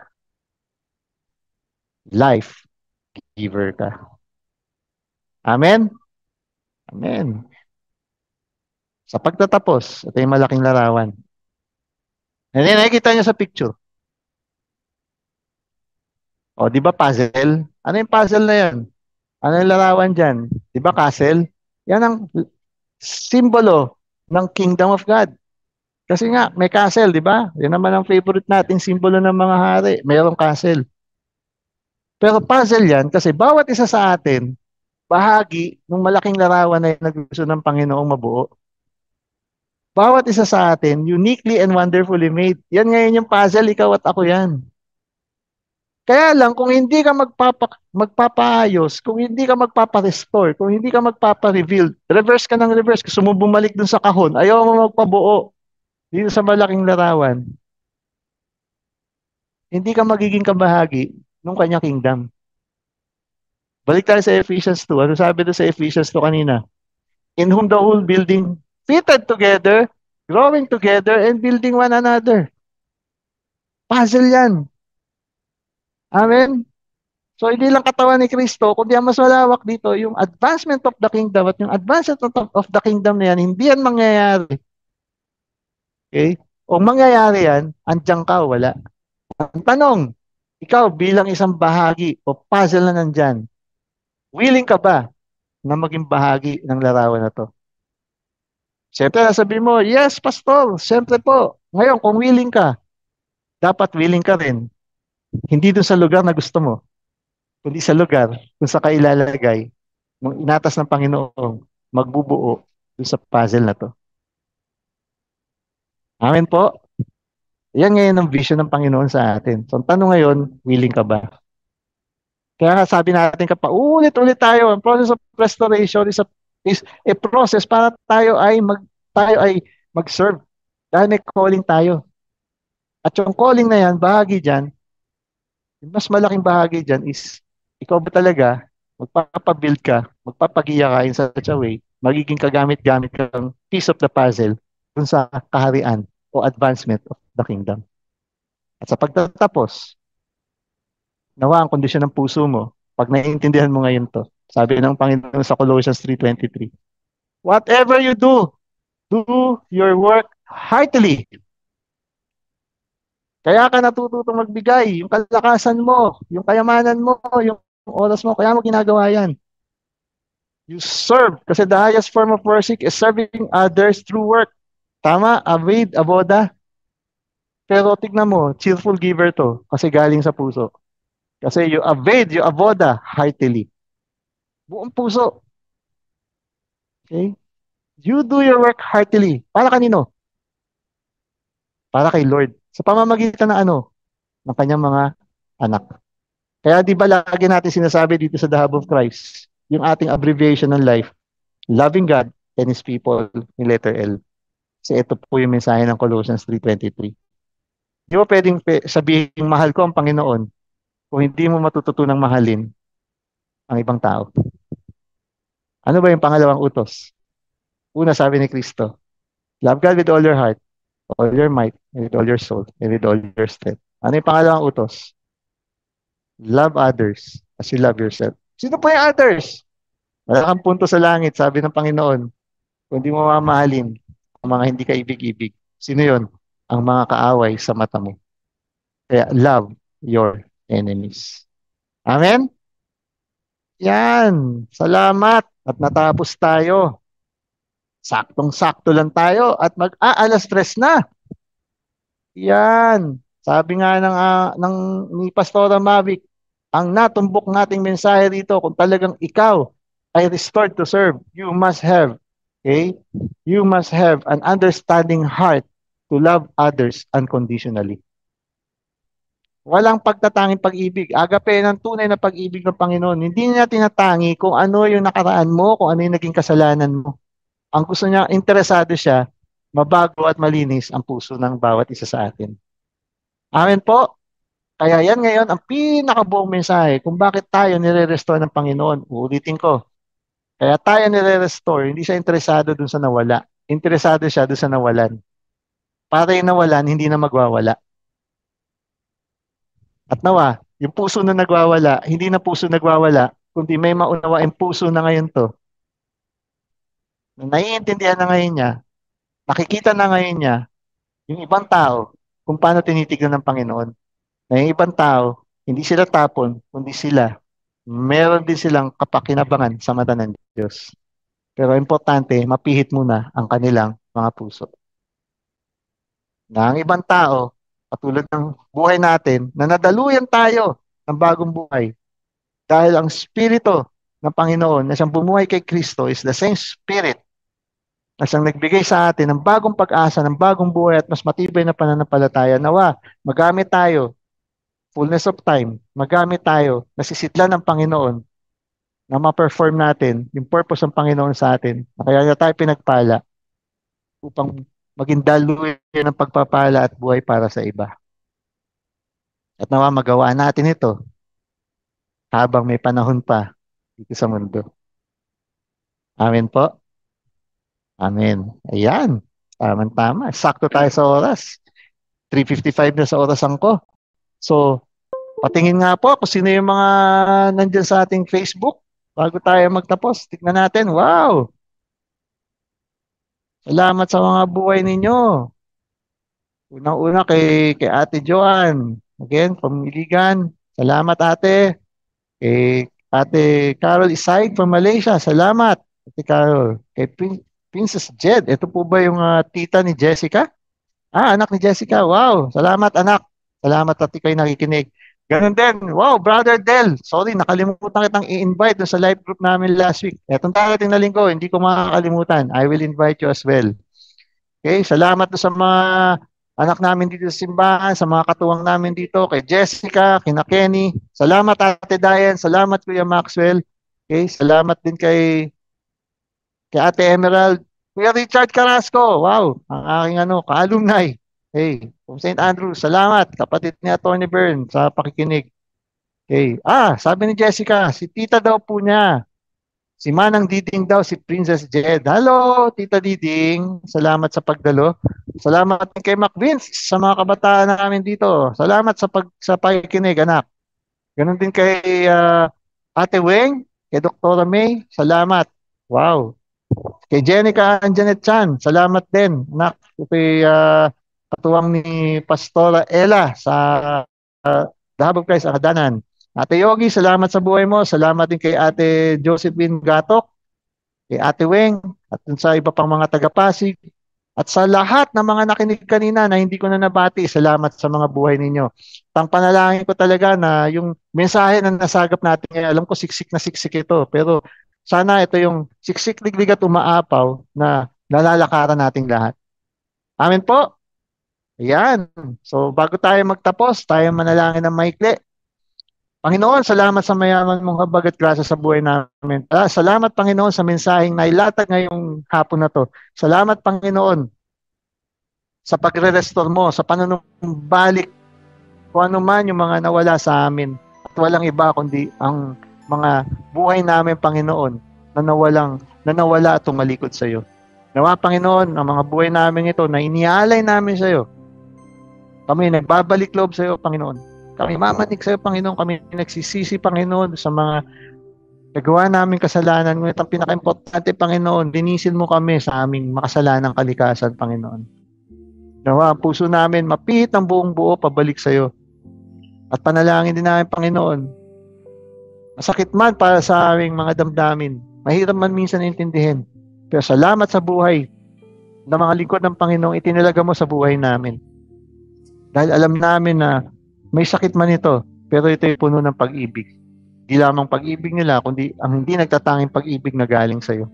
Life giver ka. Amen? Amen. Sa pagtatapos, ito yung malaking larawan. And then, nakikita niyo sa picture. O, di ba puzzle? Ano yung puzzle na yan? Ano yung larawan dyan? Di ba castle? Yan ang simbolo ng Kingdom of God. Kasi nga, may castle, di ba? Yan naman ang favorite nating simbolo ng mga hari. Mayroong castle. Pero puzzle yan kasi bawat isa sa atin, bahagi ng malaking larawan na gusto ng Panginoong mabuo. Bawat isa sa atin, uniquely and wonderfully made. Yan ngayon yung puzzle, ikaw at ako yan. Kaya lang, kung hindi ka magpapaayos, kung hindi ka magpapa-restore, kung hindi ka magpapa-reveal, reverse ka ng reverse, gusto mo bumalik dun sa kahon, ayaw mo magpabuo dito sa malaking larawan, hindi ka magiging kabahagi ng kanyang kingdom. Balik tayo sa Ephesians 2. Ano sabi doon sa Ephesians 2 kanina? In whom the whole building fitted together, growing together, and building one another. Puzzle yan. Amen? So, hindi lang katawan ni Kristo, kundi ang mas malawak dito, yung advancement of the kingdom at yung advancement of the kingdom na yan, hindi yan mangyayari. Okay? O mangyayari yan, andiyan ka o wala. Ang tanong, ikaw bilang isang bahagi o puzzle na nandyan, willing ka ba na maging bahagi ng larawan na to? Siyempre, sabi mo, yes, pastor, siyempre po. Ngayon, kung willing ka, dapat willing ka rin. Hindi dun sa lugar na gusto mo, kundi sa lugar kung sa kailalagay ng inatas ng Panginoong magbubuo dun sa puzzle na to. Amen po. Yan ngayon ang vision ng Panginoon sa atin. So, ang tanong ngayon, willing ka ba? Kaya sabi natin ulit-ulit tayo, ang process of restoration is a process para tayo ay mag-serve. Dahil may calling tayo. At yung calling na yan, bahagi dyan, yung mas malaking bahagi dyan is, ikaw ba talaga, magpapabuild ka, magpapagiya ka in such a way, magiging kagamit-gamit kang piece of the puzzle dun sa kaharian o advancement of the kingdom. At sa pagtatapos, nawa ang kondisyon ng puso mo, pag naiintindihan mo ngayon to, sabi ng Panginoon sa Colossians 3:23, whatever you do, do your work heartily. Kaya ka natututong magbigay, yung kalakasan mo, yung kayamanan mo, yung oras mo, kaya mo ginagawa yan. You serve, kasi the highest form of worship is serving others through work. Tama, Avid, Aboda. Pero tignan mo, cheerful giver to, kasi galing sa puso. Kasi you avaid, you avoda heartily. Buong puso. Okay? You do your work heartily. Para kanino? Para kay Lord. Sa pamamagitan ng ano? Ng kanyang mga anak. Kaya di ba lagi natin sinasabi dito sa The Hub of Christ, yung ating abbreviation ng life, loving God and His people, yung letter L. Kasi ito po yung mensahe ng Colossians 3:23. Di ba pwedeng sabihin, mahal ko ang Panginoon kung hindi mo matututunang mahalin ang ibang tao? Ano ba yung pangalawang utos? Una, sabi ni Kristo, love God with all your heart, all your might, and with all your soul, and with all your strength. Ano yung pangalawang utos? Love others as you love yourself. Sino po yung others? Wala kang punto sa langit, sabi ng Panginoon. Kung hindi mo mamahalin ang mga hindi ka ibig-ibig. Sino yon? Ang mga kaaway sa mata mo. Kaya love your enemies. Amen? Yan. Salamat. At natapos tayo. Saktong-sakto lang tayo at mag-aalas 3 na. Yan. Sabi nga ni Pastora Mavic, ang natumbok nating mensahe dito, kung talagang ikaw ay restored to serve, you must have, okay? You must have an understanding heart to love others unconditionally. Walang pagtatanging pag-ibig. Agape ng tunay na pag-ibig ng Panginoon. Hindi niya tinatangi kung ano yung nakaraan mo, kung ano yung naging kasalanan mo. Ang gusto niya, interesado siya, mabago at malinis ang puso ng bawat isa sa atin. Amen po. Kaya yan ngayon ang pinakabuong mensahe kung bakit tayo nire-restore ng Panginoon. Uulitin ko. Kaya tayo nire-restore, hindi siya interesado dun sa nawala. Interesado siya dun sa nawalan. Para yung nawalan, hindi na magwawala. At nawa, yung puso na nagwawala, hindi na puso nagwawala, kundi may maunawaing puso na ngayon to. Na naiintindihan na ngayon niya, nakikita na ngayon niya, yung ibang tao, kung paano tinitignan ng Panginoon. Na yung ibang tao, hindi sila tapon, kundi sila, meron din silang kapakinabangan sa mata ng Diyos. Pero importante, mapihit muna ang kanilang mga puso. Na ang ibang tao, katulad ng buhay natin, na nadaluyan tayo ng bagong buhay. Dahil ang Espiritu ng Panginoon na siyang bumuhay kay Kristo is the same Spirit na siyang nagbigay sa atin ng bagong pag-asa, ng bagong buhay at mas matibay na pananampalataya. Nawa, magamit tayo, fullness of time, magamit tayo, nasisidlan ng Panginoon na ma-perform natin yung purpose ng Panginoon sa atin. Na kaya na tayo pinagpala upang maging daluyan ng pagpapala at buhay para sa iba. At nawa magawa natin ito habang may panahon pa dito sa mundo. Amen po. Amen. Ayan. Tama-tama. Sakto tayo sa oras. 3:55 na sa orasan ko. So, patingin nga po kung sino yung mga nandyan sa ating Facebook bago tayo magtapos. Tignan natin. Wow! Salamat sa mga buhay ninyo. Unang-una kay Ate Joanne. Again, from Iligan. Salamat ate. Kay Ate Carol Isaid from Malaysia. Salamat. Ate Carol. Kay Princess Jed. Ito po ba yung tita ni Jessica? Anak ni Jessica. Wow. Salamat, anak. Salamat at ikaw'y nakikinig. Ganun din. Wow, Brother Del. Sorry, nakalimutan kitang i-invite dun sa live group namin last week. Etong darating na linggo, hindi ko makakalimutan. I will invite you as well. Okay, salamat do sa mga anak namin dito sa simbahan, sa mga katuwang namin dito, kay Jessica, kina Kenny. Salamat Ate Diane, salamat Kuya Maxwell. Okay, salamat din kay Ate Emerald. Kuya Richard Carrasco, wow, ang aking ka-alumni. Hey, from St. Andrew, salamat, kapatid ni Atty. Bern sa pakikinig. Okay, sabi ni Jessica, si tita daw po niya. Si Manang Diding daw, si Princess Jed. Hello, Tita Diding. Salamat sa pagdalo. Salamat din kay Mac Vince sa mga kabataan namin dito. Salamat sa pakikinig, anak. Ganon din kay Ate Weng, kay Dr. May. Salamat. Wow. Kay Jenica and Janet Chan, salamat din. Anak, kay katuwang ni Pastora Ella sa Davao Christ Akadanan. Ate Yogi, salamat sa buhay mo. Salamat din kay Ate Josephine Gatok, kay Ate Weng, at dun sa iba pang mga taga-Pasig. At sa lahat ng mga nakinig kanina na hindi ko na nabati, salamat sa mga buhay ninyo. Panalangin ko talaga na yung mensahe na nasagap natin ngayon, alam ko siksik na siksik ito, pero sana ito yung siksik, liglig at umaapaw na nalalakaran nating lahat. Amen po? Ayan. So bago tayo magtapos, tayo manalangin ng maikli. Panginoon, salamat sa mayaman mong habag at grasya sa buhay namin. Salamat, Panginoon, sa mensaheng nailatag ngayong hapon na to. Salamat, Panginoon, sa pagre-restore mo, sa panunumbalik kung ano man yung mga nawala sa amin. At walang iba kundi ang mga buhay namin, Panginoon, na nawala at tumalikod sa iyo. Nawa, Panginoon, ang mga buhay namin ito na inialay namin sa iyo. Kami nagbabalik loob sa iyo, Panginoon. Kami mamanig sa iyo, Panginoon. Kami nagsisisi, Panginoon, sa mga nagawa namin kasalanan. Ngunit ang pinaka-importante, Panginoon, linisin mo kami sa aming makasalanang kalikasan, Panginoon. Nawa, ang puso namin, mapihit ang buong buo, pabalik sa iyo. At panalangin din namin, Panginoon, masakit man para sa aming mga damdamin. Mahirap man minsan intindihin. Pero salamat sa buhay na mga lingkod ng Panginoon itinalaga mo sa buhay namin. Dahil alam namin na may sakit man ito, pero ito ay puno ng pag-ibig. Di lamang pag-ibig nila, kundi ang hindi nagtatanging pag-ibig na galing sa iyo.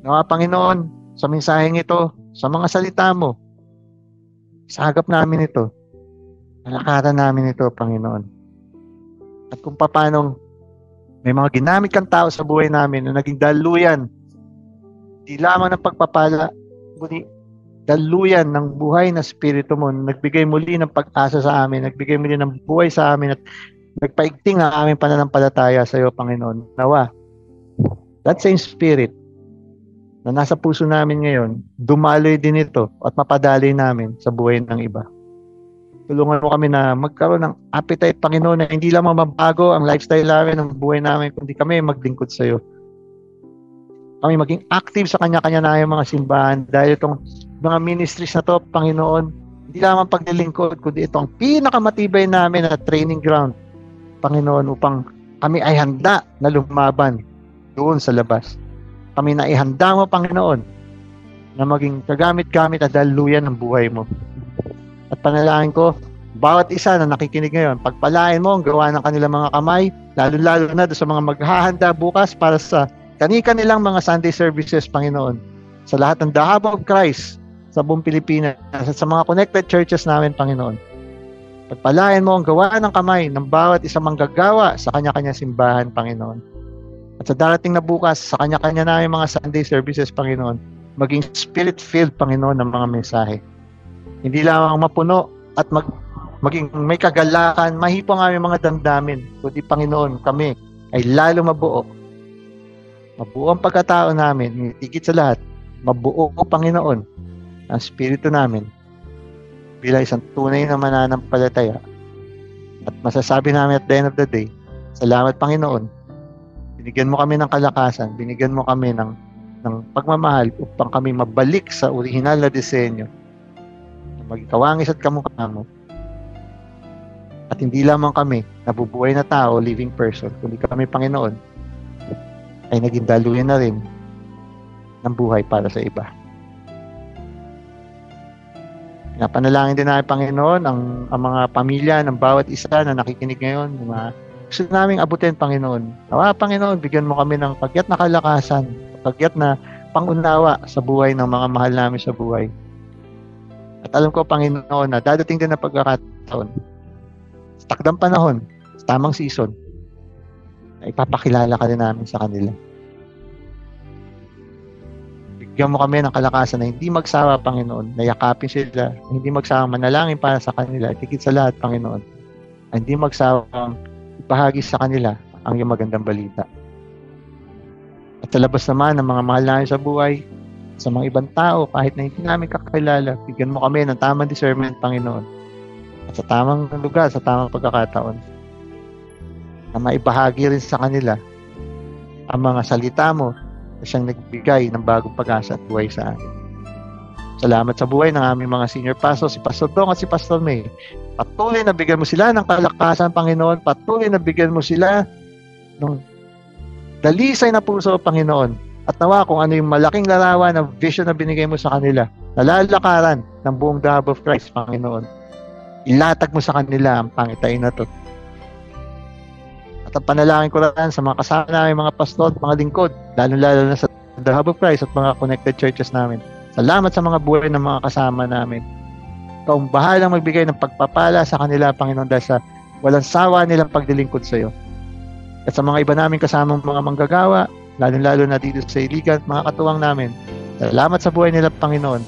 Nawa, Panginoon, sa mensaheng ito, sa mga salita mo, isagap namin ito. Palakaran namin ito, Panginoon. At kung paano may mga ginamit kang tao sa buhay namin na naging daluyan, di lamang ng pagpapala, kundi daluyan ng buhay na Espiritu mo, nagbigay muli ng pag-asa sa amin, nagbigay muli ng buhay sa amin at nagpaigting ang aming pananampalataya sa iyo, Panginoon. Nawa, that same Spirit na nasa puso namin ngayon, dumaloy din ito at mapadaloy namin sa buhay ng iba. Tulungan mo kami na magkaroon ng appetite, Panginoon, na hindi lang mabago ang lifestyle namin, ang buhay namin, kundi kami maglingkod sa iyo. Kami maging active sa kanya-kanya na yung mga simbahan dahil itong mga ministries na to, Panginoon, hindi lamang paglilingkod, kundi ito ang pinakamatibay namin na training ground, Panginoon, upang kami ay handa na lumaban doon sa labas. Kami na ihanda mo, Panginoon, na maging kagamit-gamit at daluyan ng buhay mo. At panalangin ko, bawat isa na nakikinig ngayon, pagpalain mo ang gawa ng kanilang mga kamay, lalo-lalo na sa mga maghahanda bukas para sa kani-kanilang mga Sunday services, Panginoon. Sa lahat ng The Hub of Christ sa buong Pilipinas at sa mga connected churches namin, Panginoon. Pagpalain mo ang gawa ng kamay ng bawat isang manggagawa sa kanya-kanya simbahan, Panginoon. At sa darating na bukas, sa kanya-kanya namin mga Sunday services, Panginoon, maging spirit-filled, Panginoon, ng mga mensahe. Hindi lamang mapuno at maging may kagalakan, mahipo ang aming mga damdamin, kundi, Panginoon, kami ay lalo mabuo. Mabuo ang pagkatao namin, higit sa lahat, mabuo, Panginoon, ang spirito namin bilang isang tunay na mananampalataya. At masasabi namin at the end of the day, salamat, Panginoon. Binigyan mo kami ng kalakasan, binigyan mo kami ng pagmamahal upang kami mabalik sa original na disenyo. Magkawangis at kamukha mo. At hindi lamang kami nabubuhay na tao, living person, kundi kami, Panginoon, ay naging daluyan na rin ng buhay para sa iba. Pinapanalangin din namin, Panginoon, ang mga pamilya ng bawat isa na nakikinig ngayon, mga gusto naming abutin, Panginoon. Nawa, Panginoon, bigyan mo kami ng pagyat na kalakasan, pagyat na pangunawa sa buhay ng mga mahal namin sa buhay. At alam ko, Panginoon, na dadating din na pagkakataon, sa takdang panahon, sa tamang season, na ipapakilala ka din namin sa kanila. Bigyan mo kami ng kalakasan na hindi magsawa, Panginoon, na yakapin sila, na hindi magsawang manalangin para sa kanila, at higit sa lahat, Panginoon, na hindi magsawang ipahagi sa kanila ang iyong magandang balita. At sa labas naman ng mga mahal namin sa buhay, sa mga ibang tao, kahit na hindi namin kakilala, bigyan mo kami ng tamang discernment, Panginoon. At sa tamang lugar, sa tamang pagkakataon, na maibahagi rin sa kanila ang mga salita mo na siyang nagbigay ng bagong pag-asa at buhay sa amin. Salamat sa buhay ng aming mga senior pastor, si Pastor Dong at si Pastor May. Patuloy na bigyan mo sila ng kalakasan, Panginoon. Patuloy na bigyan mo sila ng dalisay na puso, Panginoon. At nawa kung ano yung malaking larawan na vision na binigay mo sa kanila, nalalakaran ng buong The Hub of Christ, Panginoon. Ilatag mo sa kanila ang pangitain na to. At ang panalangin ko rin sa mga kasama namin, mga pastor, mga lingkod, lalo-lalo na sa The Hub of Christ at mga connected churches namin. Salamat sa mga buhay ng mga kasama namin. Ikaw ang bahalang magbigay ng pagpapala sa kanila, Panginoon, dahil sa walang sawa nilang paglilingkod sa iyo. At sa mga iba namin kasamang mga manggagawa, lalo-lalo na dito sa Iligan, mga katuwang namin. Salamat sa buhay nila, Panginoon.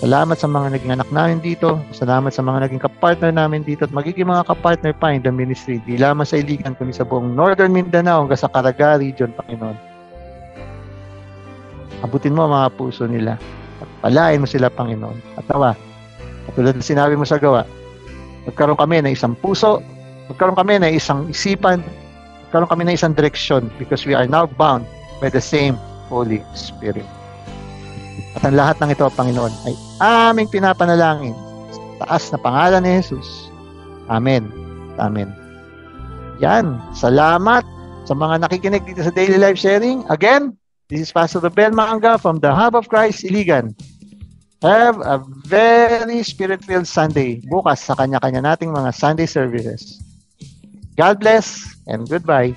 Salamat sa mga naging anak namin dito. Salamat sa mga naging kapartner namin dito at magiging mga kapartner pa in the ministry. Di lamang sa Iligan, kundi sa buong Northern Mindanao hanggang sa Caraga region, Panginoon. Abutin mo ang mga puso nila at palain mo sila, Panginoon. At nawa, katulad na sinabi mo sa gawa, magkaroon kami ng isang puso, magkaroon kami ng isang isipan, magkaroon kami ng isang direksyon because we are now bound by the same Holy Spirit. At ang lahat ng ito, Panginoon, ay aming pinapanalangin sa taas na pangalan ni Jesus. Amen. Amen. Yan. Salamat sa mga nakikinig dito sa Daily Life Sharing. Again, this is Pastor Robel Maanga from the Hub of Christ, Iligan. Have a very spirit-filled Sunday bukas sa kanya-kanya nating mga Sunday services. God bless and goodbye.